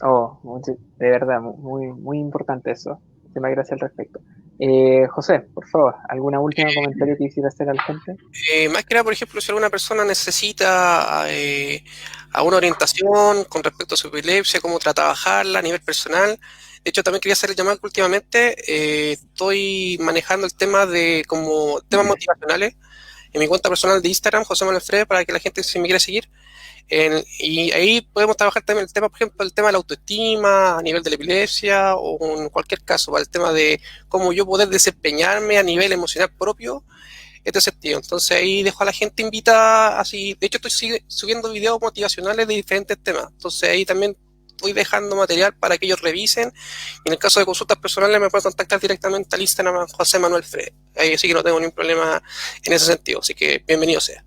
Oh, de verdad, muy, muy importante eso. Muchísimas gracias al respecto. José, por favor, ¿alguna última comentario que quisiera hacer a la gente? Más que nada, por ejemplo, si alguna persona necesita alguna orientación con respecto a su epilepsia, cómo trabajarla a nivel personal. De hecho, también quería hacer el llamado que últimamente estoy manejando el tema de como temas motivacionales en mi cuenta personal de Instagram, José Manuel Fred, para que la gente se me quiera seguir. Y ahí podemos trabajar también el tema, por ejemplo, el tema de la autoestima a nivel de la epilepsia o en cualquier caso, para el tema de cómo yo poder desempeñarme a nivel emocional propio, este sentido. Entonces ahí dejo a la gente invitada, así, de hecho estoy subiendo videos motivacionales de diferentes temas, entonces ahí también estoy dejando material para que ellos revisen, y en el caso de consultas personales me pueden contactar directamente al Instagram José Manuel Fred, ahí sí que no tengo ningún problema en ese sentido, así que bienvenido sea.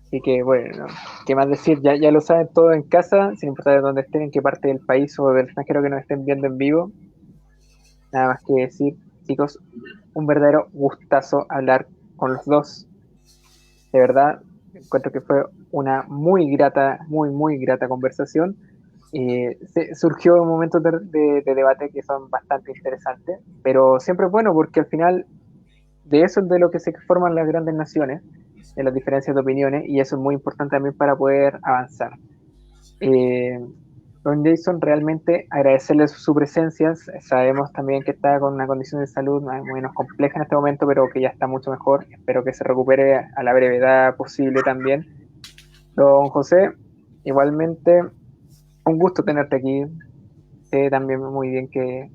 Así que bueno, ¿qué más decir? Ya lo saben todo en casa, sin importar de dónde estén, en qué parte del país o del extranjero que nos estén viendo en vivo. Nada más que decir, chicos, un verdadero gustazo hablar con los dos. De verdad, encuentro que fue una muy grata, muy, muy grata conversación. Surgió momentos de debate que son bastante interesantes, pero siempre es bueno porque al final de eso es de lo que se forman las grandes naciones, de las diferencias de opiniones, y eso es muy importante también para poder avanzar. Eh, Don Jason, realmente agradecerle su presencia. Sabemos también que está con una condición de salud más o menos compleja en este momento, pero que ya está mucho mejor. Espero que se recupere a la brevedad posible también. Don José, igualmente, un gusto tenerte aquí. Sé también muy bien que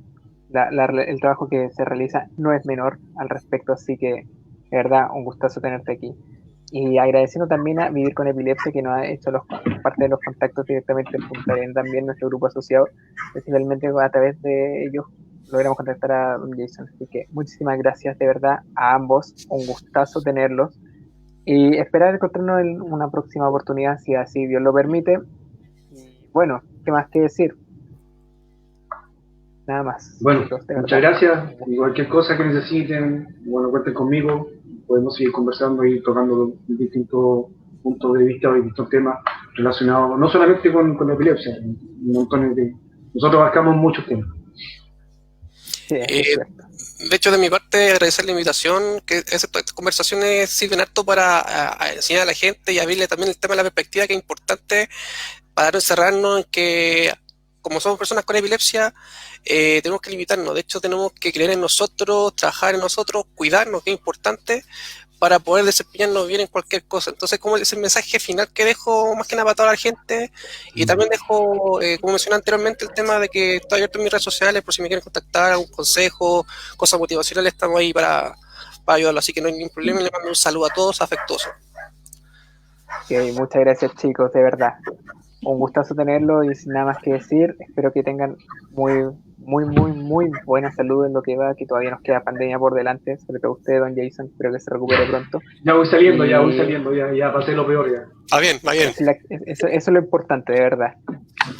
el trabajo que se realiza no es menor al respecto, así que de verdad un gustazo tenerte aquí. Y agradeciendo también a Vivir con Epilepsia que nos ha hecho parte de los contactos directamente en Punta Arenas, también nuestro grupo asociado, principalmente a través de ellos logramos contactar a Don Jason. Así que muchísimas gracias de verdad a ambos, un gustazo tenerlos y esperar encontrarnos en una próxima oportunidad si así Dios lo permite. Y bueno, ¿qué más que decir? Nada más, Bueno, chicos, de muchas verdad. gracias. Y cualquier cosa que necesiten, bueno, cuenten conmigo. Podemos seguir conversando y tocando distintos puntos de vista o distintos temas relacionados no solamente con la epilepsia, montones de... Nosotros abarcamos muchos temas. Sí, eso es Eh, cierto. de hecho, de mi parte, agradecer la invitación, que estas conversaciones sirven harto para a enseñar a la gente y abrirle también el tema de la perspectiva, que es importante para no encerrarnos en que, como somos personas con epilepsia, tenemos que limitarnos. De hecho, tenemos que creer en nosotros, trabajar en nosotros, cuidarnos, que es importante, para poder desempeñarnos bien en cualquier cosa. Entonces, como es el mensaje final que dejo más que nada para toda la gente, y también dejo, como mencioné anteriormente, el tema de que estoy abierto en mis redes sociales por si me quieren contactar, algún consejo, cosas motivacionales, estamos ahí para ayudarlo. Así que no hay ningún problema, y le mando un saludo a todos, afectuoso. Ok, muchas gracias, chicos, de verdad. Un gustazo tenerlo y sin nada más que decir, espero que tengan muy, muy, muy, muy buena salud en lo que va, que todavía nos queda pandemia por delante, sobre todo usted, don Jason, espero que se recupere pronto. Ya voy Y saliendo, ya pasé lo peor ya. Va bien, va bien. eso es lo importante, de verdad.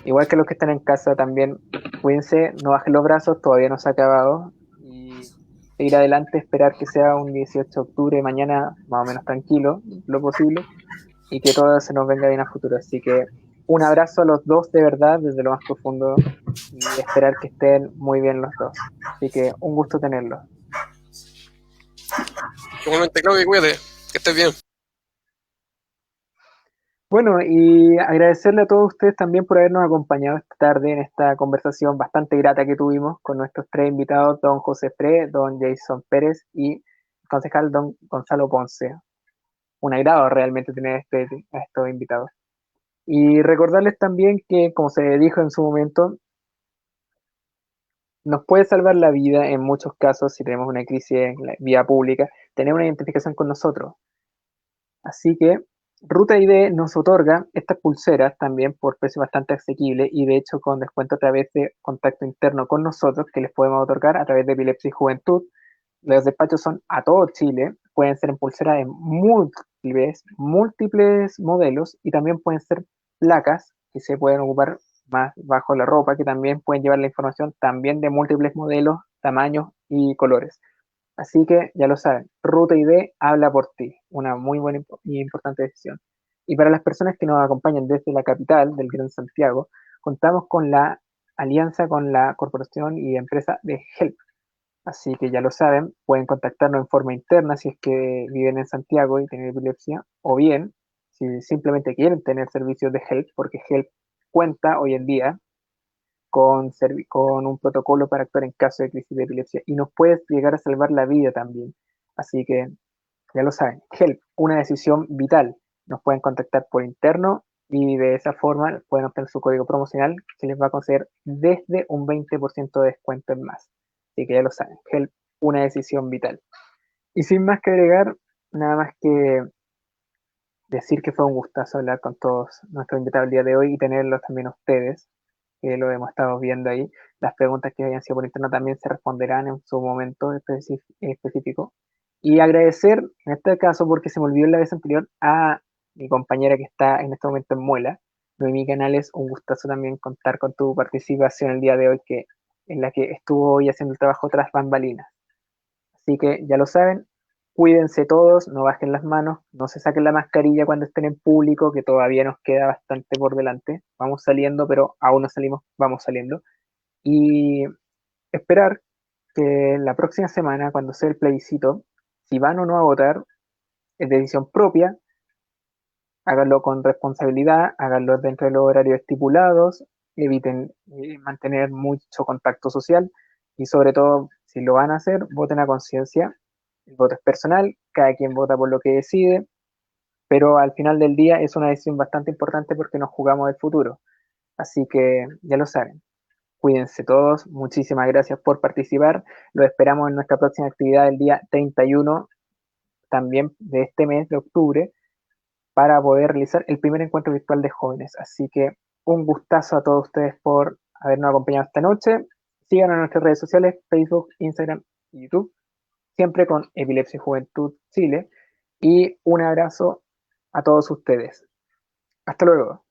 Igual que los que están en casa también, cuídense, no bajen los brazos, todavía no se ha acabado. Y seguir adelante, esperar que sea un 18 de octubre, mañana más o menos tranquilo, lo posible, y que todo se nos venga bien a futuro. Así que un abrazo a los dos de verdad, desde lo más profundo, y esperar que estén muy bien los dos. Así que un gusto tenerlos. Igualmente, Claudio, cuídate, que estés bien. Bueno, y agradecerle a todos ustedes también por habernos acompañado esta tarde en esta conversación bastante grata que tuvimos con nuestros tres invitados, don José Fre, don Jason Pérez y el concejal don Gonzalo Ponce. Un agrado realmente tener a estos invitados. Y recordarles también que, como se dijo en su momento, nos puede salvar la vida en muchos casos si tenemos una crisis en la vía pública, tener una identificación con nosotros. Así que Ruta ID nos otorga estas pulseras también por precio bastante asequible y de hecho con descuento a través de contacto interno con nosotros que les podemos otorgar a través de Epilepsia y Juventud. Los despachos son a todo Chile, pueden ser en pulseras en múltiples modelos y también pueden ser placas que se pueden ocupar más bajo la ropa, que también pueden llevar la información también de múltiples modelos, tamaños y colores. Así que ya lo saben, Ruta ID habla por ti, una muy buena y importante decisión. Y para las personas que nos acompañan desde la capital del Gran Santiago, contamos con la alianza con la corporación y empresa de Help. Así que ya lo saben, pueden contactarnos en forma interna si es que viven en Santiago y tienen epilepsia, o bien si simplemente quieren tener servicios de Help, porque Help cuenta hoy en día con un protocolo para actuar en caso de crisis de epilepsia y nos puede llegar a salvar la vida también. Así que ya lo saben, HELP, una decisión vital. Nos pueden contactar por interno y de esa forma pueden obtener su código promocional que les va a conceder desde un 20% de descuento en más. Así que ya lo saben, HELP, una decisión vital. Y sin más que agregar, nada más que decir que fue un gustazo hablar con todos nuestros invitados el día de hoy y tenerlos también a ustedes, que lo hemos estado viendo ahí. Las preguntas que hayan sido por interno también se responderán en su momento específico. Y agradecer, en este caso, porque se me olvidó la vez anterior, a mi compañera que está en este momento en Muela, Noemí Canales, un gustazo también contar con tu participación el día de hoy, que en la que estuvo hoy haciendo el trabajo tras bambalinas. Así que ya lo saben, cuídense todos, no bajen las manos, no se saquen la mascarilla cuando estén en público, que todavía nos queda bastante por delante. Vamos saliendo, pero aún no salimos, vamos saliendo. Y esperar que la próxima semana, cuando sea el plebiscito, si van o no a votar, es decisión propia, háganlo con responsabilidad, háganlo dentro de los horarios estipulados, eviten mantener mucho contacto social y sobre todo, si lo van a hacer, voten a conciencia. El voto es personal, cada quien vota por lo que decide, pero al final del día es una decisión bastante importante porque nos jugamos el futuro. Así que ya lo saben. Cuídense todos, muchísimas gracias por participar. Lo esperamos en nuestra próxima actividad el día 31 también de este mes de octubre para poder realizar el primer encuentro virtual de jóvenes. Así que un gustazo a todos ustedes por habernos acompañado esta noche. Síganos en nuestras redes sociales, Facebook, Instagram y YouTube, siempre con Epilepsia y Juventud Chile. Y un abrazo a todos ustedes. Hasta luego.